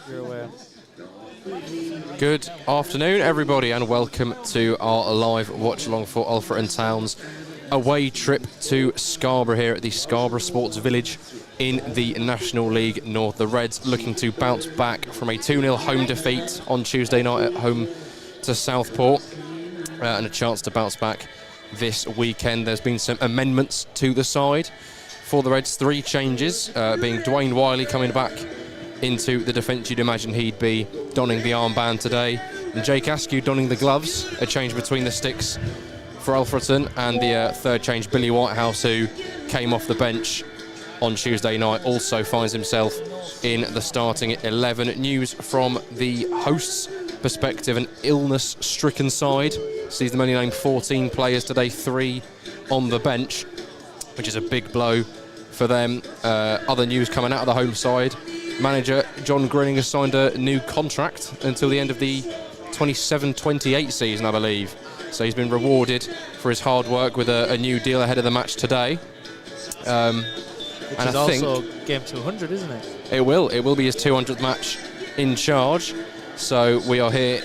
You're aware. Good afternoon, everybody, and welcome to our live watch-along for Alfreton Town's away trip to Scarborough here at the Scarborough Sports Village in the National League North. The Reds looking to bounce back from a 2-0 home defeat on Tuesday night at home to Southport, and a chance to bounce back this weekend. There's been some amendments to the side for the Reds. 3 changes, being Dwayne Wiley coming back into the defence. You'd imagine he'd be donning the armband today, and Jake Askew donning the gloves. A change between the sticks for Alfreton, and the third change, Billy Whitehouse, who came off the bench on Tuesday night, also finds himself in the starting 11. News from the hosts' perspective: an illness-stricken side sees them only named 14 players today, 3 on the bench, which is a big blow for them. Other news coming out of the home side: manager John Grinning has signed a new contract until the end of the 27-28 season, I believe. So he's been rewarded for his hard work with a new deal ahead of the match today. Which is also game 200, isn't it? It will be his 200th match in charge. So we are here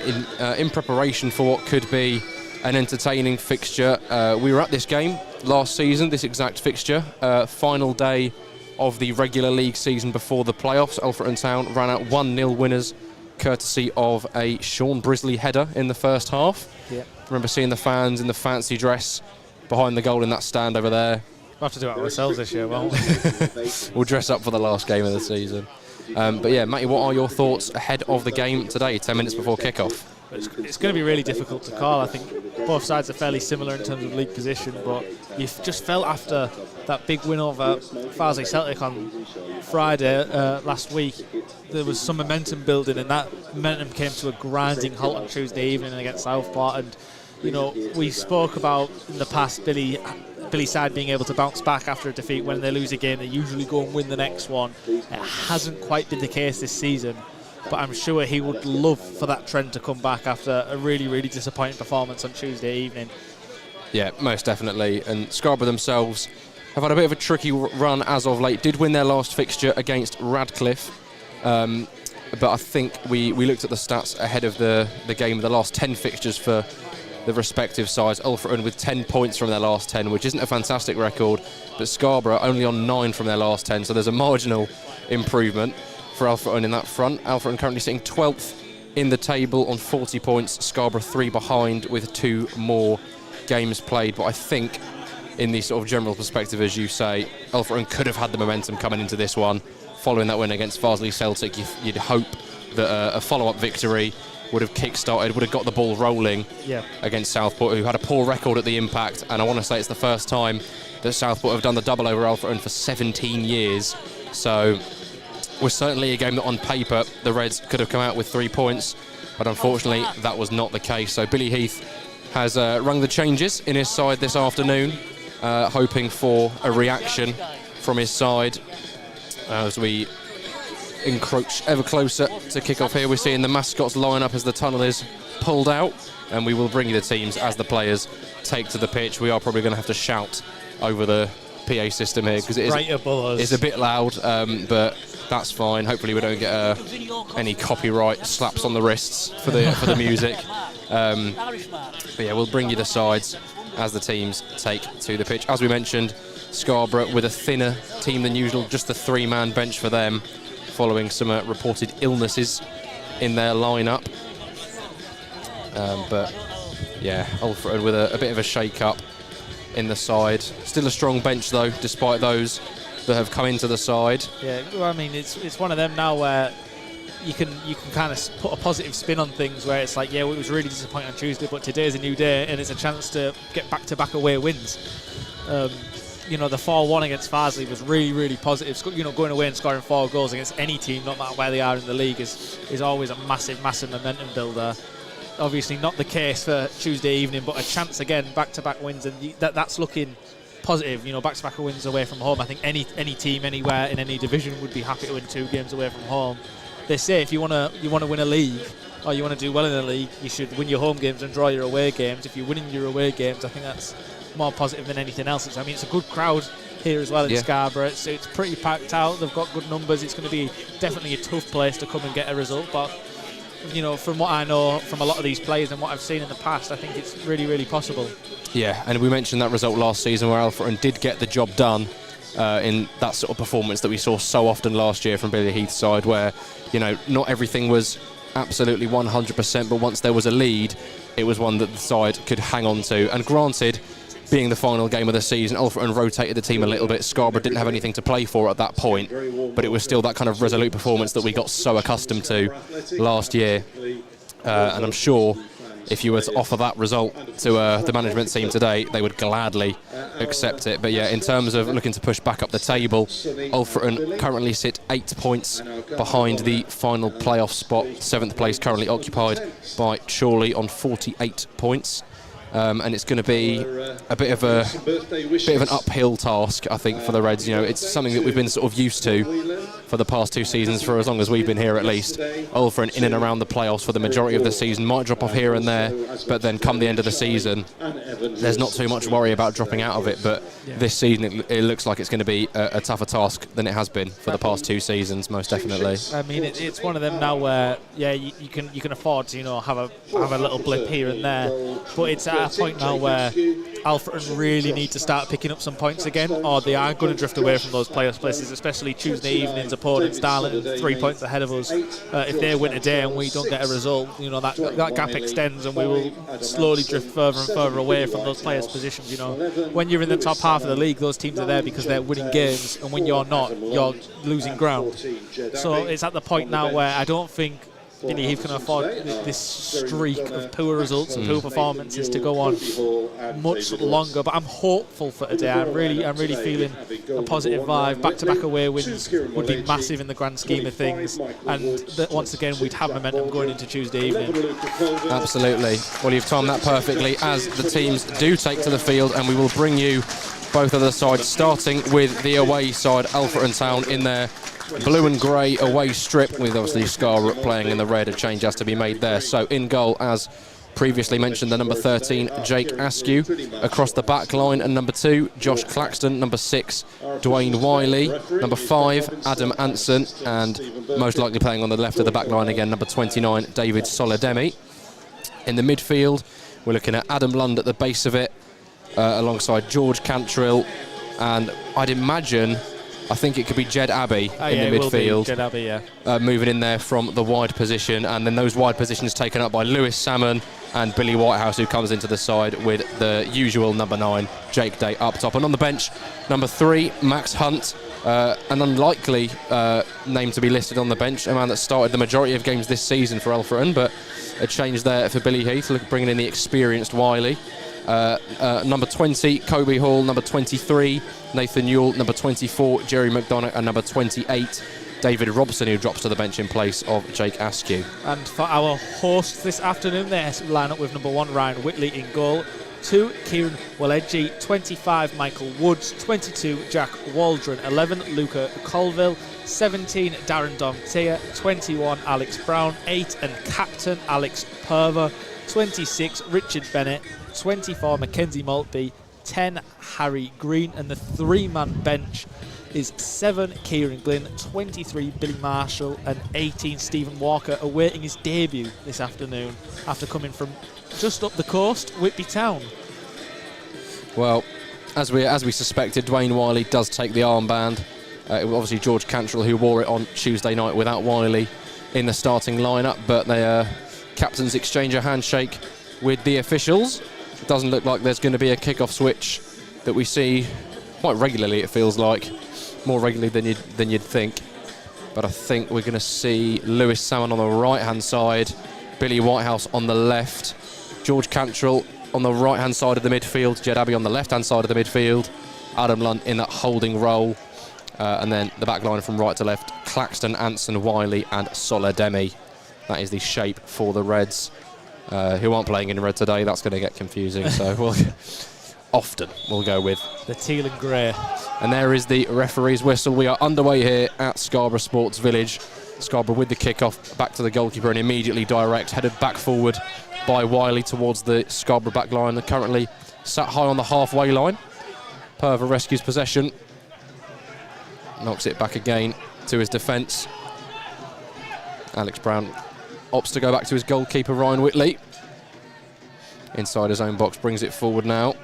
in preparation for what could be an entertaining fixture. We were at this game last season, this exact fixture, final day of the regular league season before the playoffs. Alfreton Town ran out 1-0 winners, courtesy of a Sean Brisley header in the first half. Yeah. Remember seeing the fans in the fancy dress behind the goal in that stand over there. We'll have to do it ourselves this year, won't we? We'll dress up for the last game of the season. But yeah, Matty, what are your thoughts ahead of the game today, 10 minutes before kickoff? It's going to be really difficult to call. I think both sides are fairly similar in terms of league position, but you just felt after that big win over Farsley Celtic on Friday last week, there was some momentum building, and that momentum came to a grinding halt on Tuesday evening against Southport. And you know, we spoke about in the past Billy's side being able to bounce back after a defeat. When they lose a game, they usually go and win the next one. It hasn't quite been the case this season, but I'm sure he would love for that trend to come back after a really, really disappointing performance on Tuesday evening. Yeah, most definitely. And Scarborough themselves have had a bit of a tricky run as of late. Did win their last fixture against Radcliffe, but I think we looked at the stats ahead of the game of the last 10 fixtures for the respective sides. Alfreton with 10 points from their last 10, which isn't a fantastic record, but Scarborough only on 9 from their last 10, so there's a marginal improvement for Alfreton in that front. Alfreton currently sitting 12th in the table on 40 points, Scarborough 3 behind with 2 more games played. But I think in the sort of general perspective, as you say, Alfreton could have had the momentum coming into this one. Following that win against Farsley Celtic, you'd hope that a follow-up victory would have kick-started, would have got the ball rolling against Southport, who had a poor record at the Impact. And I want to say it's the first time that Southport have done the double over Alfreton for 17 years. So was certainly a game that on paper the Reds could have come out with 3 points, but unfortunately that was not the case. So Billy Heath has rung the changes in his side this afternoon, hoping for a reaction from his side as we encroach ever closer to kick-off here. We're seeing the mascots line up as the tunnel is pulled out, and we will bring you the teams as the players take to the pitch. We are probably going to have to shout over the PA system here because it's a bit loud, but that's fine. Hopefully we don't get any copyright slaps on the wrists for the music. But yeah, we'll bring you the sides as the teams take to the pitch. As we mentioned, Scarborough with a thinner team than usual, just the 3-man bench for them, following some reported illnesses in their lineup. But yeah, Alfreton with a bit of a shake-up in the side. Still a strong bench though, despite those that have come into the side. Yeah, well, I mean, it's one of them now where you can kind of put a positive spin on things, where it's like, yeah, well, it was really disappointing on Tuesday, but today's a new day and it's a chance to get back-to-back away wins. You know, the 4-1 against Farsley was really, really positive. You know, going away and scoring 4 goals against any team, no matter where they are in the league, is always a massive, massive momentum builder. Obviously not the case for Tuesday evening, but a chance again, back-to-back wins, and that's looking positive. You know, back-to-back wins away from home. I think any team anywhere in any division would be happy to win 2 games away from home. They say if you want to win a league, or you want to do well in a league, you should win your home games and draw your away games. If you're winning your away games, I think that's more positive than anything else. I mean, it's a good crowd here as well in Scarborough. It's pretty packed out. They've got good numbers. It's going to be definitely a tough place to come and get a result. But, from what I know from a lot of these players and what I've seen in the past, I think it's really, really possible. Yeah, and we mentioned that result last season where Alfreton did get the job done in that sort of performance that we saw so often last year from Billy Heath's side, where, not everything was absolutely 100%, but once there was a lead, it was one that the side could hang on to. And granted, being the final game of the season, Alfreton rotated the team a little bit. Scarborough didn't have anything to play for at that point, but it was still that kind of resolute performance that we got so accustomed to last year. And I'm sure if you were to offer that result to the management team today, they would gladly accept it. But yeah, in terms of looking to push back up the table, Alfreton currently sit 8 points behind the final playoff spot. 7th place currently occupied by Chorley on 48 points. And it's going to be a bit of an uphill task, I think, for the Reds. It's something that we've been sort of used to for the past 2 seasons, for as long as we've been here at least. Alfreton in and around the playoffs for the majority of the season, might drop off here and there, but then come the end of the season, there's not too much worry about dropping out of it. But this season, it looks like it's going to be a tougher task than it has been for the past 2 seasons, most definitely. I mean, it's one of them now where, you can afford to, have a little blip here and there, but it's at a point now where Alfreton really need to start picking up some points again, or they are going to drift away from those playoffs places, especially Tuesday evening's opponents, Darlington, 3 points ahead of us. If they win today and we don't get a result, that gap extends and we will slowly drift further and further away from those players' positions. When you're in the top half of the league, those teams are there because they're winning games, and when you're not, you're losing ground. So it's at the point now where I don't think Billy Heath can afford this streak of poor results and poor performances to go on much longer. But I'm hopeful for today. I'm really feeling a positive vibe. Back-to-back away wins would be massive in the grand scheme of things, and that once again we'd have momentum going into Tuesday evening. Absolutely. Well, you've timed that perfectly as the teams do take to the field, and we will bring you both of the sides, starting with the away side, Alfreton Town, in their blue and grey away strip, with obviously Scarborough playing in the red. A change has to be made there. So in goal, as previously mentioned, the number 13, Jake Askew. Across the back line, and number 2, Josh Claxton. Number 6, Dwayne Wiley. Number 5, Adam Anson. And most likely playing on the left of the back line again, number 29, David Soledemi. In the midfield, we're looking at Adam Lund at the base of it, alongside George Cantrill. And I think it could be Jed Abbey in the midfield. Jed Abbey, moving in there from the wide position, and then those wide positions taken up by Lewis Salmon and Billy Whitehouse, who comes into the side with the usual number 9, Jake Day, up top. And on the bench, number 3, Max Hunt, an unlikely name to be listed on the bench, a man that started the majority of games this season for Alfreton, but a change there for Billy Heath, bringing in the experienced Wiley. Number 20, Kobe Hall. Number 23, Nathan Newell. Number 24, Jerry McDonough. And number 28, David Robson, who drops to the bench in place of Jake Askew. And for our hosts this afternoon, they line up with number 1, Ryan Whitley in goal. 2, Kieran Waleji. 25, Michael Woods. 22, Jack Waldron. 11, Luca Colville. 17, Darren Domtea. 21, Alex Brown. 8, and captain Alex Perver. 26, Richard Bennett. 24, Mackenzie Maltby. 10, Harry Green. And the 3-man bench is 7, Kieran Glynn. 23, Billy Marshall. And 18, Stephen Walker, awaiting his debut this afternoon after coming from just up the coast, Whitby Town. Well, as we suspected, Dwayne Wiley does take the armband. It was obviously George Cantrill who wore it on Tuesday night without Wiley in the starting lineup, but they captains exchange a handshake with the officials. It doesn't look like there's going to be a kick-off switch that we see quite regularly, it feels like. More regularly than you'd think. But I think we're going to see Lewis Salmon on the right-hand side, Billy Whitehouse on the left, George Cantrill on the right-hand side of the midfield, Jed Abbey on the left-hand side of the midfield, Adam Lunt in that holding role, and then the back line from right to left, Claxton, Anson, Wiley and Soledemi. That is the shape for the Reds, who aren't playing in red today. That's going to get confusing, so we'll go with the teal and grey. And there is the referee's whistle. We are underway here at Scarborough Sports Village. Scarborough with the kick-off, back to the goalkeeper and immediately direct, headed back forward by Wiley towards the Scarborough back line. They're currently sat high on the halfway line. Perver rescues possession knocks it back again to his defence. Alex Brown opts to go back to his goalkeeper, Ryan Whitley. Inside his own box, brings it forward now.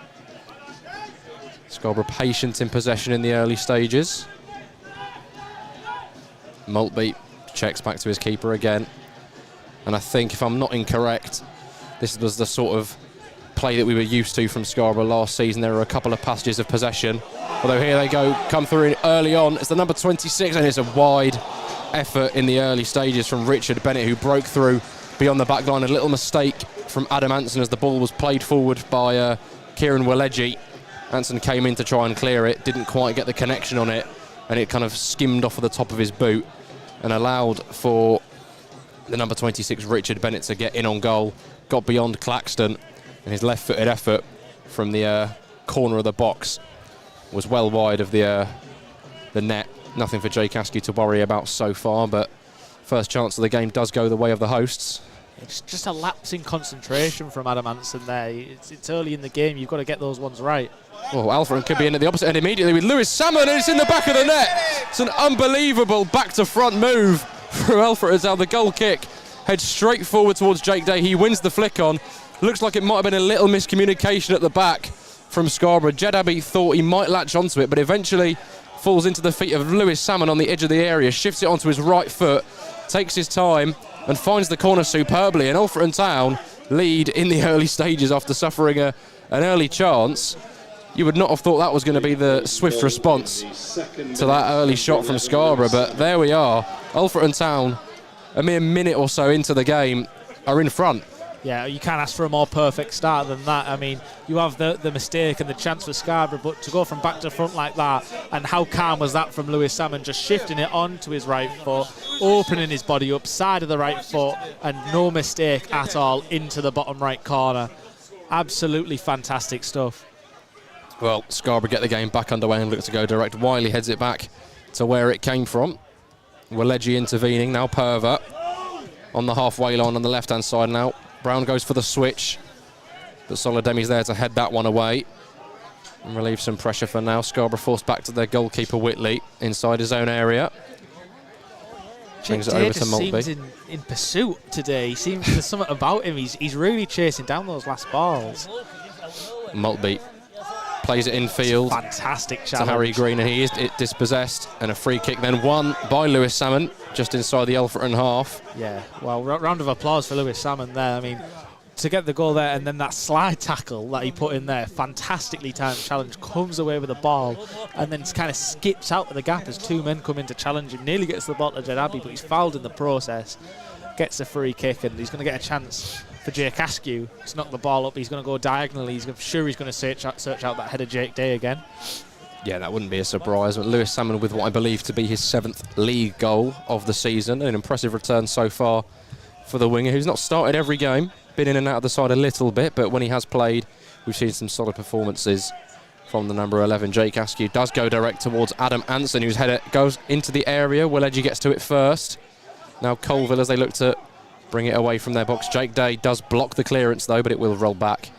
Scarborough patient in possession in the early stages. Maltby checks back to his keeper again. And I think, if I'm not incorrect, this was the sort of play that we were used to from Scarborough last season. There were a couple of passages of possession. Although here they go, come through early on. It's the number 26, and it's a wide effort in the early stages from Richard Bennett, who broke through beyond the back line. A little mistake from Adam Anson as the ball was played forward by Kieran Waleji. Anson came in to try and clear it, didn't quite get the connection on it, and it kind of skimmed off of the top of his boot and allowed for the number 26, Richard Bennett, to get in on goal. Got beyond Claxton, and his left-footed effort from the corner of the box was well wide of the net. Nothing for Jake Askew to worry about so far, but first chance of the game does go the way of the hosts. It's just a lapse in concentration from Adam Anson there. It's early in the game, you've got to get those ones right. Oh, Alfreton could be in at the opposite end immediately with Lewis Salmon, and it's in the back of the net. It's an unbelievable back-to-front move from Alfreton. Now the goal kick heads straight forward towards Jake Day. He wins the flick on. Looks like it might have been a little miscommunication at the back from Scarborough. Jed Abbey thought he might latch onto it, but eventually falls into the feet of Lewis Salmon on the edge of the area, shifts it onto his right foot, takes his time and finds the corner superbly. And Alfreton Town lead in the early stages after suffering an early chance. You would not have thought that was going to be the swift response to that early shot from Scarborough, but there we are. Alfreton Town, a mere minute or so into the game, are in front. Yeah, you can't ask for a more perfect start than that. I mean, you have the mistake and the chance for Scarborough, but to go from back to front like that, and how calm was that from Lewis Salmon, just shifting it onto his right foot, opening his body up, side of the right foot, and no mistake at all into the bottom right corner. Absolutely fantastic stuff. Well, Scarborough get the game back underway and look to go direct. Wiley heads it back to where it came from. Waleji intervening, now Perver on the halfway line on the left-hand side now. Brown goes for the switch, but Solidemi's there to head that one away and relieve some pressure for now. Scarborough forced back to their goalkeeper Whitley inside his own area. Brings it over to Maltby. Seems in pursuit today. He seems there's something about him. He's really chasing down those last balls. Maltby plays it infield. Fantastic challenge to Harry Green, and he is dispossessed, and a free kick then won by Lewis Salmon just inside the Alfreton half. Yeah, well, round of applause for Lewis Salmon there. I mean, to get the goal there, and then that slide tackle that he put in there, fantastically timed challenge, comes away with the ball and then kind of skips out of the gap as two men come in to challenge him, nearly gets the ball to Jed Abbey, but he's fouled in the process, gets a free kick, and he's going to get a chance for Jake Askew to knock the ball up. He's going to go diagonally. He's sure he's going to search out that header Jake Day again. Yeah, that wouldn't be a surprise. But Lewis Salmon with what I believe to be his 7th league goal of the season. An impressive return so far for the winger, who's not started every game, been in and out of the side a little bit, but when he has played, we've seen some solid performances from the number 11. Jake Askew does go direct towards Adam Anson, whose header goes into the area. Waleji gets to it first. Now Colville as they look to bring it away from their box. Jake Day does block the clearance though, but it will roll back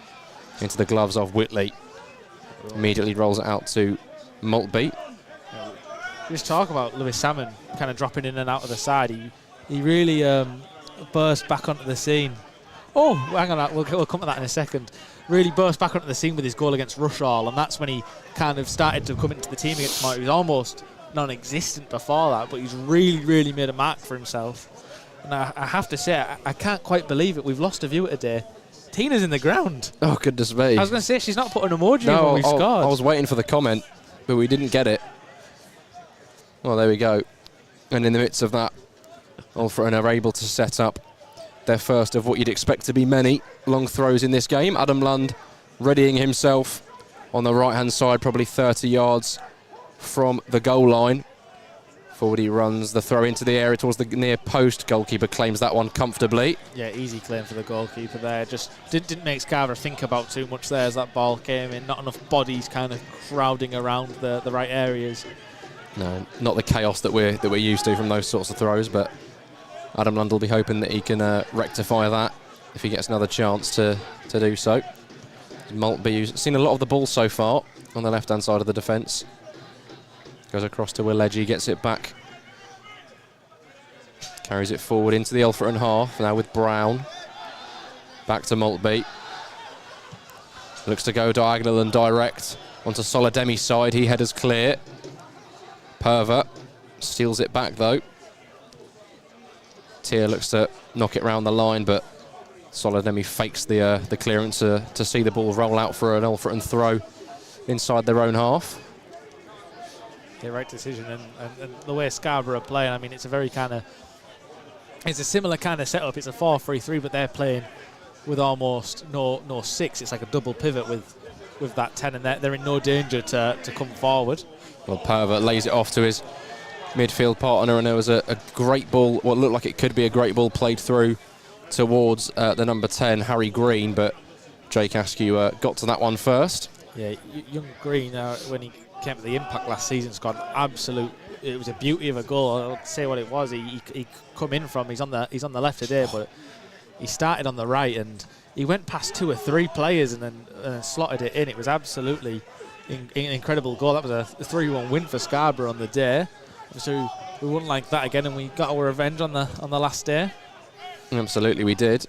into the gloves of Whitley. Immediately rolls it out to Maltby. Just talk about Lewis Salmon kind of dropping in and out of the side. He really burst back onto the scene. Oh, hang on, we'll come to that in a second. Really burst back onto the scene with his goal against Rushall, and that's when he kind of started to come into the team against Mark. He was almost non-existent before that, but he's really made a mark for himself. And I have to say, I can't quite believe it. We've lost a viewer today. Tina's in the ground. Oh, goodness me. I was going to say, she's not put an emoji in when we scored. I was waiting for the comment, but we didn't get it. Well, there we go. And in the midst of that, Alfreton are able to set up their first of what you'd expect to be many long throws in this game. Adam Lund readying himself on the right-hand side, probably 30 yards from the goal line. Forward he runs, the throw into the area towards the near post. Goalkeeper claims that one comfortably. Yeah, easy claim for the goalkeeper there. Just didn't make Scarborough think about too much there as that ball came in. Not enough bodies kind of crowding around the right areas. No, not the chaos that we're used to from those sorts of throws, but Adam Lund will be hoping that he can rectify that if he gets another chance to do so. Maltby, who's seen a lot of the ball so far on the left-hand side of the defence. Goes across to Willegi, gets it back. Carries it forward into the Alfreton half, now with Brown. Back to Maltby. Looks to go diagonal and direct onto Solademi's side. He headers clear. Perver steals it back though. Tier looks to knock it round the line, but Solademi fakes the clearance to see the ball roll out for an Alfreton throw inside their own half. Yeah, right decision, and the way Scarborough are playing, I mean, it's a very kind of, it's a similar kind of setup. It's a 4-3-3, but they're playing with almost no 6. It's like a double pivot with that 10, and they're in no danger to come forward. Well, Perver lays it off to his midfield partner, and there was a great ball, what looked like it could be a great ball played through towards the number 10, Harry Green, but Jake Askew got to that one first. Yeah, young Green, when he came to the Impact last season, scored absolute. It was a beauty of a goal. I'll say what it was. He come in from. He's on the left today, but he started on the right and he went past 2 or 3 players and then slotted it in. It was absolutely an incredible goal. That was a 3-1 win for Scarborough on the day. So we wouldn't like that again, and we got our revenge on the last day. Absolutely, we did.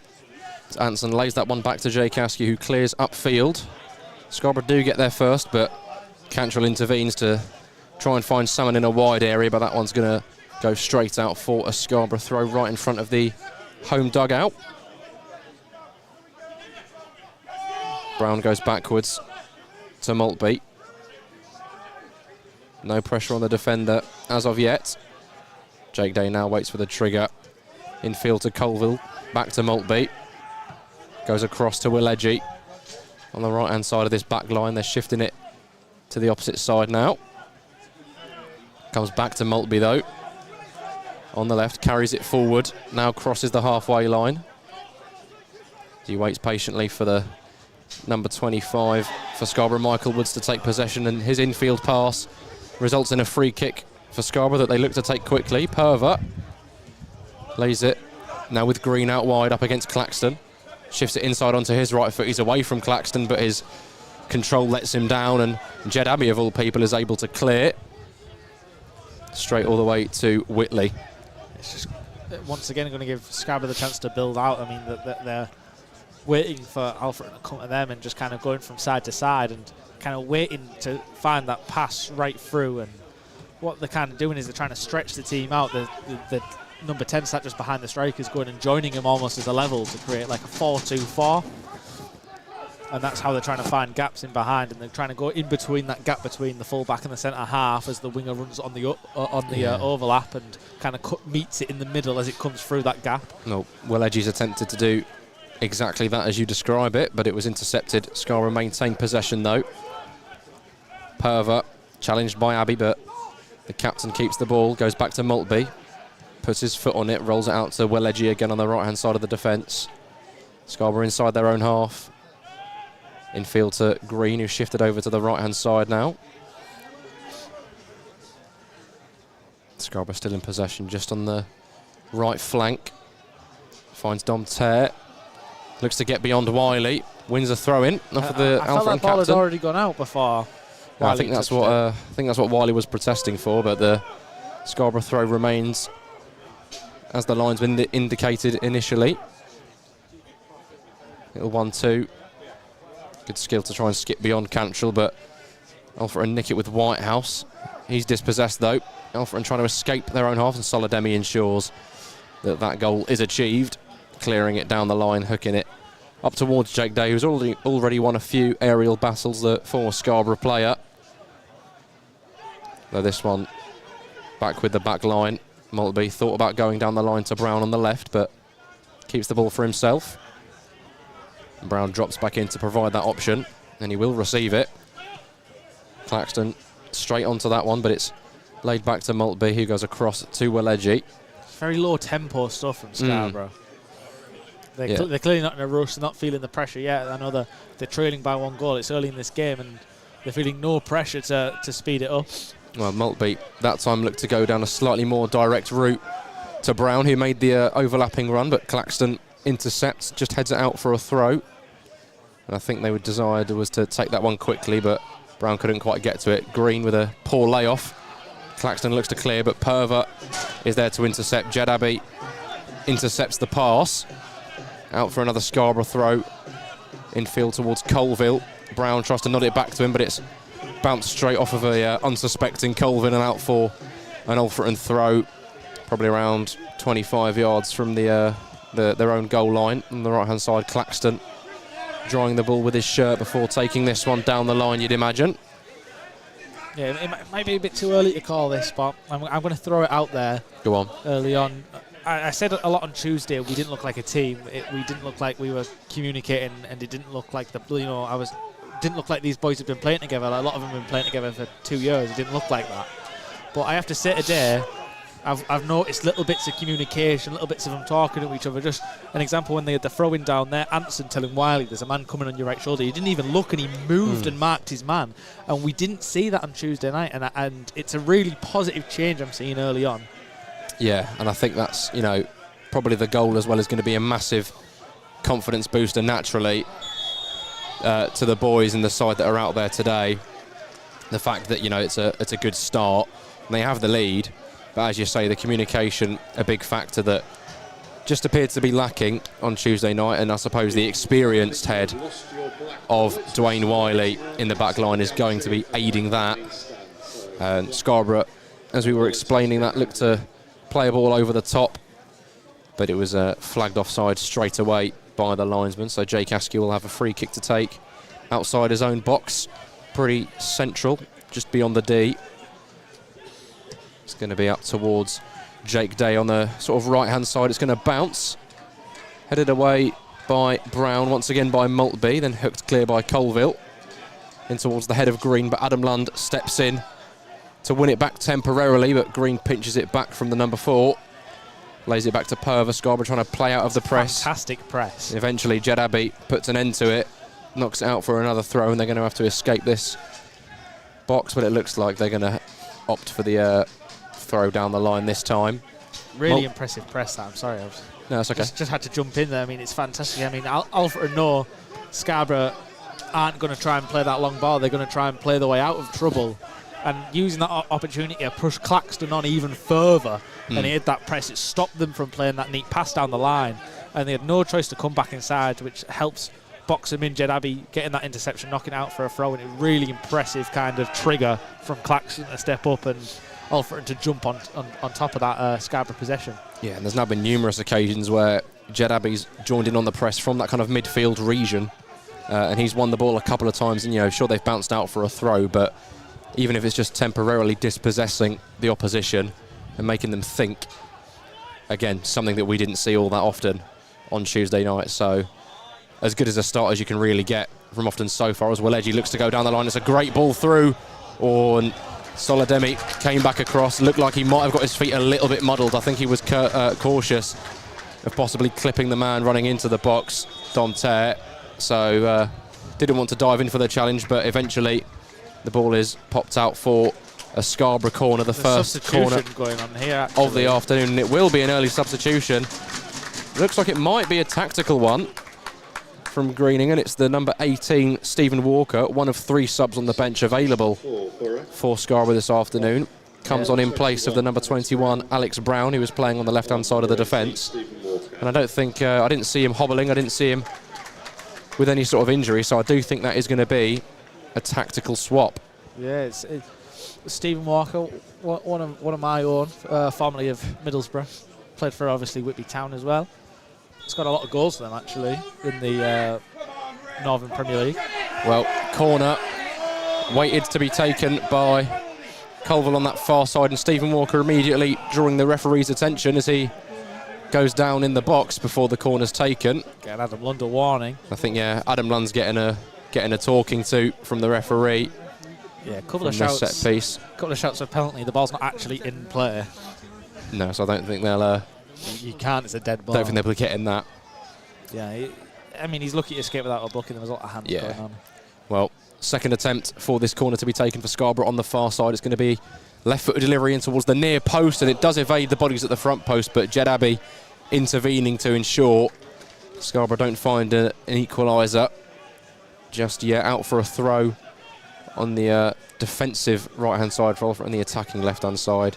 Anson lays that one back to Jake Askew, who clears upfield. Scarborough do get there first, but Cantrell intervenes to try and find someone in a wide area, but that one's going to go straight out for a Scarborough throw right in front of the home dugout. Brown goes backwards to Maltby. No pressure on the defender as of yet. Jake Day now waits for the trigger. Infield to Colville, back to Maltby. Goes across to Willegi. On the right-hand side of this back line, they're shifting it to the opposite side now. Comes back to Maltby though. On the left, carries it forward, now crosses the halfway line. He waits patiently for the number 25 for Scarborough, Michael Woods, to take possession, and his infield pass results in a free kick for Scarborough that they look to take quickly. Perver lays it, now with Green out wide up against Claxton. Shifts it inside onto his right foot. He's away from Claxton, but his control lets him down, and Jed Abbey, of all people, is able to clear. Straight all the way to Whitley. It's just, once again, going to give Scarborough the chance to build out. I mean, they're waiting for Alfreton to come to them and just kind of going from side to side and kind of waiting to find that pass right through. And what they're kind of doing is they're trying to stretch the team out. The number 10 sat just behind the strikers, going and joining him almost as a level to create like a 4-2-4. And that's how they're trying to find gaps in behind, and they're trying to go in between that gap between the full-back and the centre half as the winger runs on the overlap and kind of meets it in the middle as it comes through that gap. No, Willegi's attempted to do exactly that as you describe it, but it was intercepted. Scarborough maintained possession though. Perver challenged by Abbey, but the captain keeps the ball, goes back to Maltby, puts his foot on it, rolls it out to Willegi again on the right-hand side of the defence. Scarborough inside their own half. Infield to Green, who shifted over to the right-hand side now. Scarborough still in possession, just on the right flank. Finds Dom Tare. Looks to get beyond Wiley. Wins a throw-in off of the Alfreton captain. I felt that ball had already gone out before. I think that's what Wiley was protesting for, but the Scarborough throw remains as the line's been indicated initially. Little 1-2. Good skill to try and skip beyond Cantrell, but Alfreton nick it with Whitehouse. He's dispossessed though. Alfreton trying to escape their own half, and Solademi ensures that goal is achieved, clearing it down the line, hooking it up towards Jake Day, who's already won a few aerial battles, the former Scarborough player. Though this one back with the back line. Maltby thought about going down the line to Brown on the left, but keeps the ball for himself. Brown drops back in to provide that option, and he will receive it. Claxton straight onto that one, but it's laid back to Maltby, who goes across to Willegi. Very low tempo stuff from Scarborough. They're clearly not in a rush, they're not feeling the pressure yet. I know they're trailing by 1 goal. It's early in this game, and they're feeling no pressure to speed it up. Well, Maltby that time looked to go down a slightly more direct route to Brown, who made the overlapping run, but Claxton intercepts, just heads it out for a throw. And I think they would desired was to take that one quickly, but Brown couldn't quite get to it. Green with a poor layoff Claxton looks to clear, but Perver is there to intercept. Jed Abbey intercepts the pass. Out for another Scarborough throw. Infield towards Colville. Brown tries to nod it back to him, but it's bounced straight off of a unsuspecting Colville and out for an Alfreton throw. Probably around 25 yards from their own goal line. On the right-hand side, Claxton drying the ball with his shirt before taking this one down the line, you'd imagine. Yeah, it might be a bit too early to call this, but I'm going to throw it out there. Go on. Early on. I said a lot on Tuesday, we didn't look like a team. We didn't look like we were communicating, and it didn't look like didn't look like these boys had been playing together. Like, a lot of them have been playing together for 2 years. It didn't look like that. But I have to say today, I've noticed little bits of communication, little bits of them talking to each other. Just an example, when they had the throw-in down there, Anson telling Wiley, there's a man coming on your right shoulder. He didn't even look, and he moved and marked his man. And we didn't see that on Tuesday night, and it's a really positive change I'm seeing early on. Yeah, and I think that's, probably the goal as well is going to be a massive confidence booster naturally to the boys in the side that are out there today. The fact that, it's a good start, and they have the lead. But as you say, the communication, a big factor that just appeared to be lacking on Tuesday night, and I suppose the experienced head of Dwayne Wiley in the back line is going to be aiding that. And Scarborough, as we were explaining, that looked to play a ball over the top, but it was flagged offside straight away by the linesman. So Jake Askew will have a free kick to take outside his own box, pretty central, just beyond the D. It's going to be up towards Jake Day on the sort of right-hand side. It's going to bounce. Headed away by Brown, once again by Maltby, then hooked clear by Colville. In towards the head of Green, but Adam Lund steps in to win it back temporarily, but Green pinches it back from the number 4. Lays it back to Perver. Scarborough trying to play out of the press. Fantastic press. Eventually, Jed Abbey puts an end to it, knocks it out for another throw, and they're going to have to escape this box, but it looks like they're going to opt for the throw down the line this time. Really impressive press, that. I'm sorry. No, that's okay. Just had to jump in there. I mean, it's fantastic. I mean, Alfreton know Scarborough aren't going to try and play that long ball. They're going to try and play the way out of trouble. And using that opportunity to push Claxton on even further, and he hit that press, it stopped them from playing that neat pass down the line, and they had no choice to come back inside, which helps box him in. Jed Abbey getting that interception, knocking it out for a throw, and a really impressive kind of trigger from Claxton to step up and Alfreton to jump on top of that Scarborough possession. Yeah, and there's now been numerous occasions where Jed Abbey's joined in on the press from that kind of midfield region, and he's won the ball a couple of times, and sure, they've bounced out for a throw, but even if it's just temporarily dispossessing the opposition and making them think, again, something that we didn't see all that often on Tuesday night. So as good as a start as you can really get from often so far, as Waleji looks to go down the line. It's a great ball through, and Solademi came back across. Looked like he might have got his feet a little bit muddled. I think he was cautious of possibly clipping the man running into the box, Dom Terre. So didn't want to dive in for the challenge, but eventually the ball is popped out for a Scarborough corner, the first corner going on here, of the afternoon. It will be an early substitution. Looks like it might be a tactical one from Greening, and it's the number 18, Stephen Walker, one of 3 subs on the bench available for Scarborough this afternoon. Comes on in place of the number 21, Alex Brown, who was playing on the left-hand side of the defence. And I don't think, I didn't see him hobbling, I didn't see him with any sort of injury, so I do think that is going to be a tactical swap. Yeah, it's Stephen Walker, one of my own, formerly of Middlesbrough. Played for obviously Whitby Town as well. He's got a lot of goals for them actually in the Northern Premier League. Well, corner waited to be taken by Colville on that far side, and Stephen Walker immediately drawing the referee's attention as he goes down in the box before the corner's taken. Getting Adam Lund a warning. I think Adam Lund's getting a talking to from the referee. Yeah, a couple of shouts. Set piece. Couple of shouts for penalty. The ball's not actually in play. No, so I don't think they'll. You can't. It's a dead ball. Don't think they'll be getting that. Yeah, I mean, he's lucky to escape without a booking. There was a lot of hands going on. Well, second attempt for this corner to be taken for Scarborough on the far side. It's going to be left-footed delivery in towards the near post, and it does evade the bodies at the front post, but Jed Abbey intervening to ensure Scarborough don't find an equaliser just yet. Out for a throw on the defensive right-hand side for Alfreton, and the attacking left-hand side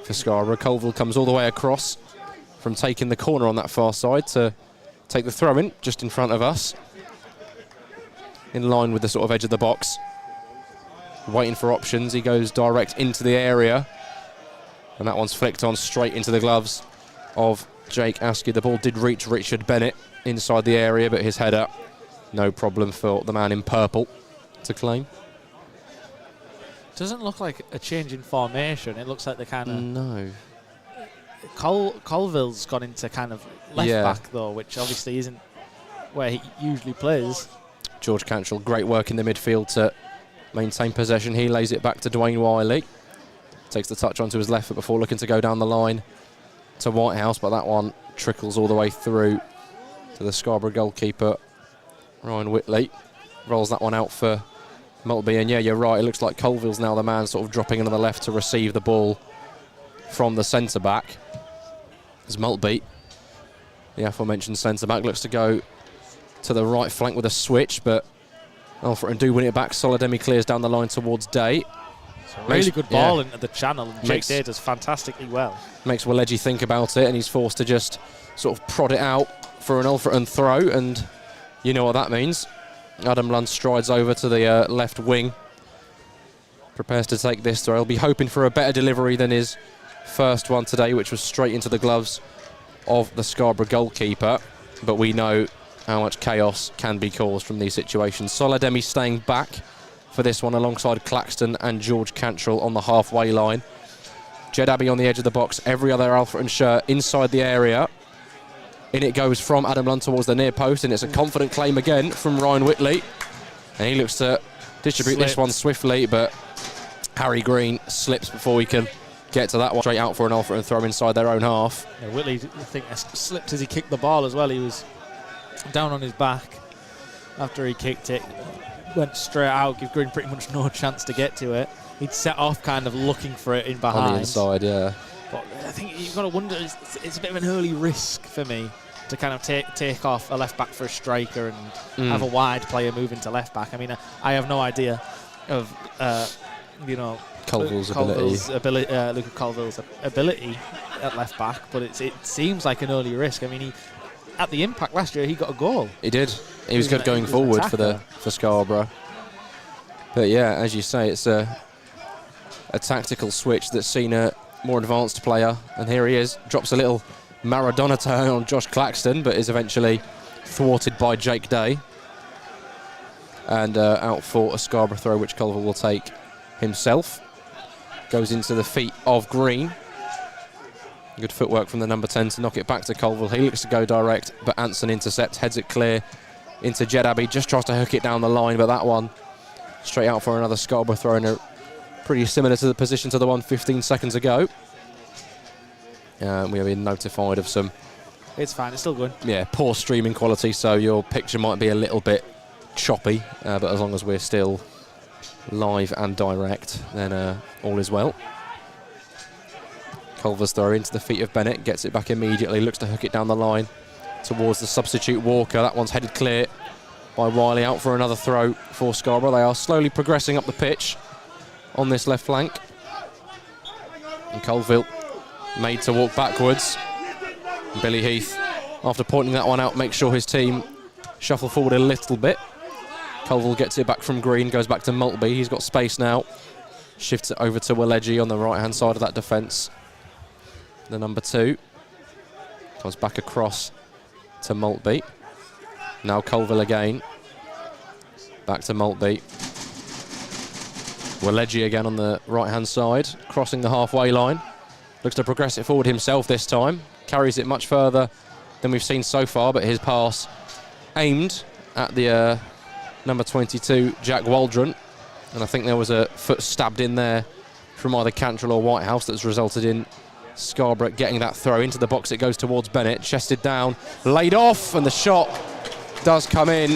for Scarborough. Colville comes all the way across from taking the corner on that far side to take the throw-in just in front of us, in line with the sort of edge of the box. Waiting for options, he goes direct into the area, and that one's flicked on straight into the gloves of Jake Askew. The ball did reach Richard Bennett inside the area, but his header, no problem for the man in purple to claim. Doesn't look like a change in formation. It looks like the kind of... No. Colville's gone into kind of left back, though, which obviously isn't where he usually plays. George Cantrell, great work in the midfield to maintain possession. He lays it back to Dwayne Wiley. Takes the touch onto his left foot before looking to go down the line to Whitehouse, but that one trickles all the way through to the Scarborough goalkeeper, Ryan Whitley. Rolls that one out for Maltby, and yeah, you're right, it looks like Colville's now the man sort of dropping into the left to receive the ball from the centre-back. As Maltby, the aforementioned centre-back, looks to go to the right flank with a switch, but Alfreton do win it back. Solidemi clears down the line towards Day. It's a really good ball into the channel, and Jake Day does fantastically well. Makes Waleji think about it, and he's forced to just sort of prod it out for an Alfreton throw, and you know what that means. Adam Lund strides over to the left wing, prepares to take this throw. He'll be hoping for a better delivery than his first one today, which was straight into the gloves of the Scarborough goalkeeper, but we know how much chaos can be caused from these situations. Solidemi staying back for this one alongside Claxton and George Cantrell on the halfway line. Jed Abbey on the edge of the box, every other Alfreton shirt inside the area. In it goes from Adam Lund towards the near post, and it's a confident claim again from Ryan Whitley. And he looks to distribute this one swiftly, but Harry Green slips before he can get to that one. Straight out for an Alfreton throw inside their own half. Yeah, Whitley, I think, slipped as he kicked the ball as well. He was down on his back after he kicked it. Went straight out, give Green pretty much no chance to get to it. He'd set off kind of looking for it in behind. On the inside, yeah. But I think you've got to wonder, it's a bit of an early risk for me to kind of take off a left back for a striker and have a wide player move into left back. I mean, I have no idea of, Colville's ability, Luca Colville's ability at left back, but it seems like an early risk. I mean, at the Impact last year, he got a goal. He did. He was good going forward for Scarborough. But yeah, as you say, it's a tactical switch that's seen a more advanced player, and here he is, drops a little Maradona turn on Josh Claxton, but is eventually thwarted by Jake Day, and out for a Scarborough throw, which Colville will take himself. Goes into the feet of Green. Good footwork from the number 10 to knock it back to Colville. He looks to go direct, but Anson intercepts, heads it clear into Jed Abbey, just tries to hook it down the line, but that one straight out for another Scarborough throw, in a pretty similar to the position to the one 15 seconds ago. We have been notified of some... It's fine, it's still good. Yeah, poor streaming quality, so your picture might be a little bit choppy, but as long as we're still live and direct, then all is well. Culver's throw into the feet of Bennett, gets it back immediately, looks to hook it down the line towards the substitute Walker. That one's headed clear by Wiley, out for another throw for Scarborough. They are slowly progressing up the pitch on this left flank. And Colville made to walk backwards. Billy Heath, after pointing that one out, makes sure his team shuffle forward a little bit. Colville gets it back from Green, goes back to Maltby. He's got space now. Shifts it over to Waleji on the right-hand side of that defence. The number 2 comes back across to Maltby. Now Colville again. Back to Maltby. Waleji again on the right-hand side, crossing the halfway line. Looks to progress it forward himself this time. Carries it much further than we've seen so far, but his pass aimed at the number 22, Jack Waldron. And I think there was a foot stabbed in there from either Cantrell or Whitehouse that's resulted in Scarborough getting that throw into the box. It goes towards Bennett, chested down, laid off, and the shot does come in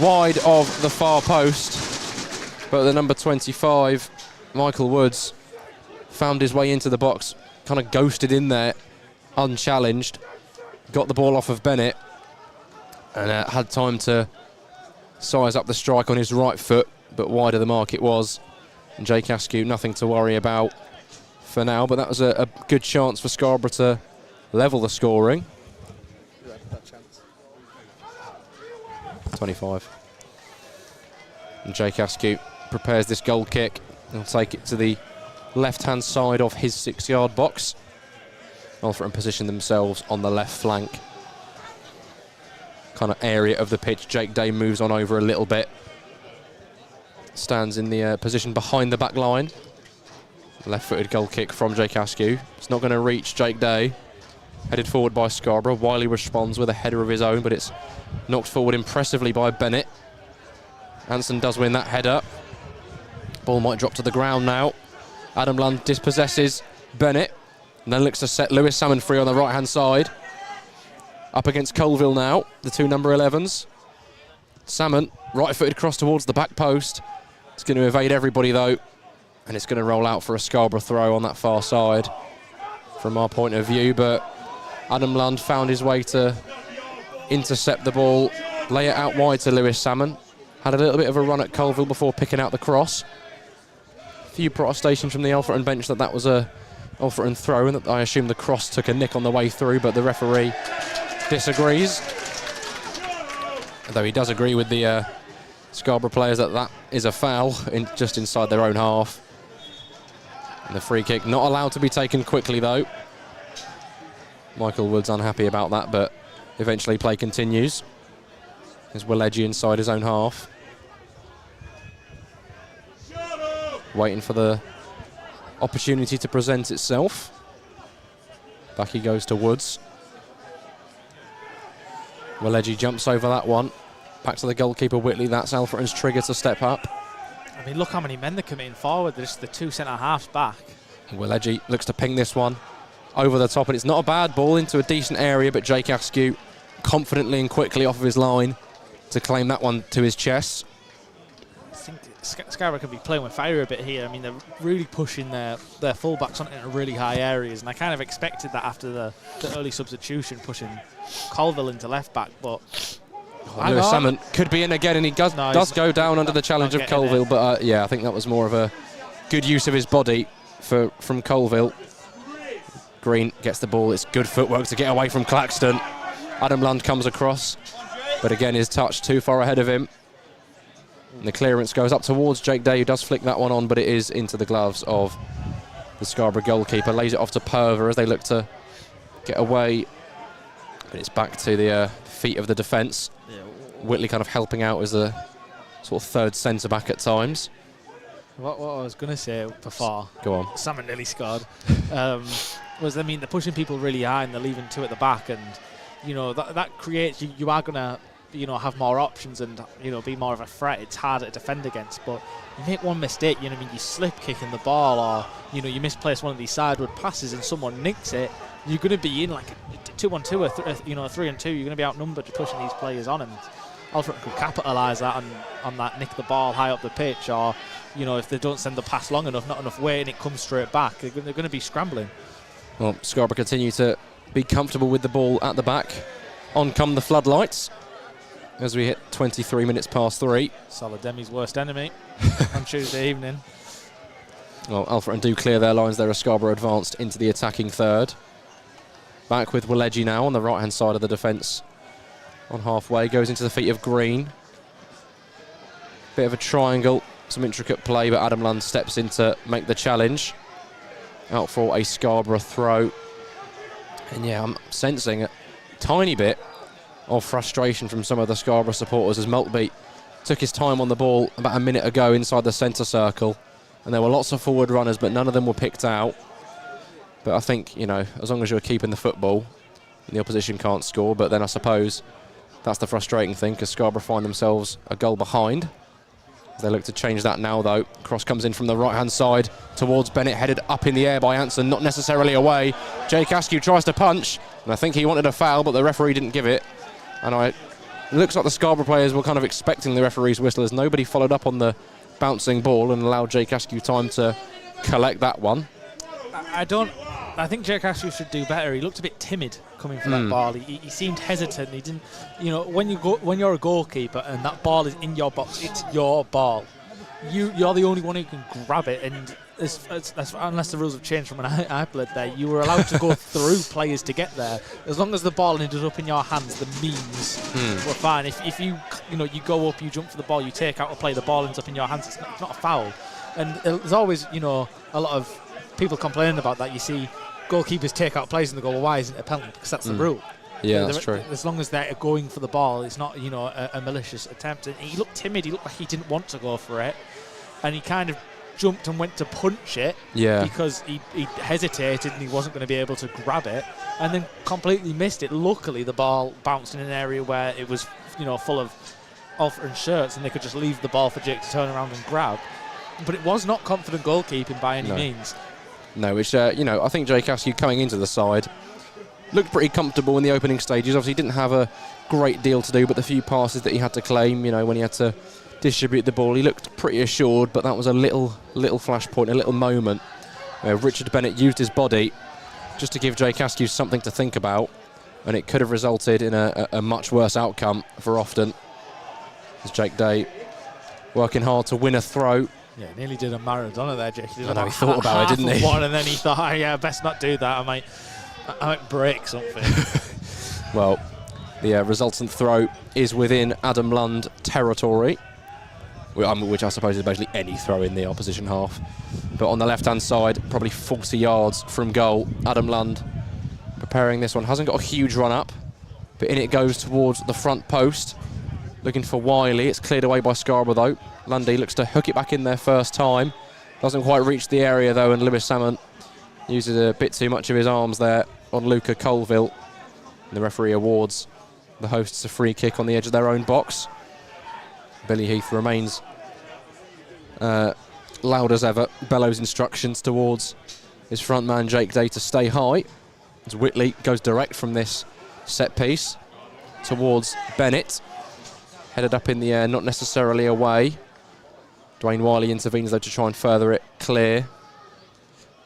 wide of the far post. But the number 25, Michael Woods, found his way into the box, kind of ghosted in there, unchallenged, got the ball off of Bennett, and had time to size up the strike on his right foot but wider the mark it was. And Jake Askew, nothing to worry about for now, but that was a good chance for Scarborough to level the scoring. 25. And Jake Askew prepares this goal kick. He'll take it to the left-hand side of his 6-yard box. Alfreton position themselves on the left flank kind of area of the pitch. Jake Day moves on over a little bit. Stands in the position behind the back line. Left-footed goal kick from Jake Askew. It's not going to reach Jake Day. Headed forward by Scarborough. Wiley responds with a header of his own, but it's knocked forward impressively by Bennett. Hansen does win that header. Ball might drop to the ground now. Adam Lund dispossesses Bennett and then looks to set Lewis Salmon free on the right-hand side. Up against Colville now, the two number 11s. Salmon, right-footed cross towards the back post. It's going to evade everybody though, and it's going to roll out for a Scarborough throw on that far side from our point of view, but Adam Lund found his way to intercept the ball, lay it out wide to Lewis Salmon. Had a little bit of a run at Colville before picking out the cross. A few protestations from the Alfreton bench that was a Alfreton throw, and that I assume the cross took a nick on the way through, but the referee disagrees. Although he does agree with the Scarborough players that is a foul just inside their own half. And the free kick not allowed to be taken quickly though. Michael Wood's unhappy about that, but eventually play continues. There's Willedge inside his own half. Waiting for the opportunity to present itself. Back he goes to Woods. Willedge jumps over that one. Back to the goalkeeper Whitley. That's Alfreton's trigger to step up. I mean, look how many men they're committing forward. There's the two centre-halves back. Willedge looks to ping this one over the top, and it's not a bad ball into a decent area, but Jake Askew confidently and quickly off of his line to claim that one to his chest. I think Scarborough could be playing with fire a bit here. I mean, they're really pushing their full-backs on in really high areas, and I kind of expected that after the early substitution, pushing Colville into left-back, but... Lewis Salmon could be in again, and he does go down under the challenge of Colville, but yeah, I think that was more of a good use of his body from Colville. Green gets the ball. It's good footwork to get away from Claxton. Adam Lund comes across, but again his touch too far ahead of him. And the clearance goes up towards Jake Day, who does flick that one on, but it is into the gloves of the Scarborough goalkeeper. Lays it off to Purver as they look to get away, but it's back to the feet of the defence. Yeah. Whitley kind of helping out as a sort of third centre-back at times. What I was going to say before, go on. Salmon nearly scored, was, I mean, they're pushing people really high and they're leaving two at the back, and, you know, that creates, you are going to, you know, have more options and, you know, be more of a threat. It's harder to defend against, but you make one mistake, you know what I mean, you slip kicking the ball, or, you know, you misplace one of these sideward passes and someone nicks it, you're going to be in like a 2-on-2 or a 3-on-2. You're going to be outnumbered to pushing these players on, and Alfred could capitalise that on that, nick the ball high up the pitch, or, you know, if they don't send the pass long enough, not enough weight, and it comes straight back, they're going to be scrambling. Well, Scarborough continue to be comfortable with the ball at the back. On come the floodlights as we hit 23 minutes past 3. Salademi's worst enemy on Tuesday evening. Well, Alfreton do clear their lines there as Scarborough advanced into the attacking third. Back with Willedge now on the right-hand side of the defence. On halfway, goes into the feet of Green. Bit of a triangle, some intricate play, but Adam Lund steps in to make the challenge. Out for a Scarborough throw. And yeah, I'm sensing a tiny bit of frustration from some of the Scarborough supporters as Maltby took his time on the ball about a minute ago inside the centre circle. And there were lots of forward runners, but none of them were picked out. But I think, you know, as long as you're keeping the football, the opposition can't score. But then I suppose that's the frustrating thing, because Scarborough find themselves a goal behind. They look to change that now, though. Cross comes in from the right-hand side towards Bennett, headed up in the air by Anson, not necessarily away. Jake Askew tries to punch, and I think he wanted a foul, but the referee didn't give it. And it looks like the Scarborough players were kind of expecting the referee's whistle, as nobody followed up on the bouncing ball and allowed Jake Askew time to collect that one. I think Jake Askew should do better. He looked a bit timid coming for that ball. He seemed hesitant. He didn't, you know, when you're a goalkeeper and that ball is in your box, it's your ball. you're the only one who can grab it, and unless the rules have changed from when I played there, you were allowed to go through players to get there. As long as the ball ended up in your hands, the means were fine. If you go up, you jump for the ball, you take out a play, the ball ends up in your hands, it's not a foul. And there's always, a lot of people complaining about that. You see goalkeepers take out plays and they go, well, why isn't it a penalty? Because that's the rule. Yeah, that's true. As long as they're going for the ball, it's not, a malicious attempt. And he looked timid. He looked like he didn't want to go for it. And he kind of jumped and went to punch it because he hesitated and he wasn't going to be able to grab it, and then completely missed it. Luckily, the ball bounced in an area where it was, full of Alfreton shirts, and they could just leave the ball for Jake to turn around and grab. But it was not confident goalkeeping by any means. No, which, I think Jake Askew coming into the side looked pretty comfortable in the opening stages. Obviously, didn't have a great deal to do, but the few passes that he had to claim, when he had to distribute the ball, he looked pretty assured. But that was a little flashpoint, a little moment where Richard Bennett used his body just to give Jake Askew something to think about, and it could have resulted in a much worse outcome for Alfreton. As Jake Day working hard to win a throw. Yeah, nearly did a Maradona there, Jake. I know, he thought about it, didn't he? And then he thought, yeah, best not do that. I might break something. Well, the resultant throw is within Adam Lund territory, which I suppose is basically any throw in the opposition half. But on the left-hand side, probably 40 yards from goal, Adam Lund preparing this one. Hasn't got a huge run-up, but in it goes towards the front post. Looking for Wiley. It's cleared away by Scarborough, though. Lundy looks to hook it back in there first time. Doesn't quite reach the area, though, and Lewis Salmon uses a bit too much of his arms there on Luca Colville. And the referee awards the hosts a free kick on the edge of their own box. Billy Heath remains loud as ever, bellows instructions towards his front man Jake Day to stay high. As Whitley goes direct from this set piece towards Bennett. Headed up in the air, not necessarily away. Dwayne Wiley intervenes though to try and further it clear.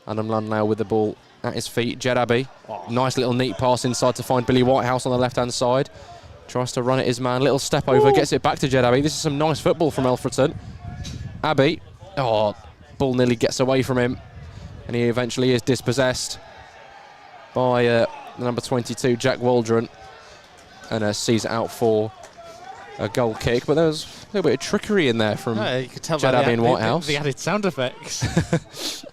Adam Lund now with the ball at his feet. Jed Abbey, nice little neat pass inside to find Billy Whitehouse on the left-hand side. Tries to run at his man, little step over, gets it back to Jed Abbey. This is some nice football from Alfreton. Abbey, ball nearly gets away from him, and he eventually is dispossessed by the number 22, Jack Waldron, and sees it out for a goal kick. But there was a little bit of trickery in there from you could tell Jed Abbey and Whitehouse. The added sound effects.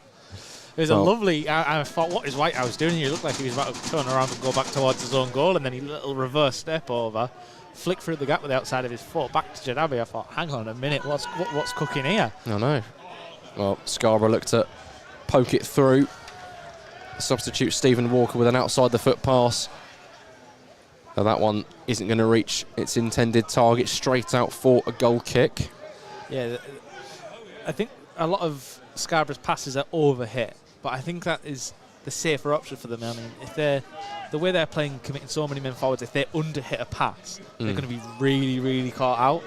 It was a lovely. I thought, what is Whitehouse doing? He looked like he was about to turn around and go back towards his own goal, and then he little reverse step over, flick through the gap with the outside of his foot back to Jed Abbey. I thought, hang on a minute, what's cooking here? I know. Well, Scarborough looked to poke it through. Substitute Stephen Walker with an outside the foot pass. Now that one isn't going to reach its intended target, straight out for a goal kick. Yeah, I think a lot of Scarborough's passes are overhit, but I think that is the safer option for them. I mean, if they're the way they're playing, committing so many men forwards, if they underhit a pass, they're going to be really, really caught out.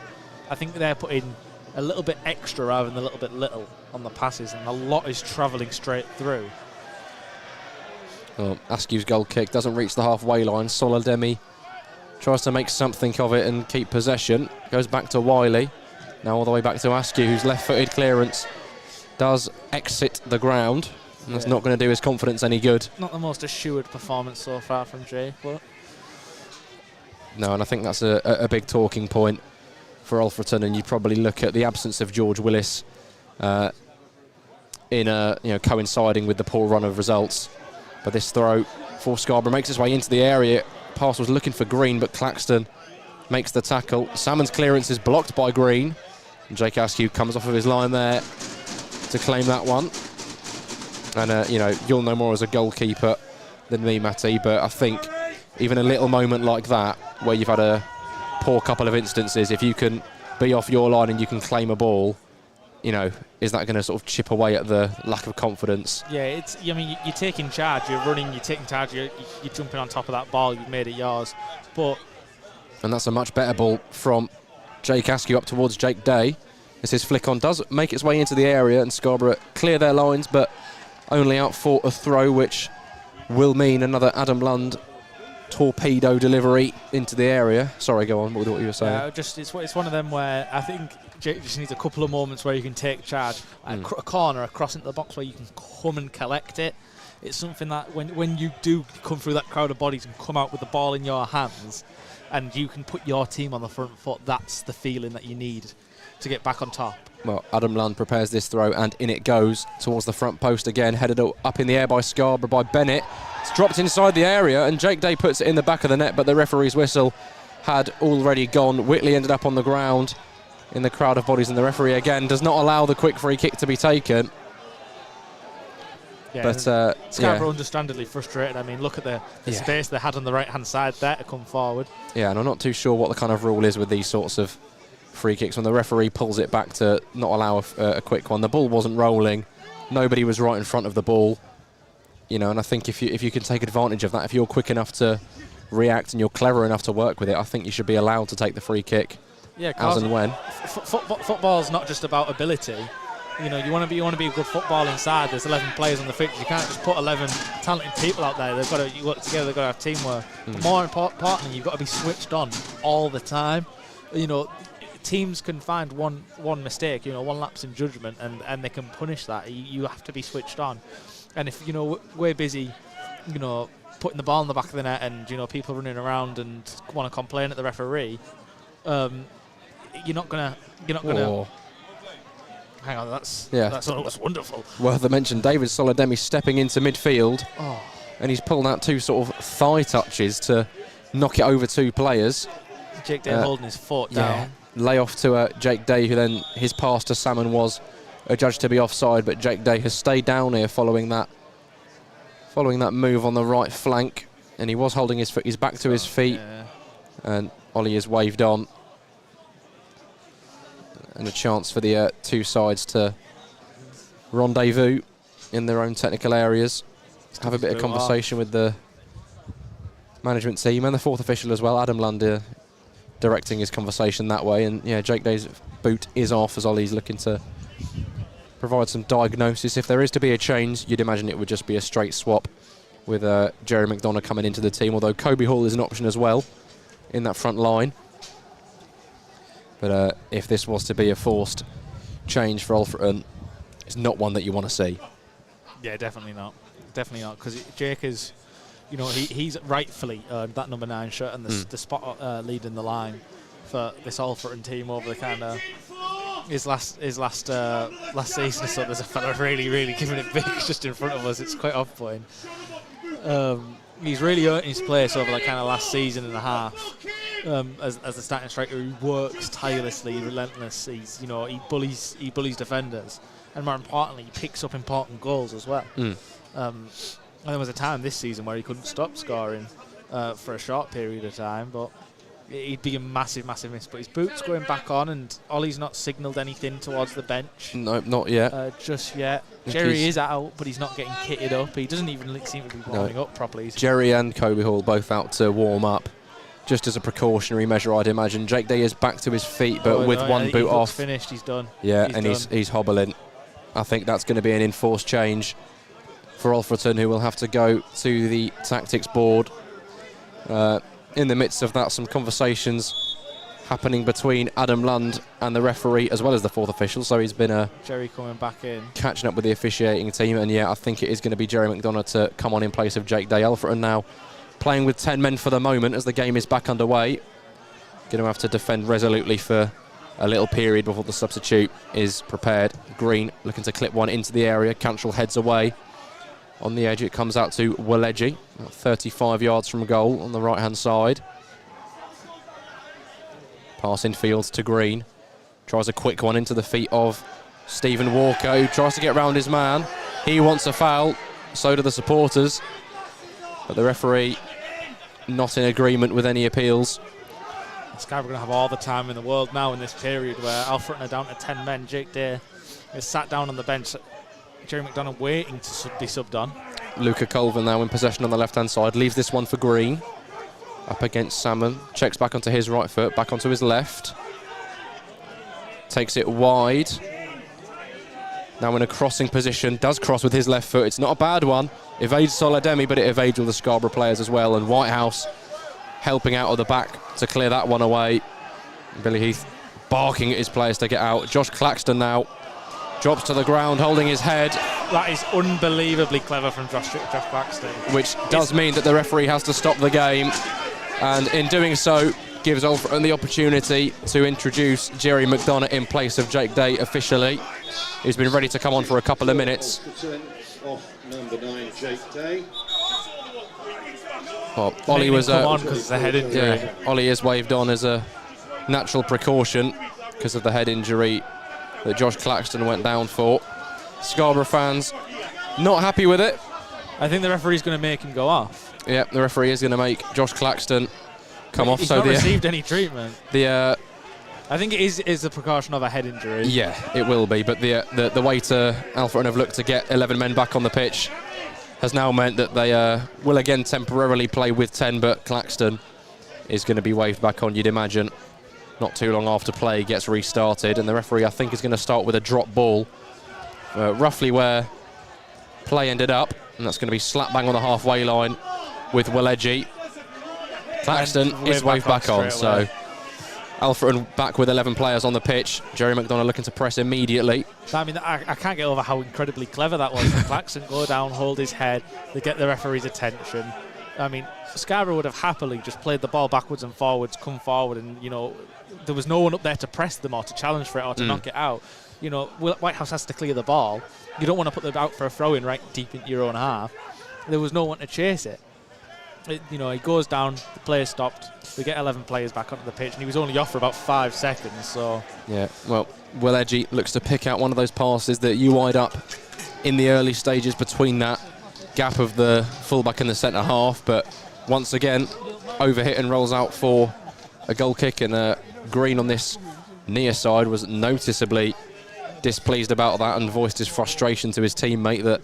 I think they're putting a little bit extra rather than a little bit little on the passes, and a lot is travelling straight through. Well, Askew's goal kick doesn't reach the halfway line. Solademi tries to make something of it and keep possession. Goes back to Wiley. Now all the way back to Askew, whose left-footed clearance does exit the ground. And that's not going to do his confidence any good. Not the most assured performance so far from Jay, but... No, and I think that's a big talking point for Alfreton, and you probably look at the absence of George Willis coinciding with the poor run of results. But this throw for Scarborough makes its way into the area. Pass was looking for Green, but Claxton makes the tackle. Salmon's clearance is blocked by Green. And Jake Askew comes off of his line there to claim that one. And, you'll know more as a goalkeeper than me, Matty, but I think even a little moment like that, where you've had a poor couple of instances, if you can be off your line and you can claim a ball, is that going to sort of chip away at the lack of confidence? Yeah, you're taking charge, you're running, you're taking charge, you're jumping on top of that ball, you've made it yours. And that's a much better ball from Jake Askew up towards Jake Day. As his flick on does make its way into the area, and Scarborough clear their lines, but only out for a throw, which will mean another Adam Lund torpedo delivery into the area. Sorry, go on. What were you were saying? It's one of them where I think Jake just needs a couple of moments where you can take charge. A corner, a cross into the box where you can come and collect it. It's something that when you do come through that crowd of bodies and come out with the ball in your hands and you can put your team on the front foot, that's the feeling that you need to get back on top. Well, Adam Lund prepares this throw, and in it goes towards the front post again, headed up in the air by Scarborough, by Bennett. It's dropped inside the area, and Jake Day puts it in the back of the net, but the referee's whistle had already gone. Whitley ended up on the ground in the crowd of bodies, and the referee again does not allow the quick free kick to be taken. Yeah, but Scarborough understandably frustrated. I mean, look at the space they had on the right-hand side there to come forward. Yeah, and I'm not too sure what the kind of rule is with these sorts of free kicks when the referee pulls it back to not allow a quick one. The ball wasn't rolling. Nobody was right in front of the ball. You know, and I think if you can take advantage of that, if you're quick enough to react and you're clever enough to work with it, I think you should be allowed to take the free kick as and when. Football's not just about ability. You know, you want to be a good football inside. There's 11 players on the pitch. You can't just put 11 talented people out there. They've got to work together. They've got to have teamwork. But more importantly, you've got to be switched on all the time. You know, teams can find one mistake, you know, one lapse in judgment, and they can punish that. You have to be switched on. And if, you know, we're busy, you know, putting the ball in the back of the net and, you know, people running around and want to complain at the referee, you're not gonna. Hang on, that's wonderful. Worth a mention, David Solademi stepping into midfield, and he's pulled out two sort of thigh touches to knock it over two players. Jake Day holding his foot down. Lay off to Jake Day, who then his pass to Salmon was adjudged to be offside, but Jake Day has stayed down here following that move on the right flank, and he was holding his foot. He's back to his feet, and Ollie has waved on. And a chance for the two sides to rendezvous in their own technical areas. Have a bit of conversation with the management team and the fourth official as well, Adam Lund, directing his conversation that way. And yeah, Jake Day's boot is off as Ollie's looking to provide some diagnosis. If there is to be a change, you'd imagine it would just be a straight swap with Jerry McDonough coming into the team, although Kobe Hall is an option as well in that front line. But if this was to be a forced change for Alfreton, it's not one that you want to see. Yeah, definitely not. Definitely not, because Jake is, you know, he's rightfully earned that number 9 shirt and the spot leading the line for this Alfreton team over the kind of his last season. So there's a fella really giving it big just in front of us. It's quite off-putting. He's really earned his place over the kind of last season and a half. As the starting striker, who works tirelessly, relentless. He bullies defenders, and more importantly, he picks up important goals as well. And there was a time this season where he couldn't stop scoring for a short period of time, but he'd be a massive miss. But his boot's going back on, and Ollie's not signalled anything towards the bench. No, not yet. Just yet. Jerry is out, but he's not getting kitted up. He doesn't even seem to be warming up properly. Jerry and Kobe Hall both out to warm up, just as a precautionary measure, I'd imagine. Jake Day is back to his feet, but with one boot off. Finished, he's done. Yeah, he's hobbling. I think that's going to be an enforced change for Alfreton, who will have to go to the tactics board. In the midst of that, some conversations happening between Adam Lund and the referee, as well as the fourth official. So he's been Jerry coming back in, catching up with the officiating team, and yeah, I think it is going to be Jerry McDonough to come on in place of Jake Day. Alfreton now playing with 10 men for the moment as the game is back underway. Going to have to defend resolutely for a little period before the substitute is prepared. Green looking to clip one into the area. Cantrell heads away. On the edge, it comes out to Waleji, 35 yards from goal on the right-hand side. Pass in field to Green. Tries a quick one into the feet of Stephen Walker, who tries to get round his man. He wants a foul, so do the supporters. But the referee not in agreement with any appeals. Scarborough are going to have all the time in the world now in this period where Alfreton are down to 10 men. Jake Day is sat down on the bench. Jerry McDonough waiting to be subbed on. Luca Colvin now in possession on the left-hand side. Leaves this one for Green. Up against Salmon. Checks back onto his right foot. Back onto his left. Takes it wide. Now in a crossing position. Does cross with his left foot. It's not a bad one. Evades Solademi, but it evades all the Scarborough players as well. And Whitehouse helping out of the back to clear that one away. Billy Heath barking at his players to get out. Josh Claxton now drops to the ground, holding his head. That is unbelievably clever from Josh Claxton. Which does mean that the referee has to stop the game. And in doing so, gives Alfreton the opportunity to introduce Jerry McDonough in place of Jake Day officially. He's been ready to come on for a couple of minutes. Off number 9, Jake Day. Well, Ollie was on because it's a head injury. Yeah, Ollie is waved on as a natural precaution because of the head injury that Josh Claxton went down for. Scarborough fans not happy with it. I think the referee's going to make him go off. Yeah, the referee is going to make Josh Claxton come off. He's so not received any treatment. I think it is a precaution of a head injury. Yeah, it will be. But the way to Alfreton have looked to get 11 men back on the pitch has now meant that they will again temporarily play with 10, but Claxton is going to be waved back on, you'd imagine, not too long after play gets restarted. And the referee, I think, is going to start with a drop ball, roughly where play ended up, and that's going to be slap bang on the halfway line with Welleji. Claxton is waved back on, so Alfreton back with 11 players on the pitch. Jerry McDonough looking to press immediately. I mean, I can't get over how incredibly clever that was. Claxton go down, hold his head, they get the referee's attention. I mean, Scarborough would have happily just played the ball backwards and forwards, come forward, and, you know, there was no one up there to press them or to challenge for it or to knock it out. You know, Whitehouse has to clear the ball. You don't want to put them out for a throw-in right deep into your own half. There was no one to chase it. You know, he goes down, the play stopped, we get 11 players back onto the pitch, and he was only off for about 5 seconds, so... Yeah, well, Welleji looks to pick out one of those passes that you wide up in the early stages between that gap of the fullback and the centre half, but once again, overhit and rolls out for a goal kick, and Green on this near side was noticeably displeased about that and voiced his frustration to his teammate that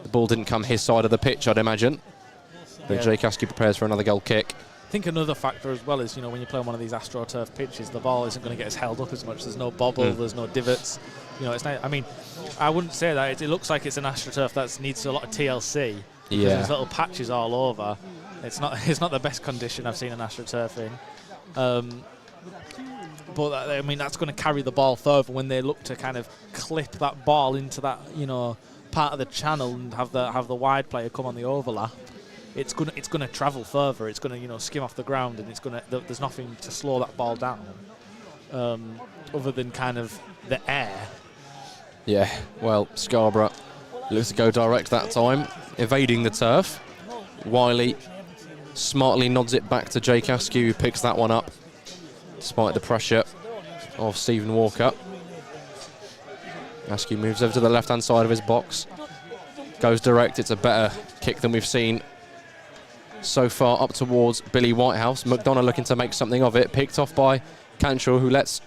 the ball didn't come his side of the pitch, I'd imagine. But Jake Askew prepares for another goal kick. I think another factor as well is, you know, when you play on one of these AstroTurf pitches, the ball isn't going to get as held up as much. There's no bobble, there's no divots. You know, it's not, I mean, I wouldn't say that. It looks like it's an AstroTurf that needs a lot of TLC. Yeah. There's little patches all over. It's not the best condition I've seen an AstroTurf in. But I mean, that's going to carry the ball further when they look to kind of clip that ball into that, you know, part of the channel and have the wide player come on the overlap. It's gonna travel further. It's gonna, you know, skim off the ground, and there's nothing to slow that ball down, other than kind of the air. Yeah. Well, Scarborough looks to go direct that time, evading the turf. Wiley smartly nods it back to Jake Askew, who picks that one up, despite the pressure of Stephen Walker. Askew moves over to the left-hand side of his box, goes direct. It's a better kick than we've seen so far up towards Billy Whitehouse. McDonough looking to make something of it, picked off by Cantrell, who lets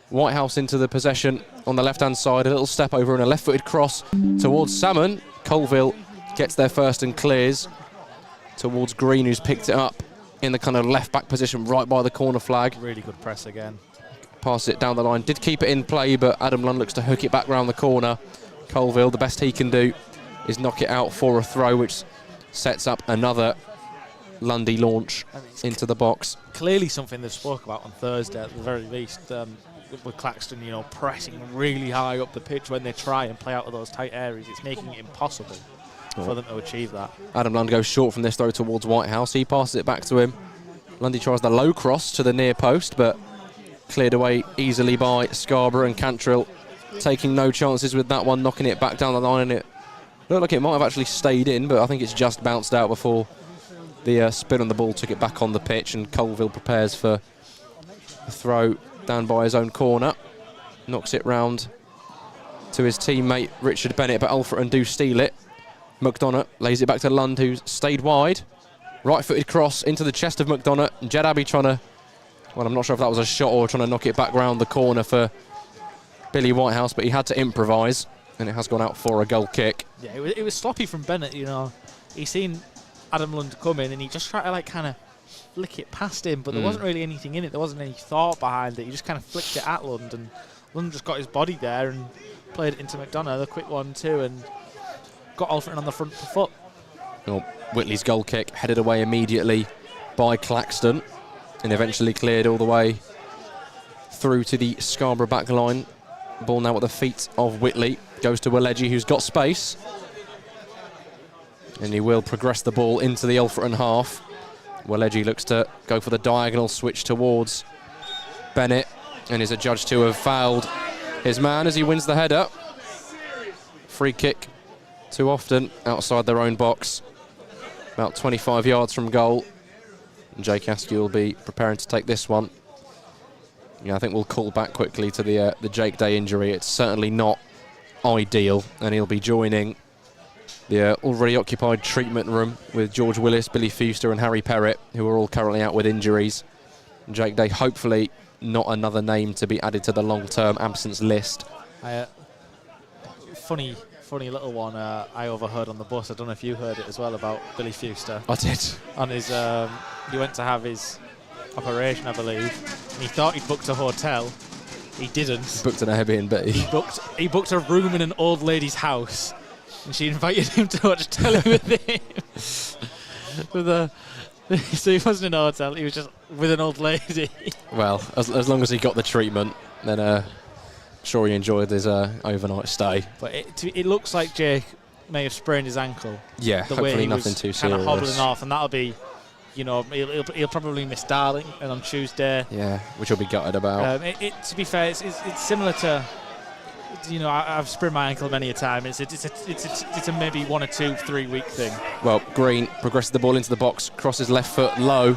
Whitehouse into the possession on the left-hand side. A little step over and a left-footed cross towards Salmon. Colville gets there first and clears towards Green, who's picked it up in the kind of left-back position right by the corner flag. Really good press again. Passes it down the line, did keep it in play, but Adam Lund looks to hook it back round the corner. Colville, the best he can do is knock it out for a throw, which sets up another Lundy launch into the box. Clearly something they've spoke about on Thursday at the very least, with Claxton, you know, pressing really high up the pitch when they try and play out of those tight areas. It's making it impossible for them to achieve that. Adam Lund goes short from this throw towards Whitehouse. He passes it back to him. Lundy tries the low cross to the near post, but cleared away easily by Scarborough, and Cantrell taking no chances with that one, knocking it back down the line, and it looked like it might have actually stayed in, but I think it's just bounced out before the spin on the ball took it back on the pitch, and Colville prepares for a throw down by his own corner. Knocks it round to his teammate Richard Bennett, but Alfreton do steal it. McDonough lays it back to Lund, who's stayed wide. Right-footed cross into the chest of McDonough. Jed Abbey trying to, well, I'm not sure if that was a shot or trying to knock it back round the corner for Billy Whitehouse, but he had to improvise, and it has gone out for a goal kick. Yeah, it was sloppy from Bennett, you know. He's seen Adam Lund come in, and he just tried to, like, kind of flick it past him, but there wasn't really anything in it. There wasn't any thought behind it. He just kind of flicked it at Lund, and Lund just got his body there and played it into McDonough, the quick 1-2, and got Alfreton on the front foot. Well, Whitley's goal kick headed away immediately by Claxton, and eventually cleared all the way through to the Scarborough back line. Ball now at the feet of Whitley. Goes to Waleji, who's got space. And he will progress the ball into the Alfreton half. Waleji looks to go for the diagonal switch towards Bennett, and is adjudged to have fouled his man as he wins the header. Free kick, too often outside their own box, about 25 yards from goal. And Jake Askew will be preparing to take this one. Yeah, I think we'll call back quickly to the Jake Day injury. It's certainly not ideal, and he'll be joining the already occupied treatment room with George Willis, Billy Fuster and Harry Perrett, who are all currently out with injuries. And Jake Day, hopefully not another name to be added to the long-term absence list. Funny little one I overheard on the bus. I don't know if you heard it as well, about Billy Fuster. I did. On his, he went to have his operation, I believe, and he thought he'd booked a hotel. He didn't. He booked an Airbnb. He booked a room in an old lady's house, and she invited him to watch telly with him. So he wasn't in a hotel, he was just with an old lady. Well, as long as he got the treatment, then sure he enjoyed his overnight stay. But it looks like Jake may have sprained his ankle. Yeah, the hopefully way he nothing was too serious. kind of hobbling off, and that'll be, you know, he'll probably miss Darling and on Tuesday. Yeah, which he'll be gutted about. To be fair, it's similar to, you know, I've sprained my ankle many a time. It's a maybe 1 or 2, 3 week thing. Well, Green progresses the ball into the box, crosses left foot low,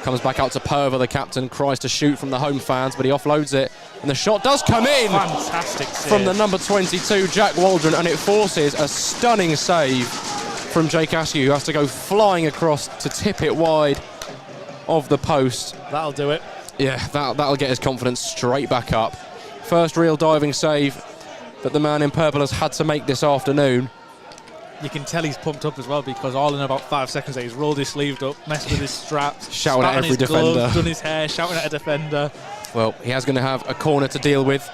comes back out to Purver, the captain, cries to shoot from the home fans, but he offloads it, and the shot does come in. Fantastic save from the number 22, Jack Waldron, and it forces a stunning save from Jake Askew, who has to go flying across to tip it wide of the post. That'll do it. Yeah, that'll get his confidence straight back up. First real diving save that the man in purple has had to make this afternoon. You can tell he's pumped up as well, because all in about 5 seconds he's rolled his sleeve up, messed with his straps, shouting at every defender, gloves, done his hair, shouting at a defender. Well, he has going to have a corner to deal with.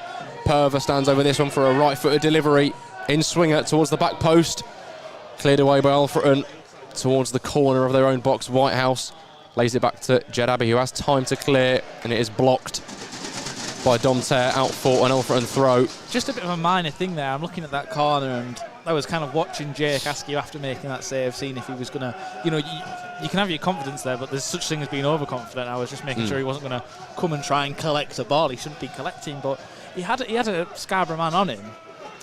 Purver stands over this one for a right-footed delivery in swinger towards the back post. Cleared away by Alfreton towards the corner of their own box. Whitehouse lays it back to Jed Abbey, who has time to clear, and it is blocked by Dom Tear out for an Alfreton throw. Just a bit of a minor thing there. I'm looking at that corner, and I was kind of watching Jake Askew after making that save, seeing if he was going to, you know, you can have your confidence there, but there's such thing as being overconfident. I was just making sure he wasn't going to come and try and collect a ball. He shouldn't be collecting, but he had a Scarborough man on him,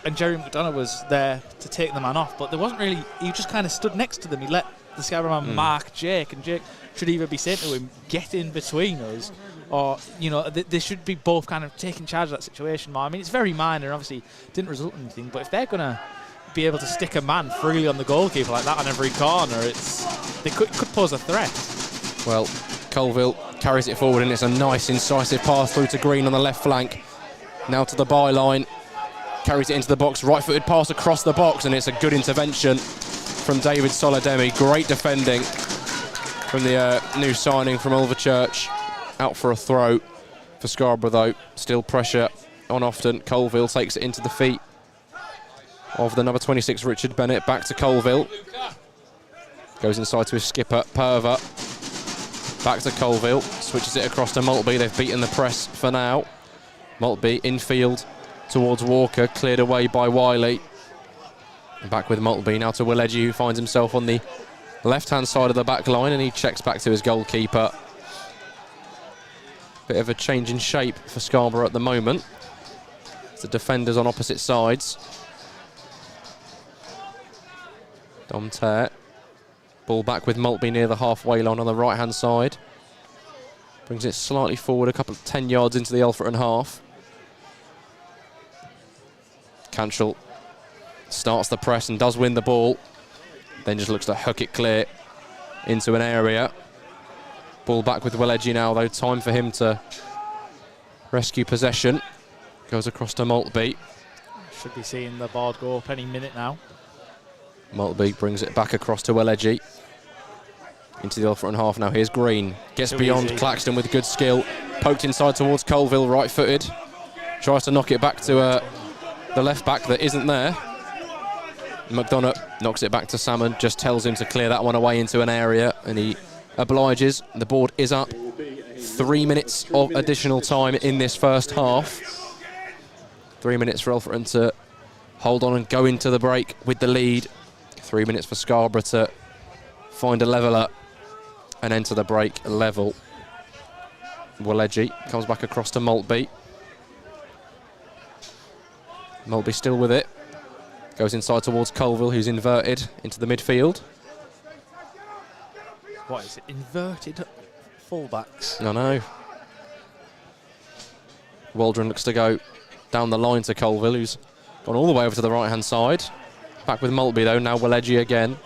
and Jerry McDonough was there to take the man off, but there wasn't really, he just kind of stood next to them. He let the Scarborough man mark Jake, and Jake should either be saying to him, get in between us, or, you know, they should be both kind of taking charge of that situation more. I mean, it's very minor, obviously didn't result in anything, but if they're going to be able to stick a man freely on the goalkeeper like that on every corner, they could pose a threat. Well, Colville carries it forward, and it's a nice incisive pass through to Green on the left flank. Now to the byline, carries it into the box, right-footed pass across the box, and it's a good intervention from David Solademi. Great defending from the new signing from Ulverchurch. Out for a throw for Scarborough, though. Still pressure on often. Colville takes it into the feet of the number 26, Richard Bennett. Back to Colville. Goes inside to his skipper, Purver. Back to Colville. Switches it across to Maltby. They've beaten the press for now. Maltby infield towards Walker. Cleared away by Wiley. Back with Maltby now to Waleji, who finds himself on the left-hand side of the back line, and he checks back to his goalkeeper. Bit of a change in shape for Scarborough at the moment. It's the defenders on opposite sides. Dom Tear. Ball back with Maltby near the halfway line on the right-hand side. Brings it slightly forward, a couple of 10 yards into the Alfreton half. Cantrell starts the press and does win the ball. Then just looks to hook it clear into an area. Ball back with Waleji now, though. Time for him to rescue possession. Goes across to Maltby. Should be seeing the board go up any minute now. Maltby brings it back across to Waleji. Into the Alfreton half now. Here's Green. Gets beyond Claxton with good skill. Poked inside towards Colville, right-footed. Tries to knock it back to the left-back that isn't there. McDonough knocks it back to Salmon. Just tells him to clear that one away into an area, and he obliges. The board is up 3 minutes of additional time in this first half. 3 minutes for Alfreton to hold on and go into the break with the lead. 3 minutes for Scarborough to find a leveller and enter the break level. Waleji comes back across to Maltby. Maltby still with it. Goes inside towards Colville, who's inverted into the midfield. What is it? Inverted fullbacks? I know. Waldron looks to go down the line to Colville, who's gone all the way over to the right-hand side. Back with Maltby, though. Now Waleji again.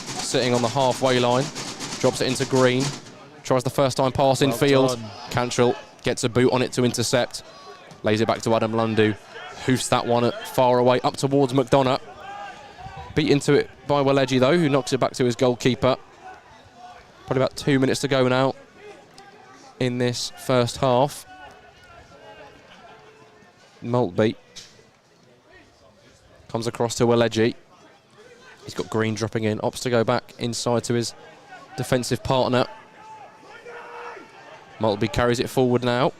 Sitting on the halfway line. Drops it into Green. Tries the first-time pass in field. Cantrell gets a boot on it to intercept. Lays it back to Adam Lundu. Hoofs that one far away, up towards McDonough. Beat into it by Waleji, though, who knocks it back to his goalkeeper. Probably about 2 minutes to go now in this first half. Maltby comes across to Waleji. He's got Green dropping in. Opts to go back inside to his defensive partner. Maltby carries it forward now.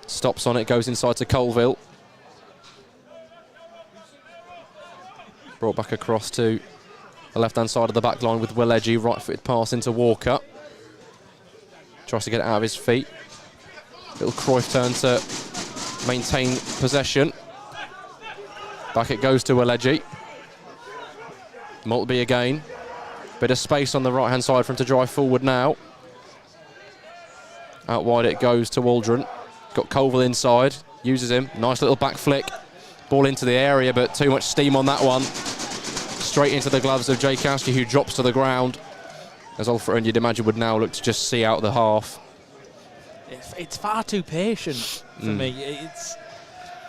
Stops on it, goes inside to Colville. Brought back across to the left-hand side of the back line with Waleji. Right-footed pass into Walker. Tries to get it out of his feet. Little Cruyff turn to maintain possession. Back it goes to Waleji. Maltby again. Bit of space on the right-hand side for him to drive forward now. Out wide it goes to Waldron. Got Colville inside. Uses him. Nice little back flick. Ball into the area, but too much steam on that one. Straight into the gloves of Jakowski, who drops to the ground. As Alfreton, you'd imagine, would now look to just see out the half. It's far too patient for me. It's,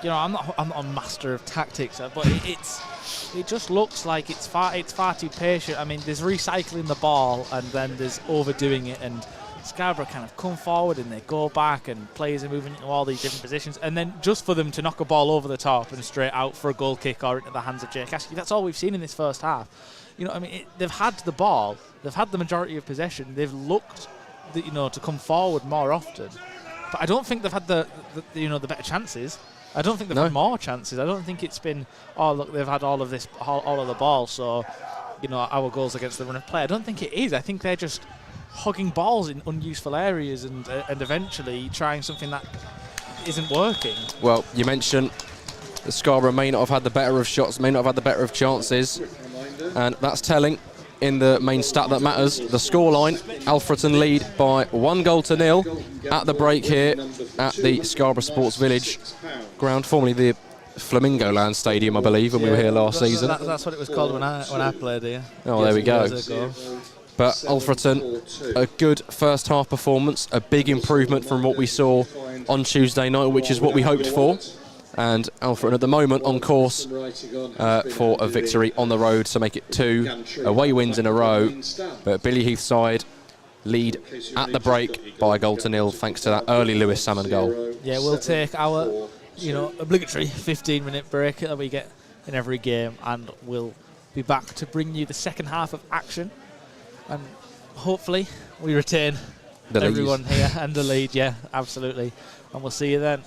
you know, I'm not a master of tactics, but it just looks like it's far too patient. I mean, there's recycling the ball and then there's overdoing it, and Scarborough kind of come forward and they go back and players are moving into all these different positions, and then just for them to knock a ball over the top and straight out for a goal kick or into the hands of Jakowski, that's all we've seen in this first half. You know, I mean, they've had the ball, they've had the majority of possession, they've looked, you know, to come forward more often, but I don't think they've had the better chances. I don't think they've had more chances. I don't think it's been, oh look, they've had all of the ball, so, you know, our goals against the run of play. I don't think it is. I think they're just hogging balls in unuseful areas and eventually trying something that isn't working. Well, you mentioned that Scarborough may not have had the better of shots, may not have had the better of chances, and that's telling in the main stat that matters. The scoreline, Alfreton lead by 1-0 at the break here at the Scarborough Sports Village ground, formerly the Flamingo Land Stadium, I believe, when we were here last season. That's what it was called when I played here. Oh, there we go. But Alfreton, a good first half performance, a big improvement from what we saw on Tuesday night, which is what we hoped for. And Alfreton at the moment on course for a victory on the road to make it 2 away wins in a row. But Billy Heath's side lead at the break by 1-0 thanks to that early Lewis Salmon goal. Yeah, we'll take our, you know, obligatory 15-minute break that we get in every game, and we'll be back to bring you the second half of action. And hopefully we retain everyone here and the lead, yeah, absolutely. And we'll see you then.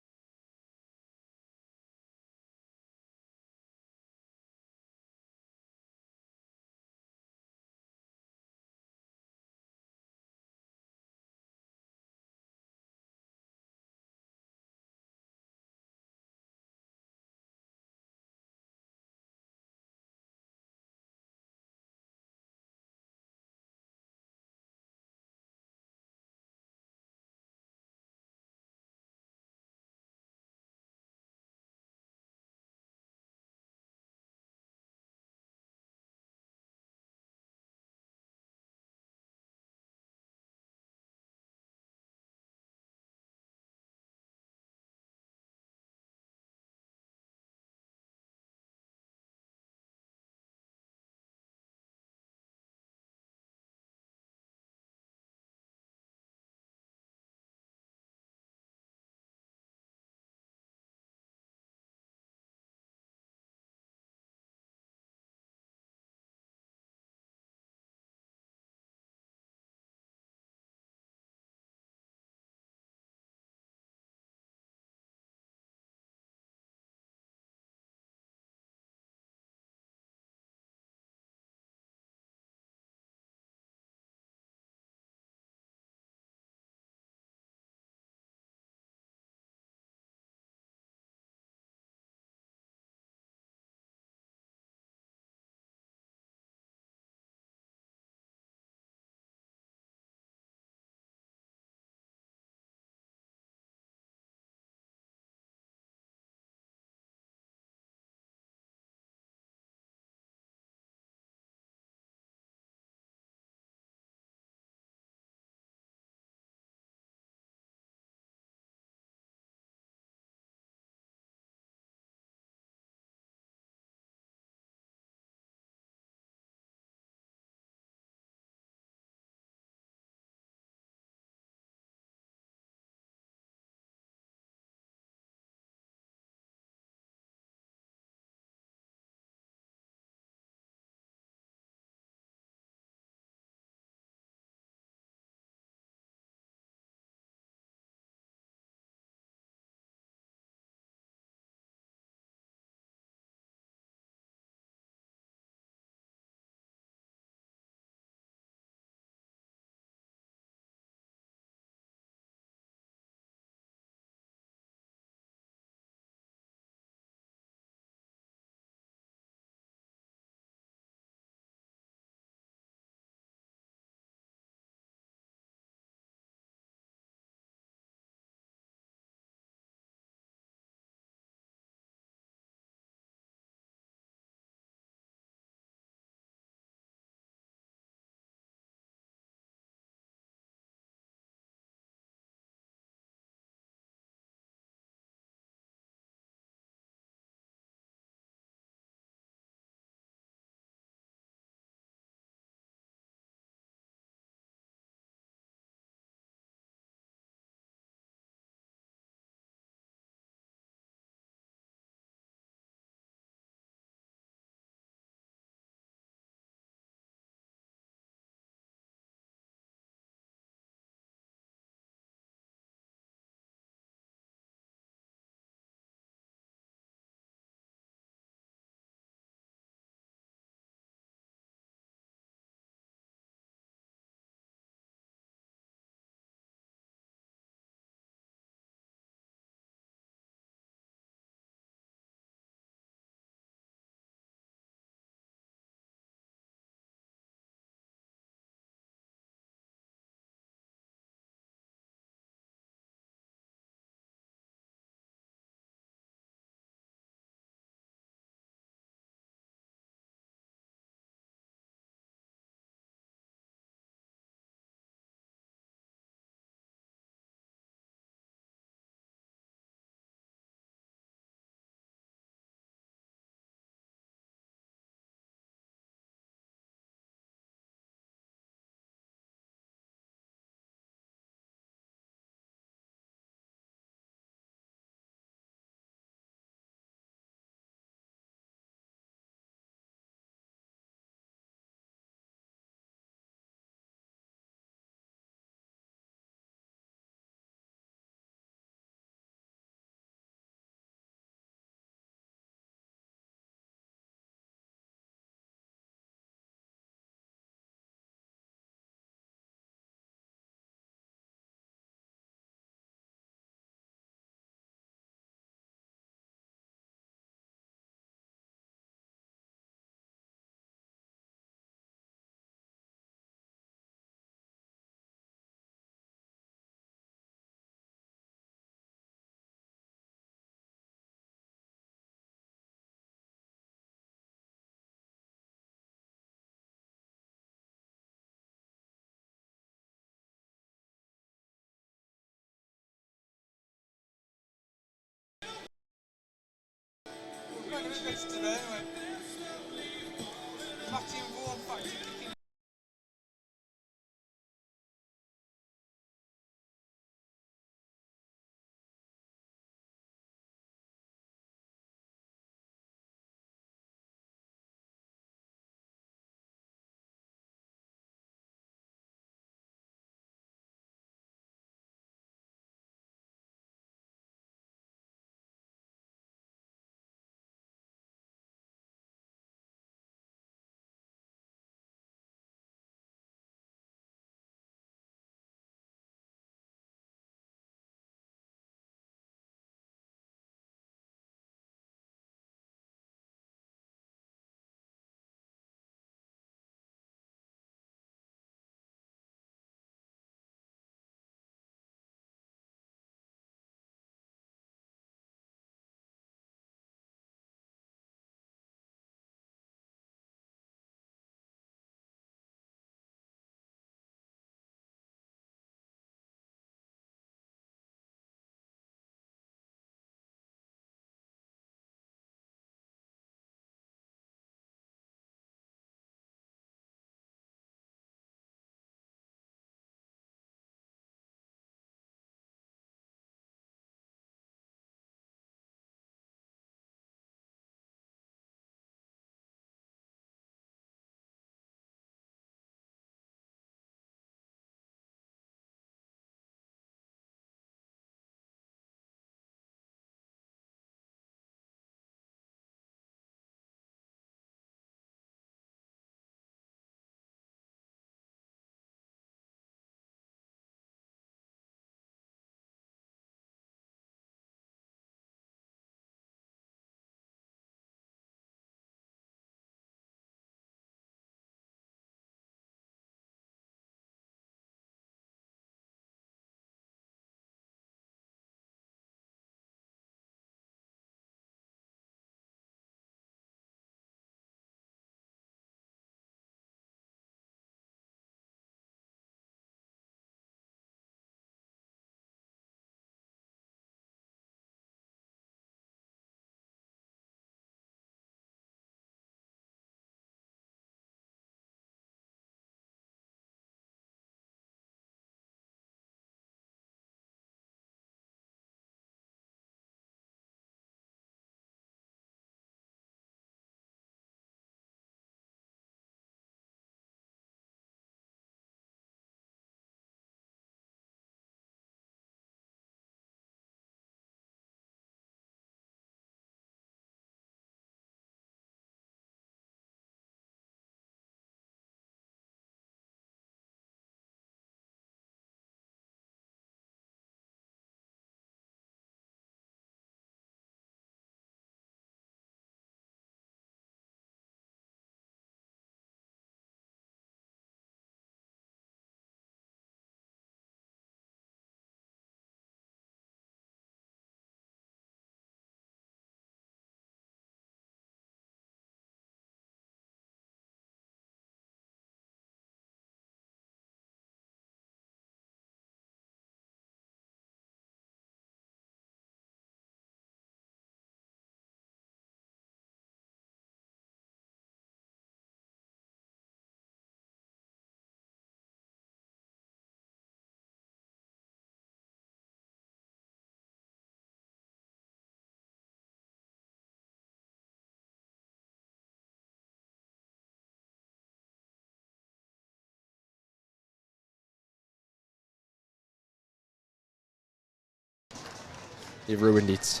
You ruined it.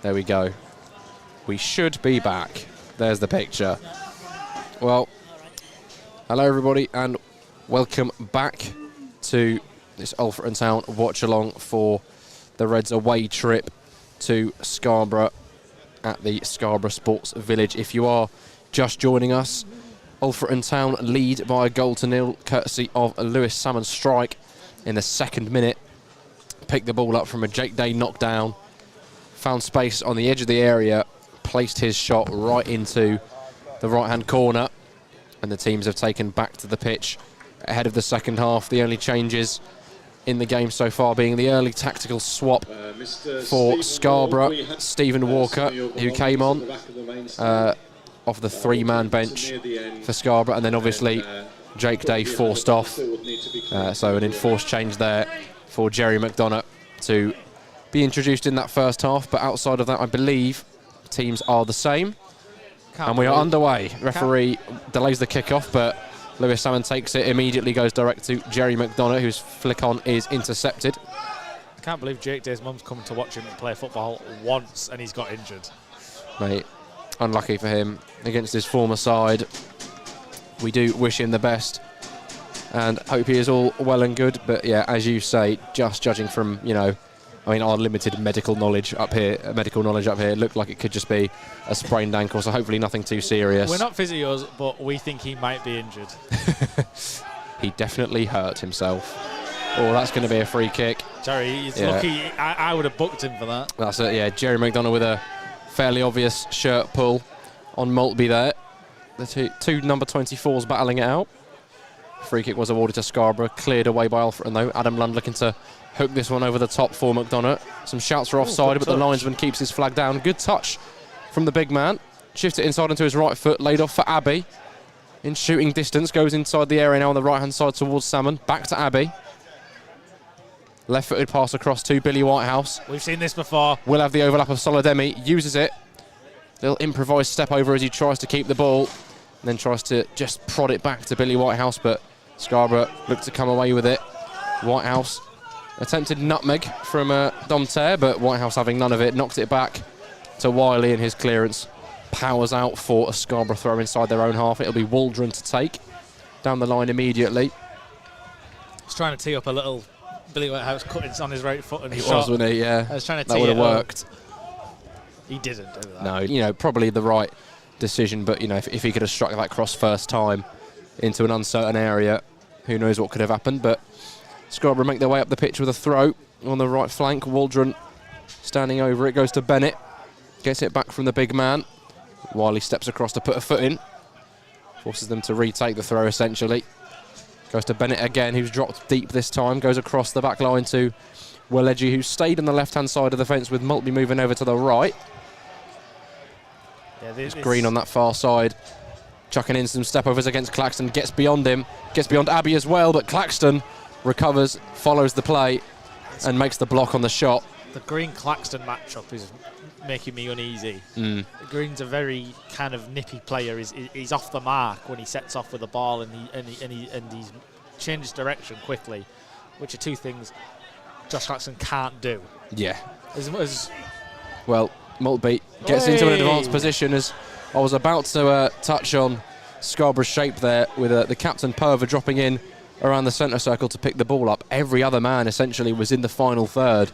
There we go. We should be back. There's the picture. Well, hello everybody and welcome back to this Alfreton Town watch along for the Reds away trip to Scarborough at the Scarborough Sports Village. If you are just joining us, Alfreton Town lead by a 1-0 courtesy of a Lewis Salmon strike in the 2nd minute. Picked the ball up from a Jake Day knockdown, found space on the edge of the area, placed his shot right into the right-hand corner, and the teams have taken back to the pitch ahead of the second half. The only changes in the game so far, being the early tactical swap for Scarborough. Stephen Walker, who came on off the 3-man bench for Scarborough, and then obviously Jake Day forced off. So an enforced change there for Jerry McDonough to be introduced in that first half. But outside of that, I believe teams are the same. And we are underway. Referee delays the kickoff, but Lewis Salmon takes it, immediately goes direct to Jerry McDonough, whose flick on is intercepted. I can't believe Jake Day's mum's come to watch him play football once and he's got injured. Mate, unlucky for him against his former side. We do wish him the best and hope he is all well and good. But yeah, as you say, just judging from, our limited medical knowledge up here, it looked like it could just be a sprained ankle, so hopefully nothing too serious. We're not physios, but we think he might be injured. He definitely hurt himself. Oh, that's going to be a free kick. Jerry, he's lucky. I would have booked him for that. That's it, yeah. Jerry McDonough with a fairly obvious shirt pull on Maltby there. The two number 24s battling it out. Free kick was awarded to Scarborough, cleared away by Alfreton though. Adam Lund looking to hook this one over the top for McDonough. Some shouts are offside, but the linesman keeps his flag down. Good touch from the big man. Shifts it inside into his right foot, laid off for Abbey. In shooting distance, goes inside the area now on the right-hand side towards Salmon. Back to Abbey. Left-footed pass across to Billy Whitehouse. We've seen this before. Will have the overlap of Solidemi, uses it. Little improvised step over as he tries to keep the ball, and then tries to just prod it back to Billy Whitehouse, but Scarborough looked to come away with it. Whitehouse attempted nutmeg from Domter, but Whitehouse having none of it, knocked it back to Wiley, and his clearance powers out for a Scarborough throw inside their own half. It'll be Waldron to take down the line immediately. He's trying to tee up a little Billy Whitehouse cut it on his right foot and he shot. was, wasn't he? Yeah. I was trying to that would have worked. He didn't do that. No, probably the right decision, but if he could have struck that cross first time into an uncertain area, who knows what could have happened. But Scarborough make their way up the pitch with a throw on the right flank. Waldron standing over it, goes to Bennett, gets it back from the big man. Wiley steps across to put a foot in, forces them to retake the throw essentially. Goes to Bennett again, who's dropped deep this time, goes across the back line to Weleji, who stayed on the left-hand side of the fence with Maltby moving over to the right. Yeah, it's Green on that far side, chucking in some step-overs against Claxton, gets beyond him, gets beyond Abbey as well, but Claxton recovers, follows the play, and makes the block on the shot. The Green-Claxton matchup is making me uneasy. Green's a very kind of nippy player. He's off the mark when he sets off with the ball, and he changes direction quickly, which are two things Josh Claxton can't do. Yeah. Well, Maltby gets into an advanced position, as I was about to touch on Scarborough's shape there, with the captain Perver dropping in around the centre circle to pick the ball up. Every other man essentially was in the final third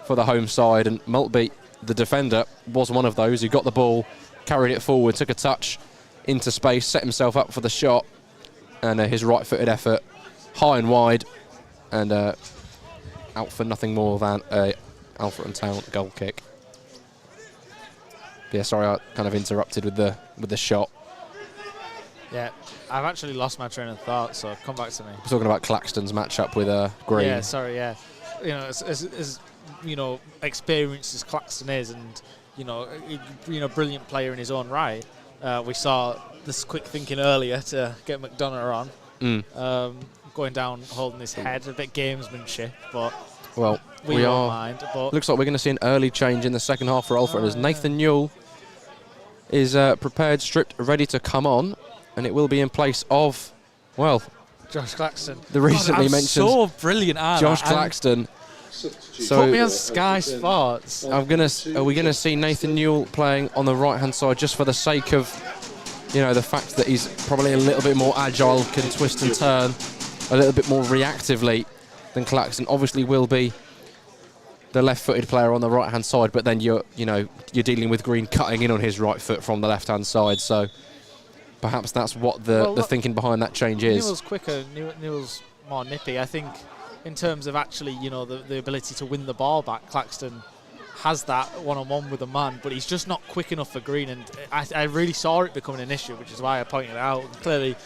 for the home side, and Maltby, the defender, was one of those who got the ball, carried it forward, took a touch into space, set himself up for the shot, and his right-footed effort high and wide, and out for nothing more than a Alfreton Town goal kick. Yeah, sorry, I kind of interrupted with the shot. Yeah, I've actually lost my train of thought, so come back to me. We're talking about Claxton's matchup with Green. Yeah, sorry, yeah. As experienced as Claxton is, and brilliant player in his own right. We saw this quick thinking earlier to get McDonough on, going down, holding his head, a bit gamesmanship, but we won't mind. But looks like we're going to see an early change in the second half for Alfred, as Nathan Newell is prepared, stripped, ready to come on, and it will be in place of, Josh Claxton. The recently mentioned so brilliant, Josh Claxton. So put me on Sky Sports. Are we gonna see Nathan Newell playing on the right-hand side just for the sake of, the fact that he's probably a little bit more agile, can twist and turn a little bit more reactively than Claxton. Obviously, will be the left-footed player on the right-hand side, but then you're dealing with Green cutting in on his right foot from the left-hand side. So perhaps that's what the thinking behind that change is. Newell's quicker. Newell's more nippy. I think, in terms of actually, the ability to win the ball back, Claxton has that one-on-one with a man, but he's just not quick enough for Green, and I really saw it becoming an issue, which is why I pointed it out. Clearly,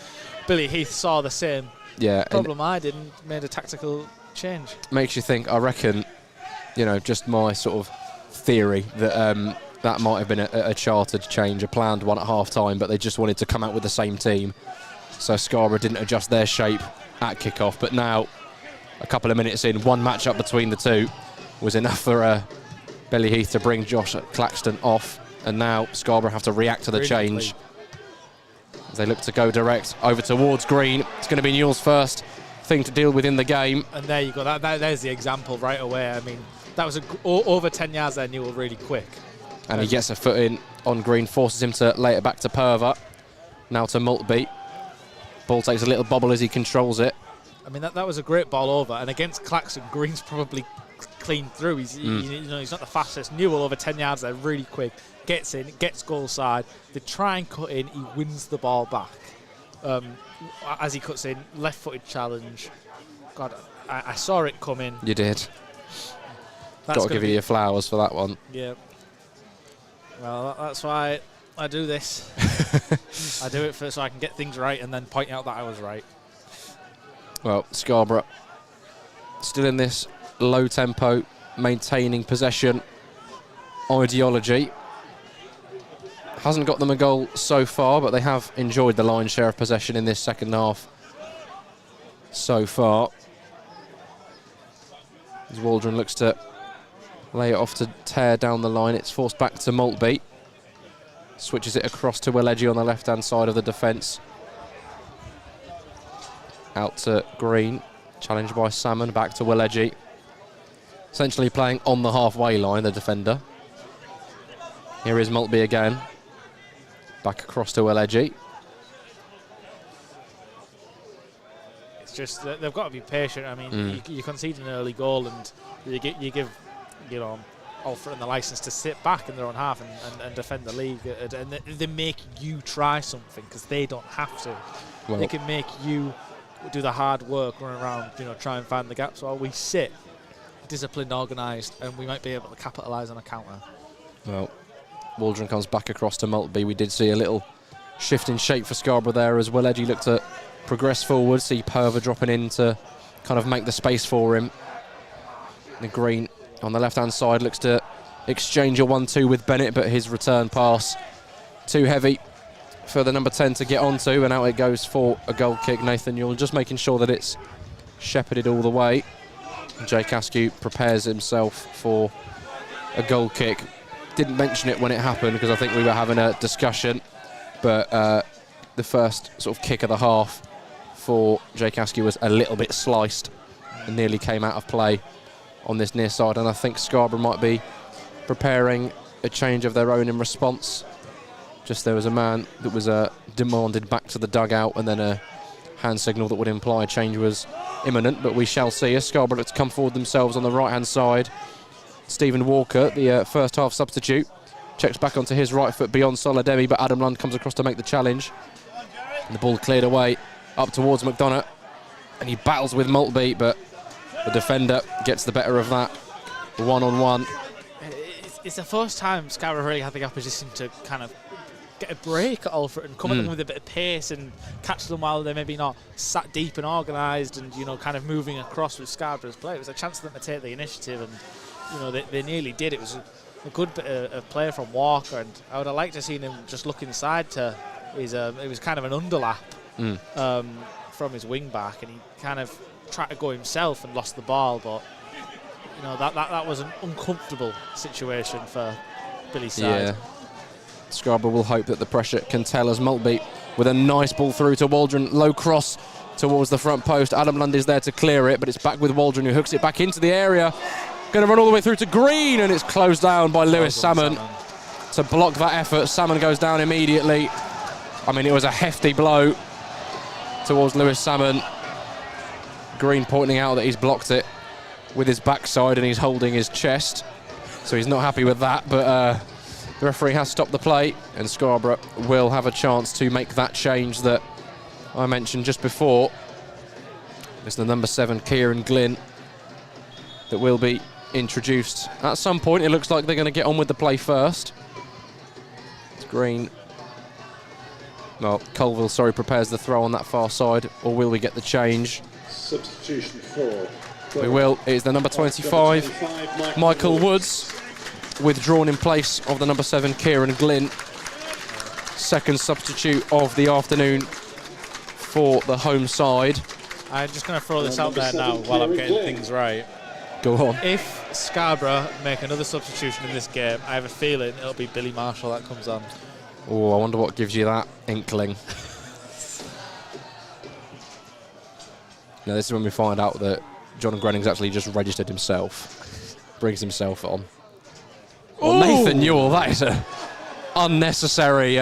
Billy Heath saw the same problem I did and made a tactical change. Makes you think, I reckon, you know, just my sort of theory that that might have been a chartered change, a planned one at half-time, but they just wanted to come out with the same team. So Scarborough didn't adjust their shape at kick-off, but now, a couple of minutes in, one match-up between the two was enough for Belly Heath to bring Josh Claxton off, and now Scarborough have to react to the change. As they look to go direct over towards Green. It's going to be Newell's first thing to deal with in the game. And there you go. There's the example right away. I mean, that was over 10 yards there, Newell, really quick. And he gets a foot in on Green, forces him to lay it back to Purver. Now to Maltby. Ball takes a little bobble as he controls it. I mean, that was a great ball over. And against Claxton, Green's probably clean through. He's he's not the fastest. Newell over 10 yards there, really quick. Gets in, gets goal side. They try and cut in. He wins the ball back. As he cuts in, left-footed challenge. God, I saw it coming. You did. Got to give you your flowers for that one. Yeah. Well, that's why I do this. I do it so I can get things right and then point out that I was right. Well, Scarborough still in this low tempo, maintaining possession ideology. Hasn't got them a goal so far, but they have enjoyed the lion's share of possession in this second half so far. As Waldron looks to lay it off to tear down the line, it's forced back to Maltby. Switches it across to Welledgy on the left-hand side of the defence. Out to Green, challenged by Salmon, back to Welledgy. Essentially playing on the halfway line, the defender. Here is Maltby again. Back across to Welledgy. It's just that they've got to be patient. I mean, you concede an early goal and you give, Alfreton the licence to sit back in their own half and defend the league. And they make you try something because they don't have to. Well, they can make you do the hard work, run around, try and find the gaps while we sit disciplined, organised, and we might be able to capitalise on a counter. Well, Waldron comes back across to Maltby. We did see a little shift in shape for Scarborough there as Welledgy looked to progress forward. See Purver dropping in to kind of make the space for him. The Green on the left-hand side looks to exchange a 1-2 with Bennett, but his return pass too heavy for the number 10 to get onto, and out it goes for a goal kick. Nathan Newell just making sure that it's shepherded all the way. Jake Askew prepares himself for a goal kick. Didn't mention it when it happened because I think we were having a discussion, but the first sort of kick of the half for Jake Askew was a little bit sliced and nearly came out of play on this near side, and I think Scarborough might be preparing a change of their own in response. Just there was a man that was demanded back to the dugout, and then a hand signal that would imply a change was imminent, but we shall see. As Scarborough look to come forward themselves on the right-hand side. Stephen Walker, the first half substitute, checks back onto his right foot beyond Solademi, but Adam Lund comes across to make the challenge. And the ball cleared away up towards McDonough, and he battles with Maltby, but the defender gets the better of that. One-on-one. It's the first time Scarborough really had the opposition to kind of get a break at Alfreton and come at them with a bit of pace and catch them while they're maybe not sat deep and organised and, kind of moving across with Scarborough's play. It was a chance for them to take the initiative, and, they nearly did. It was a good bit of play from Walker, and I would have liked to have seen him just look inside to his, it was kind of an underlap from his wing back, and he kind of tried to go himself and lost the ball, but that was an uncomfortable situation for Billy's side. Yeah. Scarborough will hope that the pressure can tell as Maltby with a nice ball through to Waldron, low cross towards the front post. Adam Lund is there to clear it, but it's back with Waldron, who hooks it back into the area. Going to run all the way through to Green, and it's closed down by Lewis Salmon to block that effort. Salmon goes down immediately. I mean, it was a hefty blow towards Lewis Salmon. Green pointing out that he's blocked it with his backside and he's holding his chest, so he's not happy with that, but the referee has stopped the play, and Scarborough will have a chance to make that change that I mentioned just before. It's the number 7, Kieran Glynn, that will be introduced at some point. It looks like they're going to get on with the play first. It's Green. Well, Colville, prepares the throw on that far side, or will we get the change? Substitution for We will. It is the number 25, Michael Woods, withdrawn in place of the number 7, Kieran Glynn. Second substitute of the afternoon for the home side. I'm just going to throw this out there now while I'm getting things right. Go on. If Scarborough make another substitution in this game, I have a feeling it'll be Billy Marshall that comes on. Oh, I wonder what gives you that inkling. Now, this is when we find out that John Grenning's actually just registered himself. Brings himself on. Well, Nathan Newell, that is a unnecessary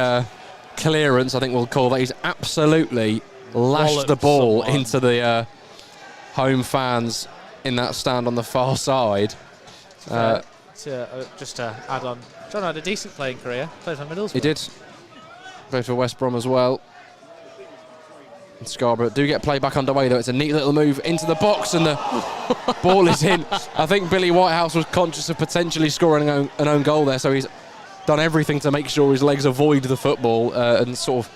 clearance, I think we'll call that. He's absolutely lashed the ball into the home fans in that stand on the far side. Just to add on, John had a decent playing career, played for Middlesbrough. He did. Played for West Brom as well. And Scarborough do get play back underway, though. It's a neat little move into the box, and the ball is in. I think Billy Whitehouse was conscious of potentially scoring an own goal there, so he's done everything to make sure his legs avoid the football and sort of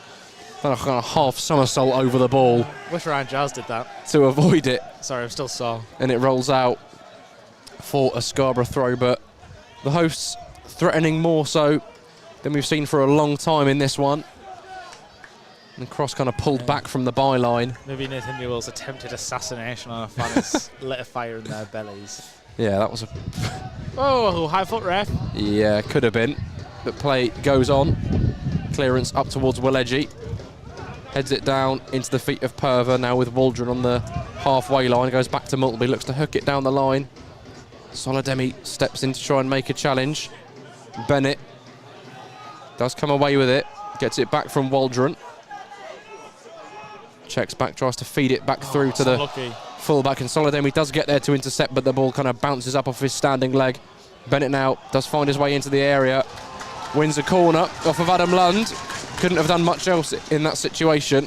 kind of half somersault over the ball. Wish Ryan Giles did that. To avoid it. Sorry, I'm still sore. And it rolls out for a Scarborough throw, but the hosts threatening more so than we've seen for a long time in this one. And the cross kind of pulled back from the byline. Maybe Nathan Newell's attempted assassination on a fan has lit a fire in their bellies. Yeah, that was a... Oh, high foot ref. Yeah, could have been. But play goes on. Clearance up towards Welledji. Heads it down into the feet of Perver, now with Waldron on the halfway line. Goes back to Maltby, looks to hook it down the line. Solademi steps in to try and make a challenge. Bennett does come away with it. Gets it back from Waldron. Checks back, tries to feed it back through to the fullback, and Solademi does get there to intercept, but the ball kind of bounces up off his standing leg. Bennett now does find his way into the area, wins a corner off of Adam Lund. Couldn't have done much else in that situation.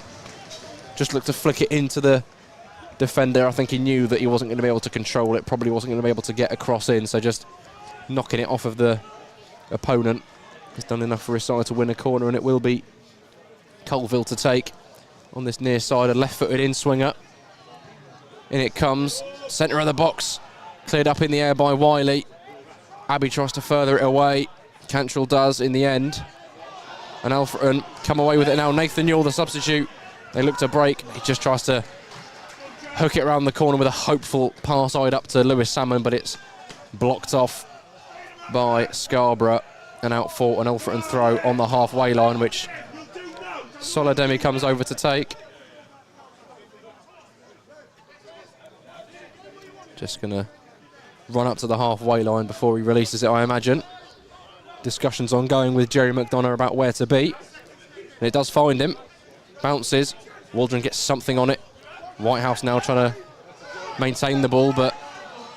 Just looked to flick it into the defender. I think he knew that he wasn't going to be able to control it, probably wasn't going to be able to get across in, so just knocking it off of the opponent has done enough for his side to win a corner, and it will be Colville to take on this near side, a left-footed in-swinger. In it comes, centre of the box, cleared up in the air by Wiley. Abbey tries to further it away. Cantrell does in the end. And Alfreton come away with it now. Nathan Newell, the substitute. They look to break. He just tries to hook it around the corner with a hopeful pass side up to Lewis Salmon, but it's blocked off by Scarborough and out for an Alfreton throw on the halfway line, which Solademi comes over to take. Just going to run up to the halfway line before he releases it, I imagine. Discussions ongoing with Jerry McDonough about where to be. And it does find him. Bounces. Waldron gets something on it. Whitehouse now trying to maintain the ball, but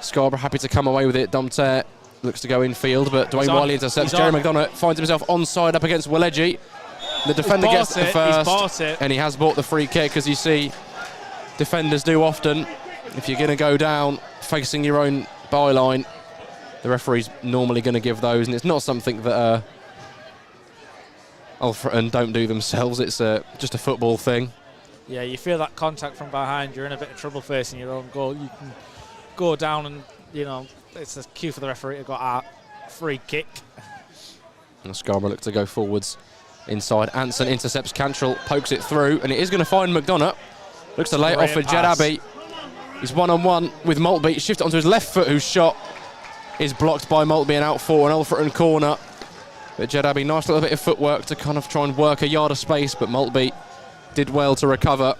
Scarborough happy to come away with it. Domter looks to go infield, but Dwayne Wiley intercepts. Jerry McDonough finds himself onside up against Welledji. The defender gets it first, and he has bought the free kick, as you see defenders do often. If you're going to go down facing your own byline, the referee's normally going to give those, and it's not something that Alfreton don't do themselves. It's just a football thing. Yeah, you feel that contact from behind, you're in a bit of trouble facing your own goal. You can go down and, you know, it's a cue for the referee to go free kick. And Scarborough look to go forwards. Inside, Anson intercepts Cantrell, pokes it through, and it is going to find McDonough. Looks to lay it off for Jed Abbey. He's one-on-one with Maltby. Shift it onto his left foot, whose shot is blocked by Maltby and out for an Alfreton corner. But Jed Abbey, nice little bit of footwork to kind of try and work a yard of space, but Maltby did well to recover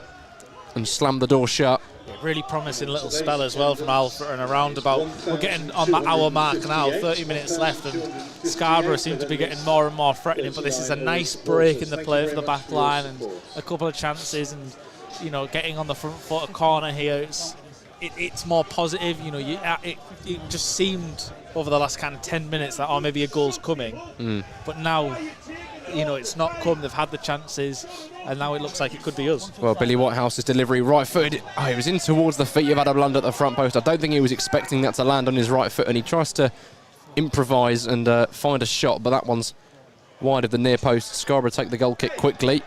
and slam the door shut. Really promising little spell as well from Alfreton around about. We're getting on that hour mark now, 30 minutes left, and Scarborough seem to be getting more and more threatening, but this is a nice break in the play for the back line and a couple of chances, and, you know, getting on the front foot, a corner here, it's more positive. You know, it just seemed over the last kind of 10 minutes that, oh, maybe a goal's coming, but now, you know, it's not come. They've had the chances, and now it looks like it could be us. Well, Billy Whitehouse's delivery, right-footed. Oh, he was in towards the feet of Adam Lund at the front post. I don't think he was expecting that to land on his right foot, and he tries to improvise and find a shot, but that one's wide of the near post. Scarborough take the goal kick quickly,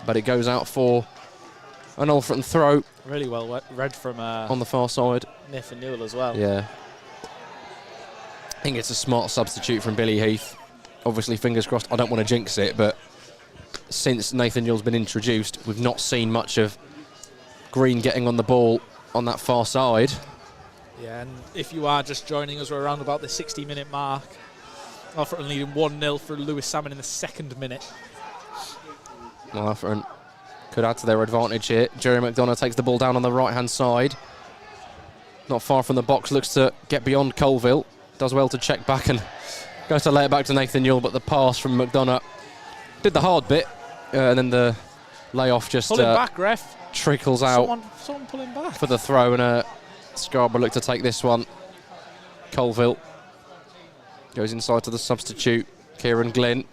but it goes out for An Alfreton throw. Really well read from on the far side. Nathan Newell as well. Yeah. I think it's a smart substitute from Billy Heath. Obviously, fingers crossed, I don't want to jinx it, but since Nathan Newell's been introduced, we've not seen much of Green getting on the ball on that far side. Yeah, and if you are just joining us, we're around about the 60-minute mark. Alfreton leading 1-0 for Lewis Salmon in the 2nd minute. Well, Alfreton could add to their advantage here. Jerry McDonough takes the ball down on the right-hand side. Not far from the box, looks to get beyond Colville. Does well to check back and goes to lay it back to Nathan Newell, but the pass from McDonough did the hard bit, and then the layoff just Pull him back, ref. Trickles out. Someone pull him back. For the throw, and Scarborough look to take this one. Colville goes inside to the substitute, Kieran Glynn.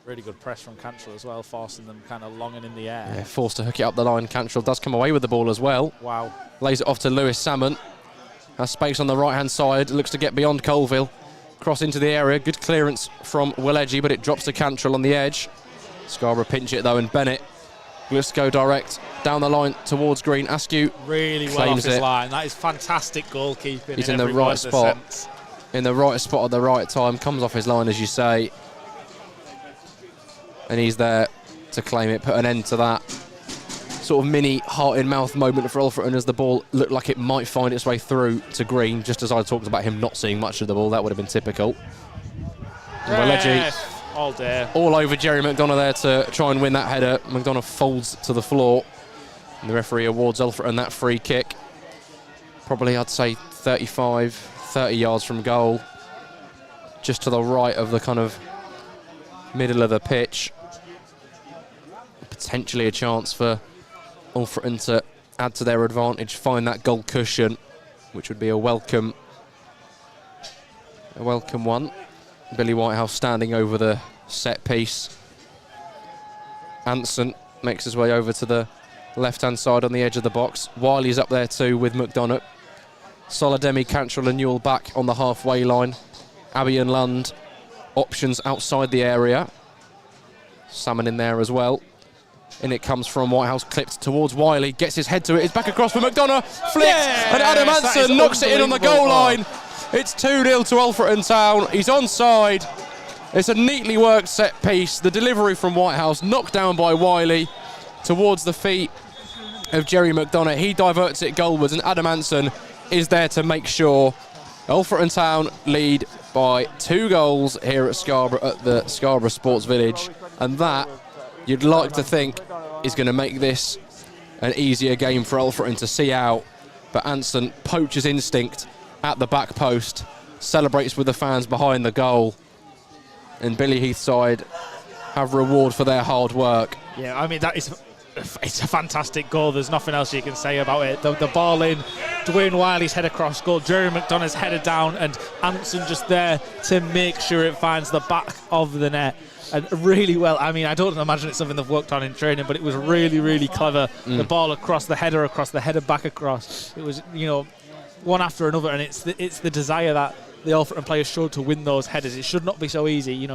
Really good press from Cantrell as well, forcing them kind of long and in the air. Yeah, forced to hook it up the line. Cantrell does come away with the ball as well. Wow. Lays it off to Lewis Salmon. Has space on the right-hand side. Looks to get beyond Colville. Cross into the area. Good clearance from Will Edgy, but it drops to Cantrell on the edge. Scarborough pinch it though, and Bennett looks to go direct down the line towards Green. Askew really well off his line. That is fantastic goalkeeping. He's in the right spot. In the right spot at the right time. Comes off his line, as you say. And he's there to claim it, put an end to that sort of mini heart-in-mouth moment for Alfreton as the ball looked like it might find its way through to Green, just as I talked about him not seeing much of the ball. That would have been typical. All day. All over Jerry McDonough there to try and win that header. McDonough folds to the floor. And the referee awards Alfreton that free kick. Probably, I'd say, 30 yards from goal. Just to the right of the kind of middle of the pitch. Potentially a chance for Alfreton to add to their advantage, find that goal cushion, which would be a welcome one. Billy Whitehouse standing over the set piece. Anson makes his way over to the left-hand side on the edge of the box. Wiley's up there too with McDonough. Solidemi, Cantrell and Newell back on the halfway line. Abbey and Lund options outside the area. Salmon in there as well. In it comes from Whitehouse, clipped towards Wiley, gets his head to it, it's back across for McDonough, flicked, and Adam Anson knocks it in on the goal line. It's 2-0 to Alfreton Town. He's onside. It's a neatly worked set piece. The delivery from Whitehouse, knocked down by Wiley towards the feet of Jerry McDonough. He diverts it goalwards, and Adam Anson is there to make sure Alfreton Town lead by 2 goals here at Scarborough, at the Scarborough Sports Village, and that, you'd like to think, is going to make this an easier game for Alfreton to see out. But Anson, poacher's instinct at the back post, celebrates with the fans behind the goal. And Billy Heath's side have reward for their hard work. Yeah, I mean, it's a fantastic goal. There's nothing else you can say about it. The ball in, Dwayne Wiley's head across goal, Jerry McDonough's headed down, and Anson just there to make sure it finds the back of the net. And really well, I mean, I don't imagine it's something they've worked on in training, but it was really, really clever. The ball across, the header back across. It was, one after another, and it's the desire that the Alfreton players showed to win those headers. It should not be so easy,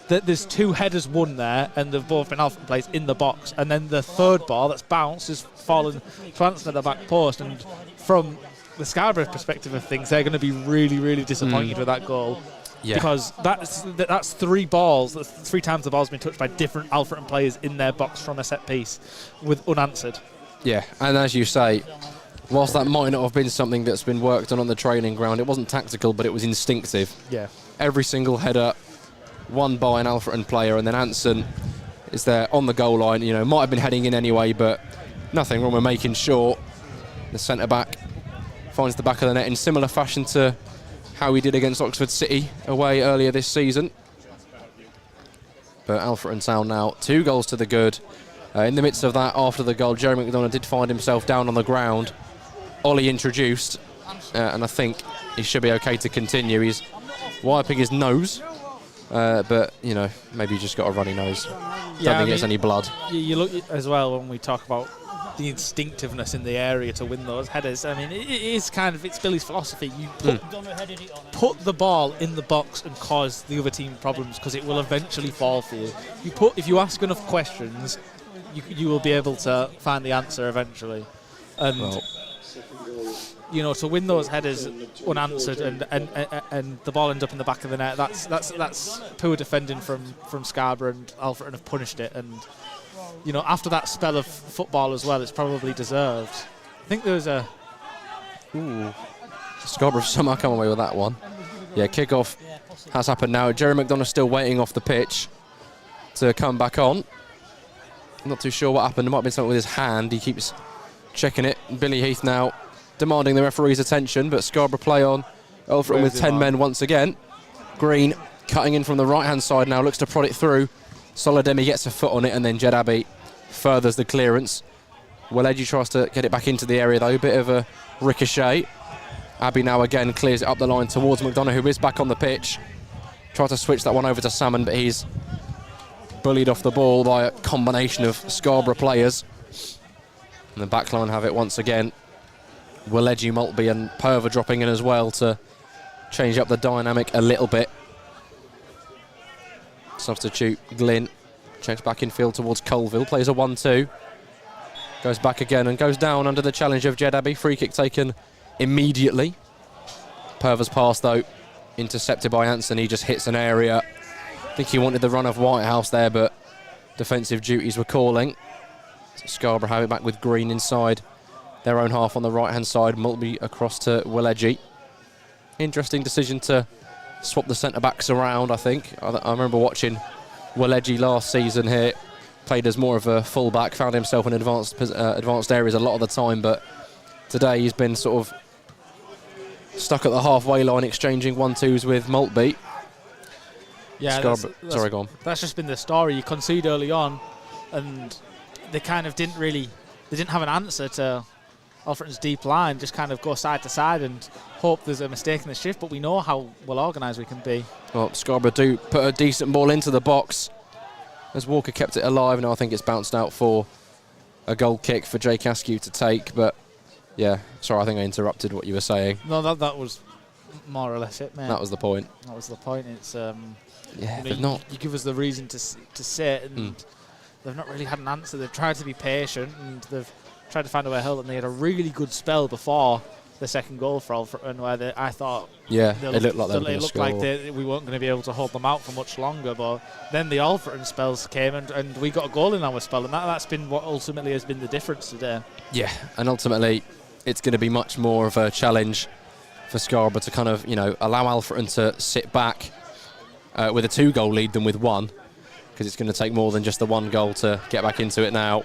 There's 2 headers won there, and they've both been Alfreton players in the box. And then the third ball that's bounced has fallen to Anson at the back post. And from the Scarborough perspective of things, they're going to be really, really disappointed with that goal. Yeah. Because that's 3 balls. That's 3 times the ball's been touched by different Alfreton players in their box from a set piece with unanswered. Yeah, and as you say, whilst that might not have been something that's been worked on the training ground, it wasn't tactical, but it was instinctive. Yeah. Every single header won by an Alfreton player, and then Anson is there on the goal line. Might have been heading in anyway, but nothing wrong with making sure. The centre-back finds the back of the net in similar fashion to how he did against Oxford City away earlier this season. But Alfreton Town now 2 goals to the good. In the midst of that, after the goal, Jerry McDonough did find himself down on the ground. Ollie introduced, and I think he should be okay to continue. He's wiping his nose, but, maybe he's just got a runny nose. Don't think it's any blood. You look as well when we talk about the instinctiveness in the area to win those headers. I mean, it is kind of, it's Billy's philosophy. You put the ball in the box and cause the other team problems, because it will eventually fall for you. If you ask enough questions, you will be able to find the answer eventually. And you know, to win those headers unanswered and the ball ends up in the back of the net, that's poor defending from Scarborough, and Alfreton have punished it. And you know, after that spell of football as well, it's probably deserved. I think there was a... Ooh. Scarborough somehow come away with that one. Yeah, kick-off has happened now. Jerry McDonough still waiting off the pitch to come back on. Not too sure what happened. There might have been something with his hand. He keeps checking it. Billy Heath now demanding the referee's attention, but Scarborough play on. Alfreton with 10 men once again. Green cutting in from the right-hand side now, looks to prod it through. Solidemi gets a foot on it, and then Jed Abbey furthers the clearance. Welegi tries to get it back into the area though, bit of a ricochet. Abbey now again clears it up the line towards McDonough, who is back on the pitch. Tries to switch that one over to Salmon, but he's bullied off the ball by a combination of Scarborough players. And the back line have it once again. Welegi, Maltby and Perver dropping in as well to change up the dynamic a little bit. Substitute Glynn checks back in field towards Colville, plays a 1-2, goes back again and goes down under the challenge of Jed Abbey. Free kick taken immediately. Perver's pass though intercepted by Anson. He just hits an area. I think he wanted the run of Whitehouse there, but defensive duties were calling. So Scarborough have it back with Green inside their own half on the right hand side. Maltby across to Welegi. Interesting decision to swap the centre-backs around, I think. I remember watching Welegi last season here. Played as more of a full-back, found himself in advanced areas a lot of the time, but today he's been sort of stuck at the halfway line, exchanging 1-2s with Maltby. Yeah, sorry, go on. That's just been the story. You concede early on, and they kind of didn't have an answer to Alfreton's deep line, just kind of go side to side and hope there's a mistake in the shift, but we know how well organised we can be. Well, Scarborough do put a decent ball into the box as Walker kept it alive. Now I think it's bounced out for a goal kick for Jake Askew to take, but yeah, sorry, I think I interrupted what you were saying. No, that was more or less it, mate. That was the point. That was the point. It's yeah, you give us the reason to sit, and they've not really had an answer. They've tried to be patient, and they've tried to find a way to help, and they had a really good spell before the second goal for Alfreton, where I thought it looked like they were going to score. We weren't going to be able to hold them out for much longer, but then the Alfreton spells came, and we got a goal in our spell, and that's been what ultimately has been the difference today. Yeah, and ultimately it's going to be much more of a challenge for Scarborough to kind of, allow Alfreton to sit back with a 2-goal lead than with one, because it's going to take more than just the 1 goal to get back into it now.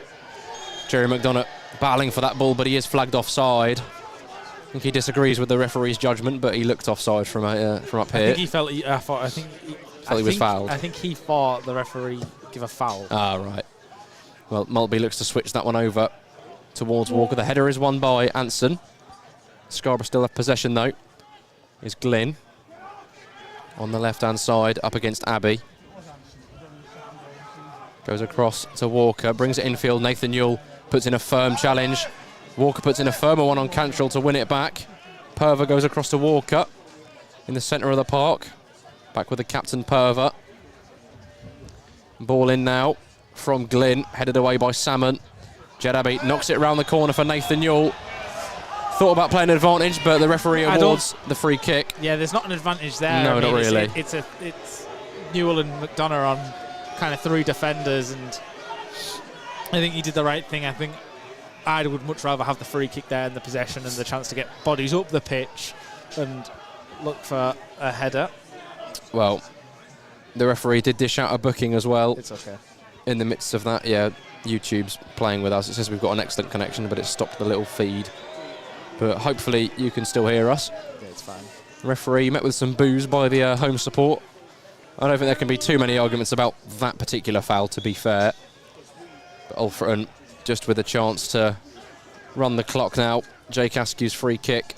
Jerry McDonough battling for that ball, but he is flagged offside. I think he disagrees with the referee's judgment, but he looked offside from up here. I think he felt. I think he was fouled. I think he thought the referee give a foul. Ah, right. Well, Maltby looks to switch that one over towards Walker. The header is won by Anson. Scarborough still have possession though. Is Glynn on the left-hand side up against Abbey. Goes across to Walker, brings it infield. Nathan Newell puts in a firm challenge. Walker puts in a firmer one on Cantrell to win it back. Perver goes across to Walker in the centre of the park. Back with the captain, Perver. Ball in now from Glynn, headed away by Salmon. Jed Abbey knocks it around the corner for Nathan Newell. Thought about playing an advantage, but the referee awards the free kick. Yeah, there's not an advantage there. No, not really. It's Newell and McDonough on kind of 3 defenders, and I think he did the right thing. I think I would much rather have the free kick there and the possession and the chance to get bodies up the pitch and look for a header. Well, the referee did dish out a booking as well. It's okay. In the midst of that, yeah, YouTube's playing with us. It says we've got an excellent connection, but it stopped the little feed. But hopefully you can still hear us. Yeah, it's fine. Referee met with some boos by the home support. I don't think there can be too many arguments about that particular foul, to be fair. But Alfreton just with a chance to run the clock now. Jake Askew's free kick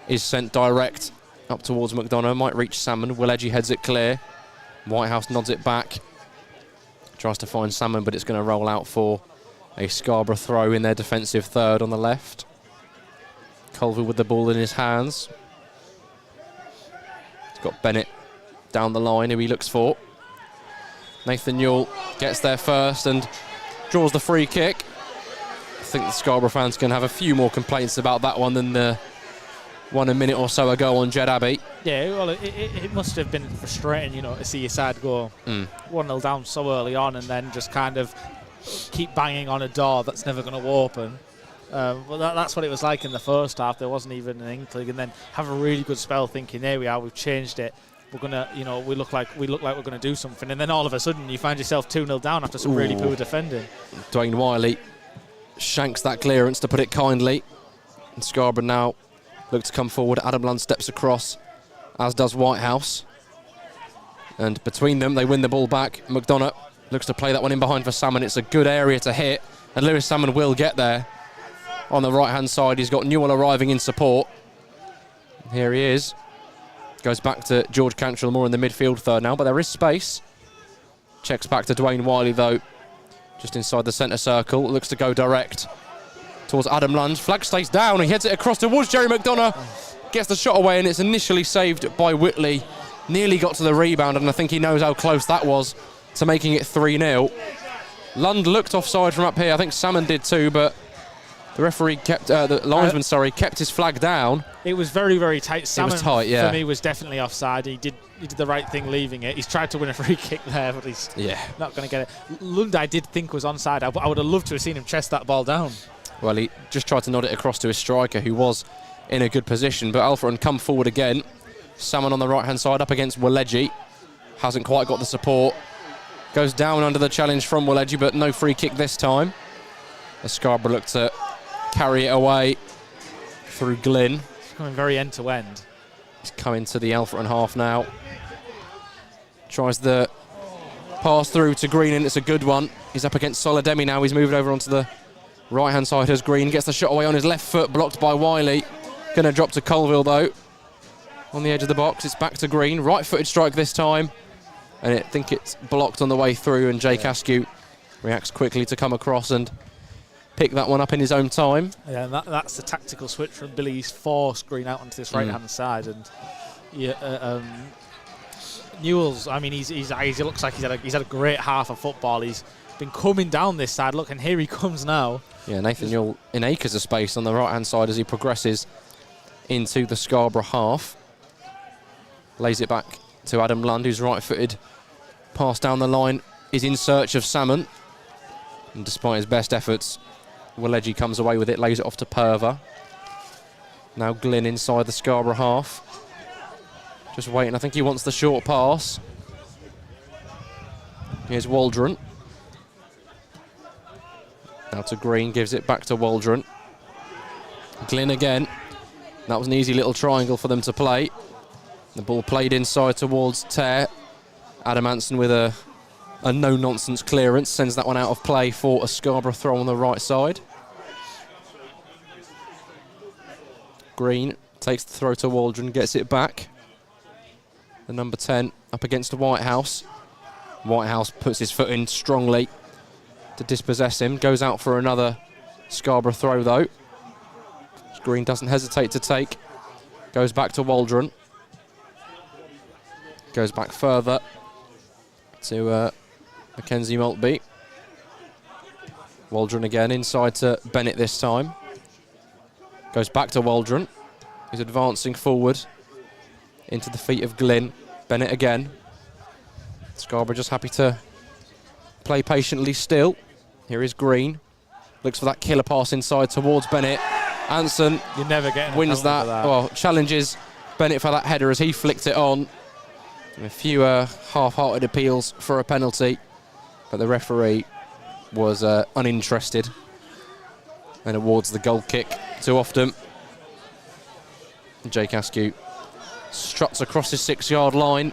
is sent direct up towards McDonough. Might reach Salmon. Welegi heads it clear. Whitehouse nods it back. Tries to find Salmon, but it's going to roll out for A Scarborough throw in their defensive third on the left. Culver with the ball in his hands. He's got Bennett down the line, who he looks for. Nathan Newell gets there first and draws the free kick. I think the Scarborough fans can have a few more complaints about that one than the one a minute or so ago on Jed Abbey. Yeah, well, it must have been frustrating, you know, to see your side go 1-0 down so early on and then just kind of keep banging on a door that's never going to open. Well, that's what it was like in the first half. There wasn't even an inkling, and then have a really good spell thinking, there we are, we've changed it. We're gonna, you know, we look like we're gonna do something, and then all of a sudden you find yourself 2-0 down after some really poor defending. Dwayne Wiley shanks that clearance, to put it kindly. And Scarborough now look to come forward. Adam Lund steps across, as does Whitehouse. And between them, they win the ball back. McDonough looks to play that one in behind for Salmon. It's a good area to hit, and Lewis Salmon will get there. On the right-hand side, he's got Newell arriving in support. Here he is. Goes back to George Cantrell, more in the midfield third now, but there is space. Checks back to Dwayne Wiley, though, just inside the centre circle. Looks to go direct towards Adam Lund. Flag stays down. He heads it across towards Jerry McDonough. Gets the shot away, and it's initially saved by Whitley. Nearly got to the rebound, and I think he knows how close that was to making it 3-0. Lund looked offside from up here. I think Salmon did too, but the referee kept, the linesman, kept his flag down. It was very, very tight. Salmon, it was tight, yeah. For me, was definitely offside. He did the right thing leaving it. He's tried to win a free kick there, but he's not going to get it. Lund, I did think, was onside. I would have loved to have seen him chest that ball down. Well, he just tried to nod it across to his striker, who was in a good position. But Alfreton come forward again. Salmon on the right-hand side up against Waleji. Hasn't quite got the support. Goes down under the challenge from Waleji, but no free kick this time. As Scarborough looked to carry it away through Glynn. It's coming very end-to-end. He's coming to the Alfreton half now. Tries the pass through to Green, and it's a good one. He's up against Solademi now. He's moved over onto the right-hand side as Green. Gets the shot away on his left foot, blocked by Wiley. Going to drop to Colville, though. On the edge of the box, it's back to Green. Right-footed strike this time. And I think it's blocked on the way through, and Jake Askew reacts quickly to come across and pick that one up in his own time. Yeah, and that's the tactical switch from Billy's forced Green out onto this right-hand side. And Newell's, I mean, he looks like he's had a great half of football. He's been coming down this side. Look, and here he comes now. Yeah, Nathan Newell in acres of space on the right-hand side as he progresses into the Scarborough half. Lays it back to Adam Lund, who's right-footed. Pass down the line is in search of Salmon. And despite his best efforts, Waleji comes away with it, lays it off to Purver. Now Glynn inside the Scarborough half. Just waiting, I think he wants the short pass. Here's Waldron. Now to Green, gives it back to Waldron. Glynn again. That was an easy little triangle for them to play. The ball played inside towards Tare. Adam Anson with a no-nonsense clearance, sends that one out of play for a Scarborough throw on the right side. Green takes the throw to Waldron, gets it back. The number 10 up against Whitehouse. Whitehouse puts his foot in strongly to dispossess him. Goes out for another Scarborough throw, though. Green doesn't hesitate to take. Goes back to Waldron. Goes back further to Mackenzie Maltby. Waldron again, inside to Bennett this time. Goes back to Waldron. He's advancing forward into the feet of Glynn. Bennett again. Scarborough just happy to play patiently still. Here is Green. Looks for that killer pass inside towards Bennett. Anson wins that. Well, challenges Bennett for that header as he flicked it on. A few half-hearted appeals for a penalty, but the referee was uninterested and awards the goal kick to Oftham. Jake Askew struts across his 6-yard line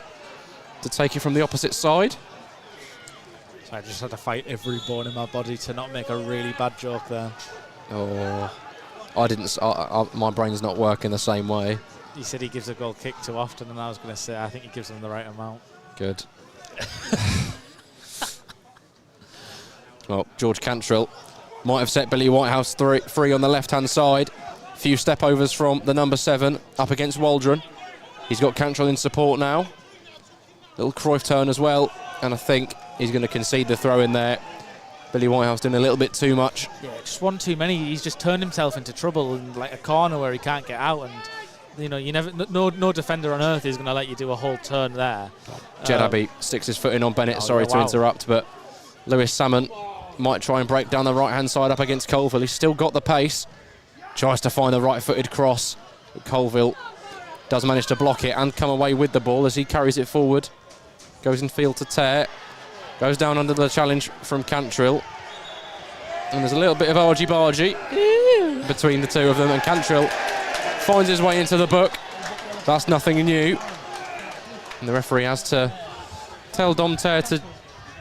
to take it from the opposite side. So I just had to fight every bone in my body to not make a really bad joke there. Oh, I didn't. My brain's not working the same way. He said he gives a goal kick too often, and I was going to say I think he gives them the right amount. Good. Well, George Cantrell Might have set Billy Whitehouse free on the left-hand side. Few step overs from the number 7 up against Waldron. He's got Cantrell in support now. Little Cruyff turn as well, and I think he's going to concede the throw in there. Billy Whitehouse doing a little bit too much. Yeah, just one too many. He's just turned himself into trouble in like a corner where he can't get out, and you know, no defender on earth is going to let you do a whole turn there. Jed Abbey sticks his foot in on Bennett. Sorry to interrupt, but Lewis Salmon might try and break down the right-hand side up against Colville. He's still got the pace. Tries to find the right-footed cross, but Colville does manage to block it and come away with the ball as he carries it forward. Goes in field to Tear. Goes down under the challenge from Cantrell. And there's a little bit of argy-bargy between the two of them, and Cantrell finds his way into the book. That's nothing new. And the referee has to tell Dom Tear to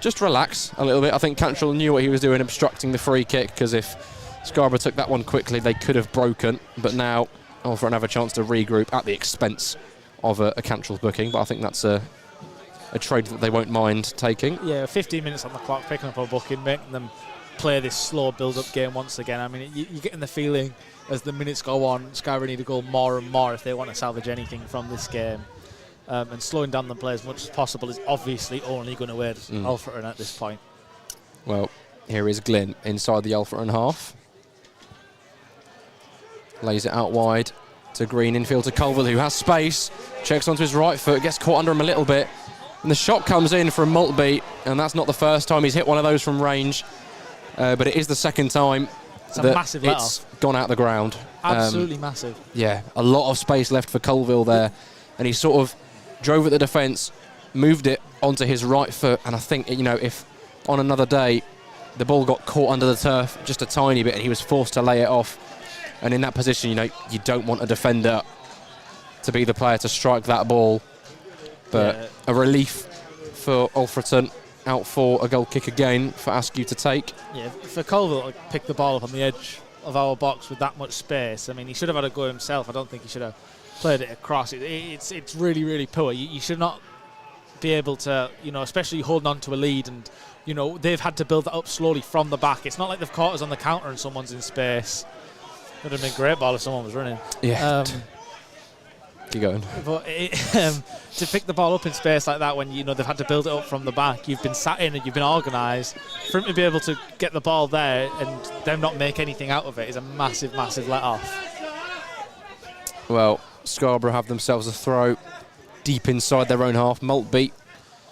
just relax a little bit. I think Cantrell knew what he was doing, obstructing the free kick, because if Scarborough took that one quickly, they could have broken. But now Alfreton have a chance to regroup at the expense of a Cantrell booking. But I think that's a trade that they won't mind taking. Yeah, 15 minutes on the clock, picking up a booking, making them play this slow build-up game once again. I mean, you're getting the feeling as the minutes go on, Scarborough need to go more and more if they want to salvage anything from this game. And slowing down the play as much as possible is obviously only going to aid Alfreton at this point. Well, here is Glynn inside the Alfreton half. Lays it out wide to Green, infield to Colville, who has space. Checks onto his right foot, gets caught under him a little bit. And the shot comes in from Maltby, and that's not the first time he's hit one of those from range. But it is the second time it's a massive it's gone out the ground. Absolutely massive. Yeah, a lot of space left for Colville there. And he sort of drove at the defence, moved it onto his right foot. And I think, you know, if on another day the ball got caught under the turf just a tiny bit and he was forced to lay it off, and in that position, you know, you don't want a defender to be the player to strike that ball. But a relief for Alfreton, out for a goal kick again for Askew to take. Yeah, for Colville to pick the ball up on the edge of our box with that much space, I mean, he should have had a go himself. I don't think he should have played it across. It's really, really poor. You should not be able to, you know, especially holding on to a lead, and, you know, they've had to build that up slowly from the back. It's not like they've caught us on the counter and someone's in space. Would have been a great ball if someone was running. Yeah. Keep going. But to pick the ball up in space like that, when, you know, they've had to build it up from the back, you've been sat in and you've been organised, for him to be able to get the ball there and them not make anything out of it is a massive, massive let-off. Well, Scarborough have themselves a throw deep inside their own half. Maltby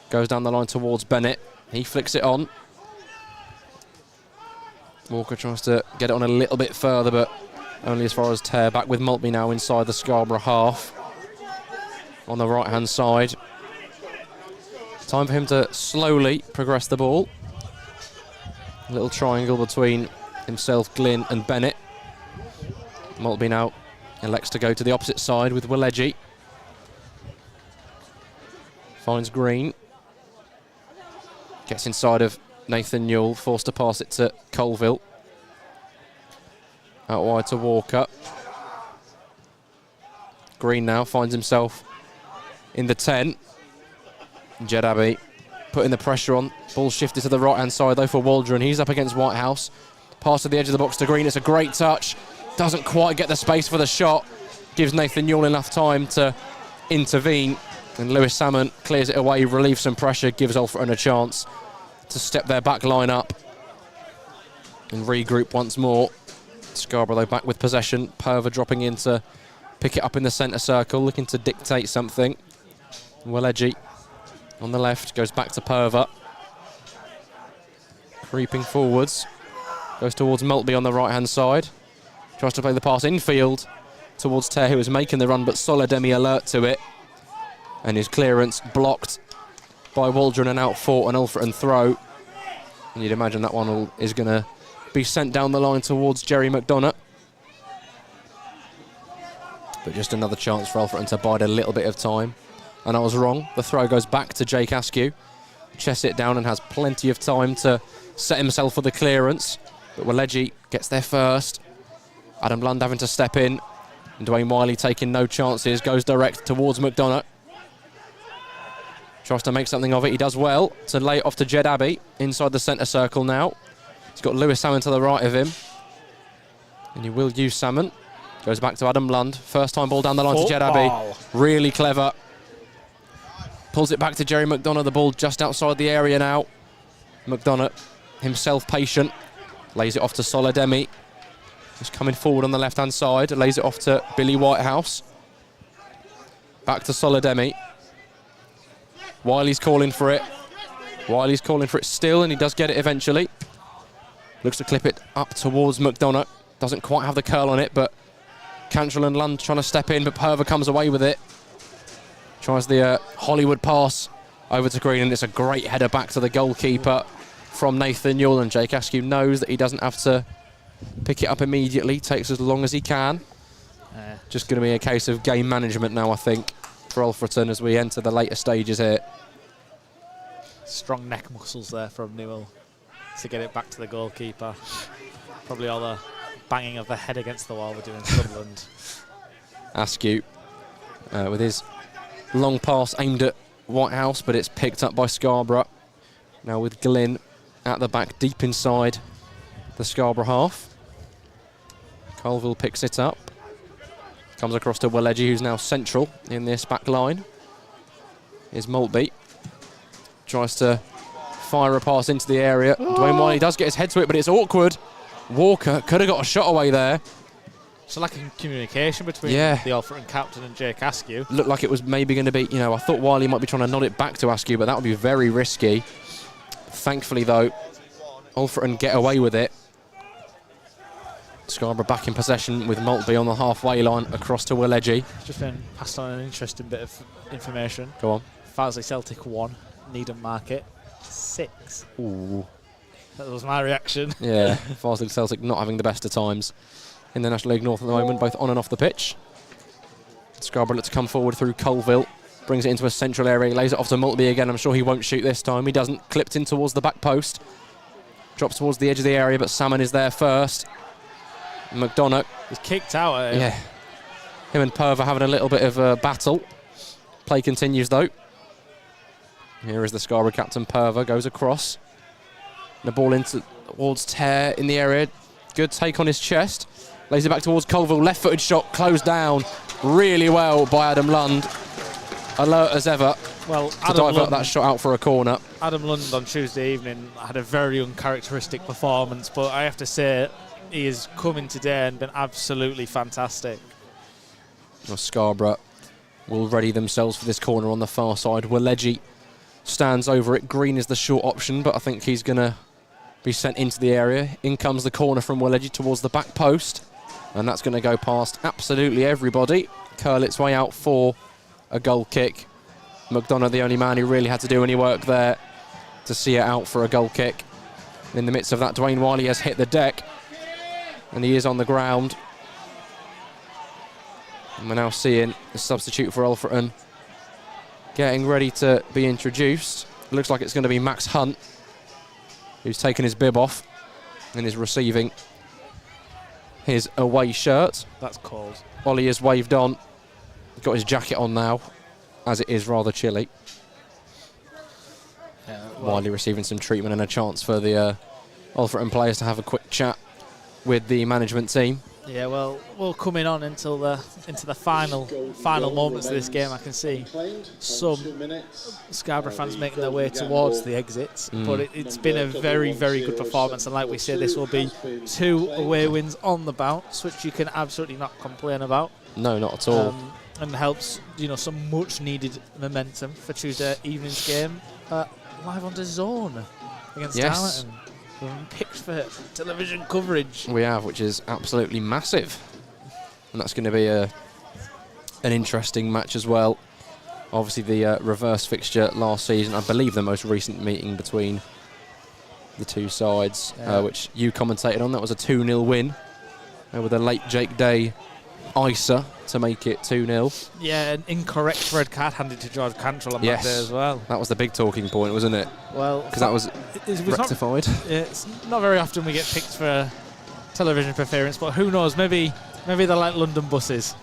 goes down the line towards Bennett. He flicks it on. Walker tries to get it on a little bit further, but only as far as Tear. Back with Maltby now inside the Scarborough half. On the right-hand side. Time for him to slowly progress the ball. A little triangle between himself, Glynn and Bennett. Maltby now elects to go to the opposite side with Willegy. Finds Green. Gets inside of Nathan Newell, forced to pass it to Colville. Out wide to Walker. Green now finds himself in the 10. Jed Abbey putting the pressure on. Ball shifted to the right-hand side though for Waldron. He's up against Whitehouse. Pass to the edge of the box to Green. It's a great touch. Doesn't quite get the space for the shot. Gives Nathan Newell enough time to intervene. And Lewis Salmon clears it away, relieves some pressure, gives Alfreton a chance to step their back line up and regroup once more. Scarborough though back with possession. Purver dropping in to pick it up in the centre circle, looking to dictate something. Willegy on the left, goes back to Purver. Creeping forwards. Goes towards Maltby on the right-hand side. Tries to play the pass infield towards Tear, who is making the run, but Soledemi alert to it. And his clearance blocked by Waldron and out for an Alfreton throw. And you'd imagine that one is going to be sent down the line towards Jerry McDonough. But just another chance for Alfreton to bide a little bit of time. And I was wrong. The throw goes back to Jake Askew. Chests it down and has plenty of time to set himself for the clearance. But Willegy gets there first. Adam Lund having to step in. And Dwayne Wiley taking no chances. Goes direct towards McDonough. Tries to make something of it. He does well to lay it off to Jed Abbey inside the centre circle now. He's got Lewis Salmon to the right of him. And he will use Salmon. Goes back to Adam Lund. First time ball down the line to Jed Abbey. Really clever. Pulls it back to Jerry McDonough. The ball just outside the area now. McDonough, himself patient. Lays it off to Solademi. Just coming forward on the left-hand side. Lays it off to Billy Whitehouse. Back to Solademi. Wiley's calling for it. Wiley's calling for it still, and he does get it eventually. Looks to clip it up towards McDonough. Doesn't quite have the curl on it, but Cantrell and Lund trying to step in, but Perver comes away with it. Tries the Hollywood pass over to Green, and it's a great header back to the goalkeeper from Nathan Newell, and Jake Askew knows that he doesn't have to pick it up immediately. Takes as long as he can. Just going to be a case of game management now, I think, for Alfreton as we enter the later stages here. Strong neck muscles there from Newell to get it back to the goalkeeper. Probably all the banging of the head against the wall we're doing Sunderland. Askew with his long pass aimed at Whitehouse, but it's picked up by Scarborough. Now with Glynn at the back, deep inside the Scarborough half. Colville picks it up. Comes across to Waleji, who's now central in this back line. Here's Maltby. Tries to fire a pass into the area. Dwayne Wiley does get his head to it, but it's awkward. Walker could have got a shot away there. So lack of communication between the Alfreton captain and Jake Askew. Looked like it was maybe going to be, I thought Wiley might be trying to nod it back to Askew, but that would be very risky. Thankfully, though, Alfreton get away with it. Scarborough back in possession with Maltby on the halfway line across to Waleji. Just been passed on an interesting bit of information. Go on. Farsley Celtic 1, Needham Market 6. Ooh. That was my reaction. Yeah, Farsley Celtic not having the best of times in the National League North at the moment, both on and off the pitch. Scarborough looks to come forward through Colville, brings it into a central area, lays it off to Maltby again. I'm sure he won't shoot this time. He doesn't. Clipped in towards the back post. Drops towards the edge of the area, but Salmon is there first. McDonough. He's kicked out at him. Yeah. Him and Perver having a little bit of a battle. Play continues, though. Here is the Scarborough captain, Perver, goes across. The ball into towards Tear in the area. Good take on his chest. Lays it back towards Colville. Left-footed shot, closed down really well by Adam Lund. Alert as ever. Well, to divert that shot out for a corner. Adam Lund on Tuesday evening had a very uncharacteristic performance, but I have to say he has come in today and been absolutely fantastic. Well, Scarborough will ready themselves for this corner on the far side. Waleji stands over it. Green is the short option, but I think he's going to be sent into the area. In comes the corner from Waleji towards the back post, and that's going to go past absolutely everybody. Curl its way out for a goal kick. McDonough, the only man who really had to do any work there to see it out for a goal kick. In the midst of that, Dwayne Wiley has hit the deck, and he is on the ground. And we're now seeing the substitute for Alfreton getting ready to be introduced. It looks like it's going to be Max Hunt, who's taken his bib off and is receiving his away shirt. That's cold. Ollie has waved on. He's got his jacket on now, as it is rather chilly. Yeah, well, Wiley receiving some treatment and a chance for the Alfreton players to have a quick chat with the management team. Yeah, well, we'll come in on into the final moments of this game. I can see some Scarborough fans making their way towards the exits, but it's been a very, very good performance. And like we say, this will be 2 away wins on the bounce, which you can absolutely not complain about. No, not at all. And helps, some much needed momentum for Tuesday evening's game live on DAZN against Darlington. We've been picked for television coverage. We have, which is absolutely massive. And that's going to be an interesting match as well. Obviously, the reverse fixture last season, I believe the most recent meeting between the two sides, which you commentated on. That was a 2-0 win with a late Jake Day ISA to make it 2-0. Yeah, an incorrect red card handed to George Cantrell on that day as well. That was the big talking point, wasn't it? Well, because that was rectified. It's not very often we get picked for television interference, but who knows? Maybe they're like London buses.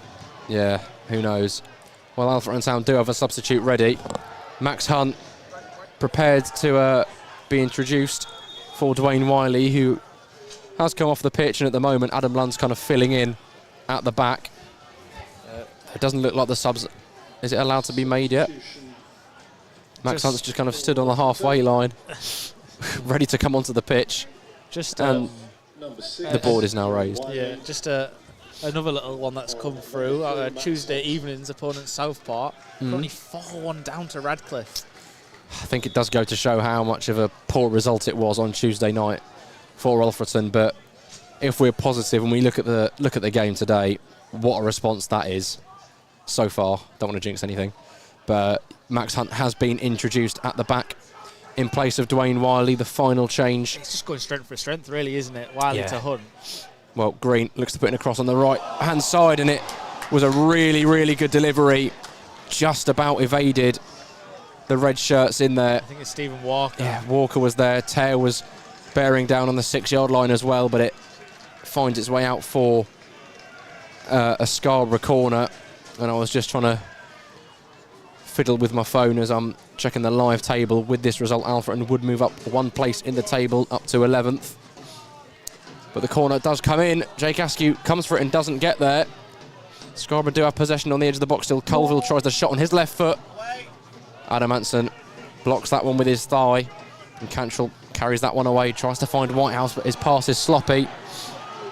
Yeah, who knows? Well, Alfreton Town do have a substitute ready. Max Hunt prepared to be introduced for Dwayne Wiley, who has come off the pitch, and at the moment Adam Lund's kind of filling in at the back. It doesn't look like the subs. Is it allowed to be made yet? Max Hunt's just kind of stood on the halfway line, ready to come onto the pitch. Just and the board is now raised. Yeah, just another little one that's come through. Tuesday evening's opponent Southport, only 4-1 down to Radcliffe. I think it does go to show how much of a poor result it was on Tuesday night for Alfreton. But if we're positive and we look at the game today, what a response that is so far. Don't want to jinx anything, but Max Hunt has been introduced at the back in place of Dwayne Wiley. The final change. It's just going strength for strength, really, isn't it? Wiley to Hunt. Well, Green looks to put in a cross on the right-hand side, and it was a really, really good delivery. Just about evaded the red shirts in there. I think it's Stephen Walker. Yeah, Walker was there. Tear was bearing down on the 6-yard line as well, but it finds its way out for a Scarborough corner. And I was just trying to fiddle with my phone as I'm checking the live table. With this result, Alfreton would move up one place in the table, up to 11th. But the corner does come in. Jake Askew comes for it and doesn't get there. Scarborough do have possession on the edge of the box still. Colville tries the shot on his left foot. Adam Hansen blocks that one with his thigh. And Cantrell carries that one away, tries to find Whitehouse, but his pass is sloppy.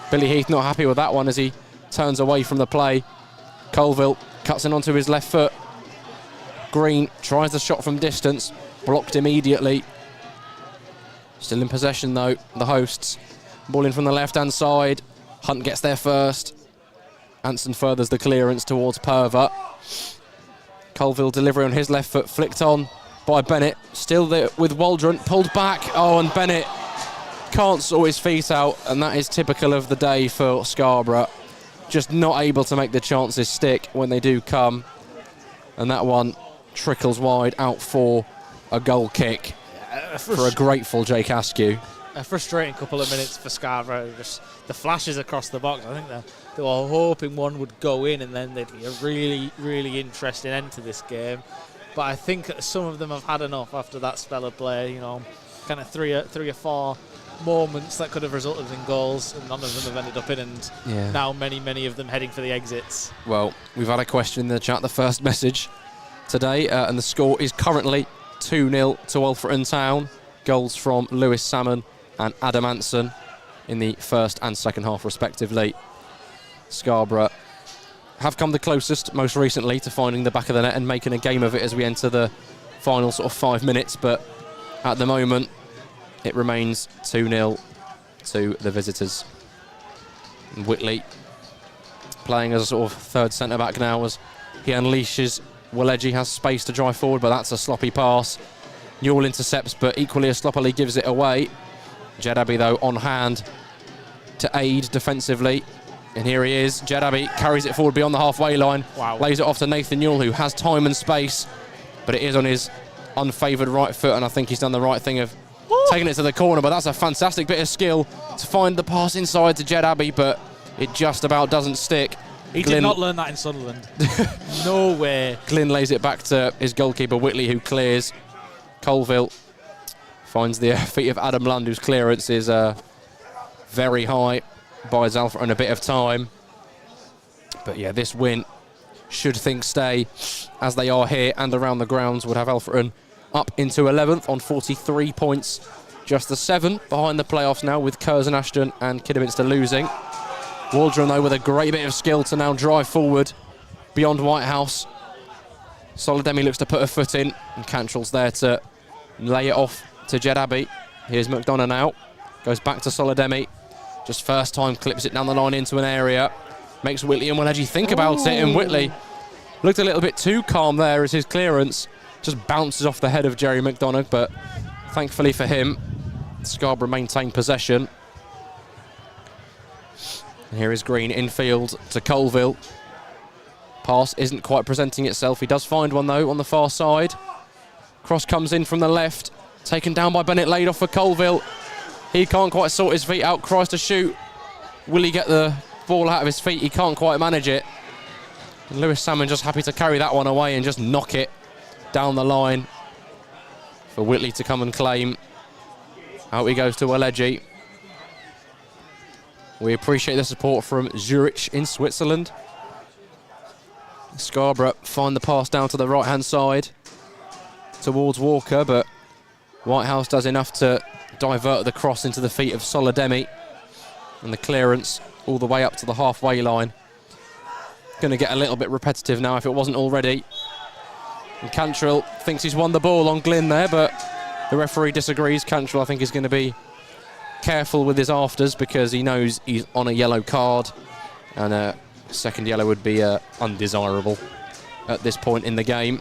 Billy Heath not happy with that one as he turns away from the play. Colville cuts in onto his left foot. Green tries the shot from distance, blocked immediately. Still in possession though, the hosts. Ball in from the left-hand side. Hunt gets there first. Anson furthers the clearance towards Perver. Colville delivery on his left foot, flicked on by Bennett. Still there with Waldron, pulled back. Oh, and Bennett can't sort his feet out, and that is typical of the day for Scarborough. Just not able to make the chances stick when they do come. And that one trickles wide out for a goal kick for a grateful Jake Askew. A frustrating couple of minutes for Scarborough. Just the flashes across the box. I think they were hoping one would go in and then there'd be a really, really interesting end to this game. But I think some of them have had enough after that spell of play. You know, kind of three or four moments that could have resulted in goals, and none of them have ended up in. And now many of them heading for the exits. Well, we've had a question in the chat, the first message today, and the score is currently 2-0 to Alfreton Town. Goals from Lewis Salmon and Adam Anson in the first and second half respectively. Scarborough have come the closest most recently to finding the back of the net and making a game of it as we enter the final sort of 5 minutes, but at the moment it remains 2-0 to the visitors. And Whitley playing as a sort of third centre-back now as he unleashes. Waleji has space to drive forward, but that's a sloppy pass. Newell intercepts, but equally as sloppily gives it away. Jed Abbey, though, on hand to aid defensively. And here he is. Jed Abbey carries it forward beyond the halfway line. Wow. Lays it off to Nathan Newell, who has time and space, but it is on his unfavoured right foot, and I think he's done the right thing of taking it to the corner. But that's a fantastic bit of skill to find the pass inside to Jed Abbey, but it just about doesn't stick. He did not learn that in Sunderland. No way. Glynn lays it back to his goalkeeper, Whitley, who clears. Colville finds the feet of Adam Lund, whose clearance is very high. Buys Alfreton a bit of time. But yeah, this win, should things stay as they are here and around the grounds, would have Alfreton up into 11th on 43 points. Just the 7 behind the playoffs now, with Curzon Ashton and Kidderminster losing. Waldron, though, with a great bit of skill to now drive forward beyond Whitehouse. Solidemi looks to put a foot in, and Cantrell's there to lay it off to Jed Abbey. Here's McDonough now. Goes back to Solidemi. Just first time clips it down the line into an area. Makes Whitley and Waleji think about it, and Whitley looked a little bit too calm there as his clearance just bounces off the head of Jerry McDonough, but thankfully for him, Scarborough maintained possession. And here is Green infield to Colville. Pass isn't quite presenting itself. He does find one though on the far side. Cross comes in from the left, taken down by Bennett, laid off for Colville. He can't quite sort his feet out, tries to shoot. Will he get the ball out of his feet? He can't quite manage it. And Lewis Salmon just happy to carry that one away and just knock it down the line for Whitley to come and claim. Out he goes to Alegi. We appreciate the support from Zurich in Switzerland. Scarborough find the pass down to the right-hand side towards Walker, but Whitehouse does enough to divert the cross into the feet of Solidemi, and the clearance all the way up to the halfway line. Going to get a little bit repetitive now if it wasn't already. And Cantrell thinks he's won the ball on Glynn there, but the referee disagrees. Cantrell, I think, is going to be careful with his afters because he knows he's on a yellow card, and a second yellow would be undesirable at this point in the game.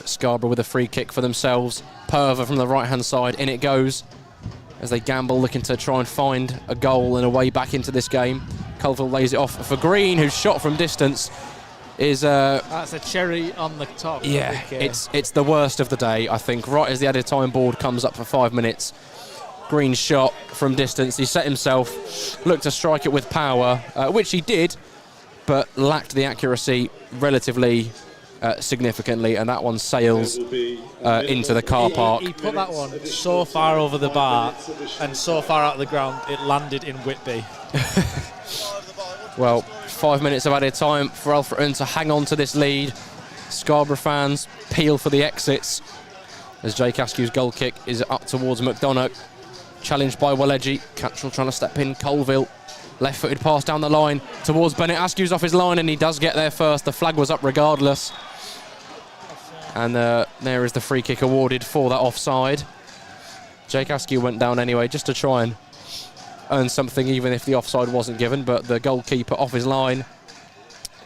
Scarborough with a free kick for themselves. Perver from the right-hand side, in it goes as they gamble, looking to try and find a goal and a way back into this game. Colville lays it off for Green, whose shot from distance is... that's a cherry on the top. Yeah, it's the worst of the day, I think. Right as the added time board comes up for 5 minutes, Green's shot from distance. He set himself, looked to strike it with power, which he did, but lacked the accuracy relatively significantly, and that one sails into the car park. He put that one so far over the bar and so far out of the ground, it landed in Whitby. Well, 5 minutes of added time for Alfreton to hang on to this lead. Scarborough fans peel for the exits as Jake Askew's goal kick is up towards McDonough. Challenged by Walegi. Cantrell trying to step in. Colville, left-footed pass down the line towards Bennett. Askew's off his line and he does get there first. The flag was up regardless. And there is the free kick awarded for that offside. Jake Askew went down anyway just to try and earn something even if the offside wasn't given, but the goalkeeper off his line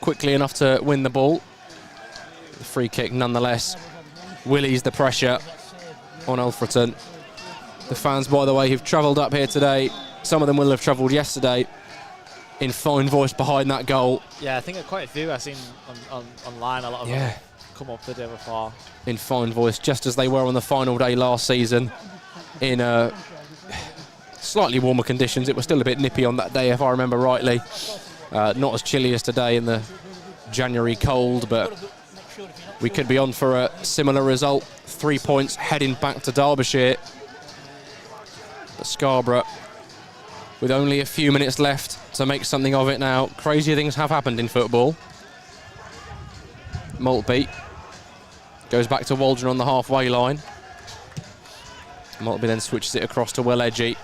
quickly enough to win the ball. The free kick nonetheless will ease the pressure on Alfreton. The fans, by the way, who've travelled up here today, some of them will have travelled yesterday, in fine voice behind that goal. Yeah, I think quite a few I've seen online, a lot of them come up the day before. In fine voice, just as they were on the final day last season in slightly warmer conditions. It was still a bit nippy on that day, if I remember rightly. Not as chilly as today in the January cold, but we could be on for a similar result. 3 points heading back to Derbyshire. But Scarborough, with only a few minutes left to make something of it now. Crazier things have happened in football. Maltby goes back to Waldron on the halfway line. Maltby then switches it across to Walegi.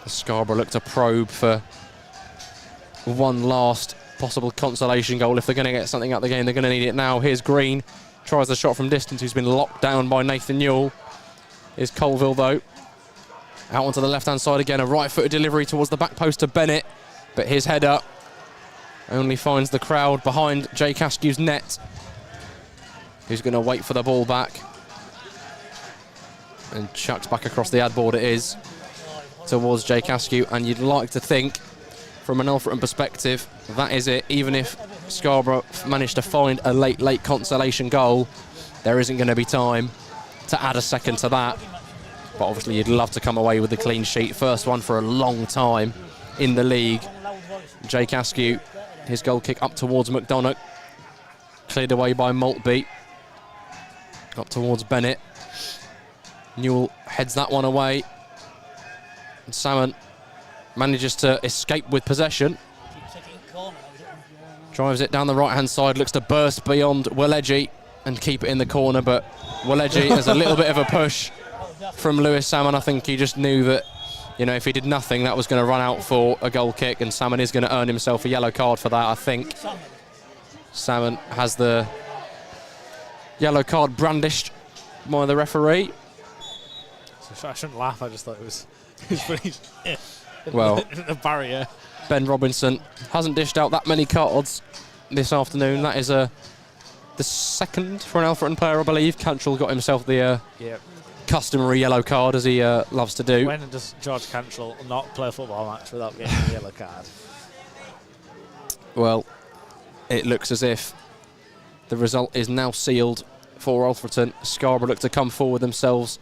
Scarborough look to probe for one last possible consolation goal. If they're going to get something out of the game, they're going to need it now. Here's Green, tries the shot from distance, who's been locked down by Nathan Newell. Here's Colville though. Out onto the left-hand side again, a right-footed delivery towards the back post to Bennett, but his header only finds the crowd behind Jake Askew's net, who's going to wait for the ball back and chucks back across the ad board. It is towards Jake Askew, and you'd like to think from an Alfreton perspective that is it. Even if Scarborough managed to find a late consolation goal, there isn't going to be time to add a second to that. But obviously you'd love to come away with the clean sheet. First one for a long time in the league. Jake Askew, his goal kick up towards McDonough, cleared away by Maltby, up towards Bennett. Newell heads that one away, and Salmon manages to escape with possession. Drives it down the right-hand side, looks to burst beyond Walegi and keep it in the corner, but Walegi has a little bit of a push from Lewis Salmon. I think he just knew that, you know, if he did nothing, that was going to run out for a goal kick, and Salmon is going to earn himself a yellow card for that, I think. Salmon has the yellow card brandished by the referee. I shouldn't laugh, I just thought it was pretty well, the barrier. Ben Robinson hasn't dished out that many cards this afternoon. That is the second for an Alfreton player, I believe. Cantrell got himself the customary yellow card, as he loves to do. When does George Cantrell not play a football match without getting a yellow card? Well, it looks as if the result is now sealed for Alfreton. Scarborough look to come forward themselves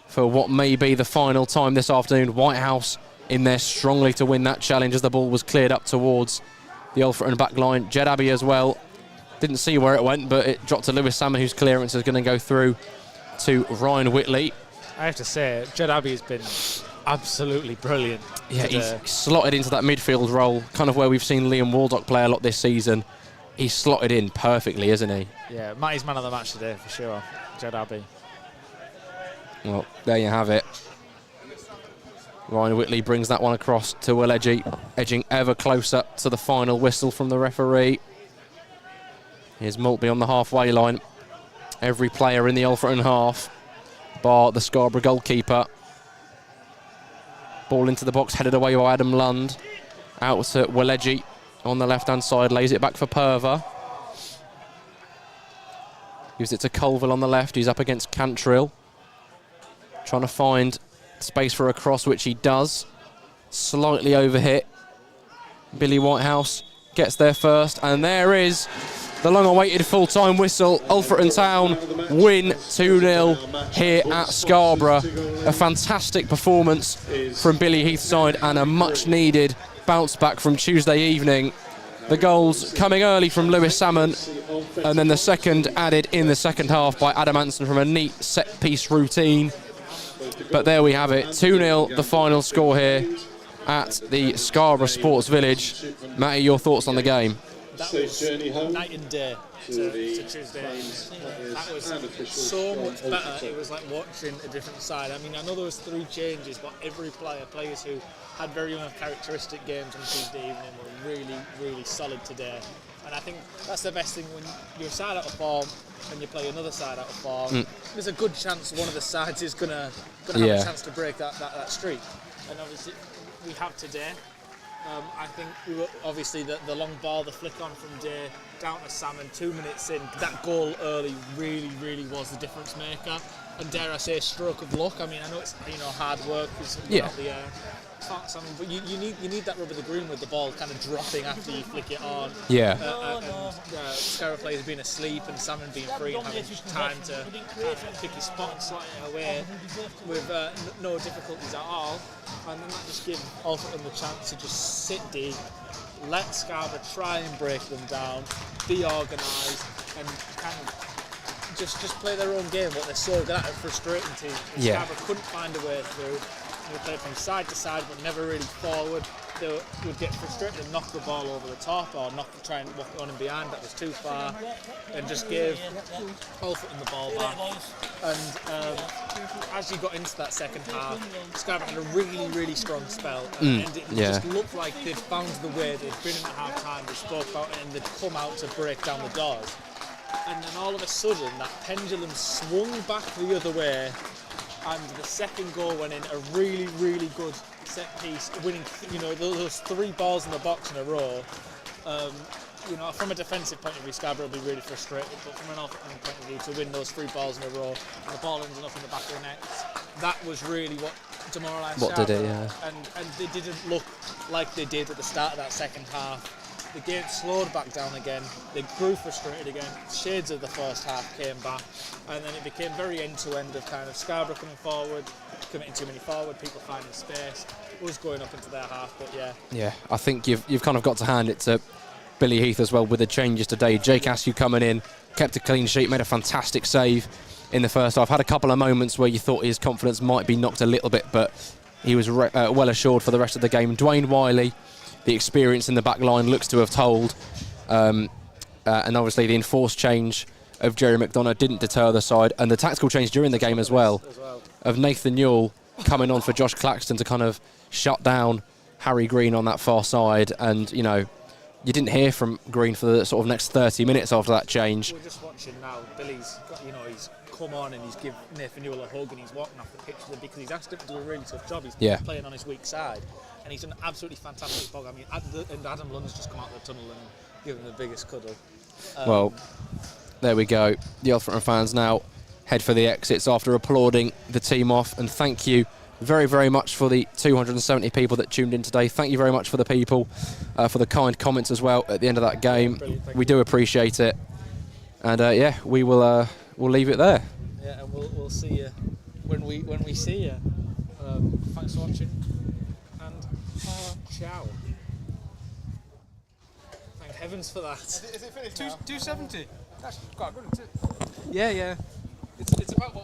for what may be the final time this afternoon. Whitehouse in there strongly to win that challenge as the ball was cleared up towards the Alfreton back line. Jed Abbey as well. Didn't see where it went, but it dropped to Lewis Salmon, whose clearance is going to go through to Ryan Whitley. I have to say, Jed Abbey has been absolutely brilliant. Yeah, he's slotted into that midfield role, kind of where we've seen Liam Waldock play a lot this season. He's slotted in perfectly, isn't he? Yeah, Matty's man of the match today, for sure, Jed Abbey. Well, there you have it. Ryan Whitley brings that one across to Will edging ever closer to the final whistle from the referee. Here's Maltby on the halfway line. Every player in the Alfreton half, bar the Scarborough goalkeeper. Ball into the box, headed away by Adam Lund. Out to Welegi on the left-hand side, lays it back for Purver. Gives it to Colville on the left, he's up against Cantrill. Trying to find space for a cross, which he does. Slightly overhit. Billy Whitehouse gets there first, and there is the long-awaited full-time whistle. Alfreton Town win 2-0 here at Scarborough. A fantastic performance from Billy Heath's side and a much-needed bounce back from Tuesday evening. The goals coming early from Lewis Salmon, and then the second added in the second half by Adam Anson from a neat set-piece routine. But there we have it, 2-0 the final score here at the Scarborough Sports Village. Matty, your thoughts on the game? That was night and day to Tuesday. That was so much better. It was like watching a different side. I mean, I know there was 3 changes, but every players who had very uncharacteristic games on Tuesday evening were really, really solid today. And I think that's the best thing when you're a side out of form and you play another side out of form. There's a good chance one of the sides is gonna have a chance to break that streak. And obviously we have today. I think we were obviously the long ball, the flick on from Day down to Salmon, 2 minutes in. That goal early really, really was the difference maker. And dare I say, a stroke of luck. I mean, I know it's hard work because out the air. But you need that rub of the green with the ball kind of dropping after you flick it on. Yeah. Scarborough players being asleep and Salmon being free and having time to pick his spot and slot it away with no difficulties at all. And then that just gives Alfreton the chance to just sit deep, let Scarborough try and break them down, be organised and kind of just play their own game, what they're so good at, a frustrating team. Scarborough couldn't find a way through. They played from side to side but never really forward. They would get frustrated and knock the ball over the top or try and walk on and behind. That was too far, and just gave Alfreton the ball back. And as you got into that second half, Scarborough had a really, really strong spell, and it just looked like they'd found the way. They'd been in at half time, they spoke about it, and they'd come out to break down the doors. And then all of a sudden, that pendulum swung back the other way. And the second goal went in, a really, really good set piece, winning, those 3 balls in the box in a row. From a defensive point of view, Scarborough will be really frustrated, but from an offensive point of view, to win those 3 balls in a row, and the ball ended up in the back of the net, that was really what demoralised Scarborough. Did it, yeah. And they didn't look like they did at the start of that second half. The game slowed back down again, they grew frustrated again, shades of the first half came back, and then it became very end-to-end of kind of Scarborough coming forward, committing too many forward, people finding space, was going up into their half, but yeah. Yeah, I think you've kind of got to hand it to Billy Heath as well with the changes today. Jake Askew coming in, kept a clean sheet, made a fantastic save in the first half, had a couple of moments where you thought his confidence might be knocked a little bit, but he was well assured for the rest of the game. Dwayne Wiley, the experience in the back line looks to have told, and obviously the enforced change of Jerry McDonough didn't deter the side, and the tactical change during the game as well of Nathan Newell coming on for Josh Claxton to kind of shut down Harry Green on that far side. And you didn't hear from Green for the sort of next 30 minutes after that change. We're just watching now, Billy's got, he's come on and he's given Nathan Newell a hug and he's walking off the pitch with him because he's asked him to do a really tough job. He's playing on his weak side. And he's done an absolutely fantastic job. I mean, and Adam Lund's just come out of the tunnel and given the biggest cuddle. Well, there we go. The Alfreton fans now head for the exits after applauding the team off. And thank you very, very much for the 270 people that tuned in today. Thank you very much for the people, for the kind comments as well at the end of that game. We do appreciate it. And we will we'll leave it there. Yeah, and we'll see you when we see you. Thanks for watching. Ciao. Thank heavens for that. Is it finished now? 270. That's quite good, isn't it? Yeah. It's about what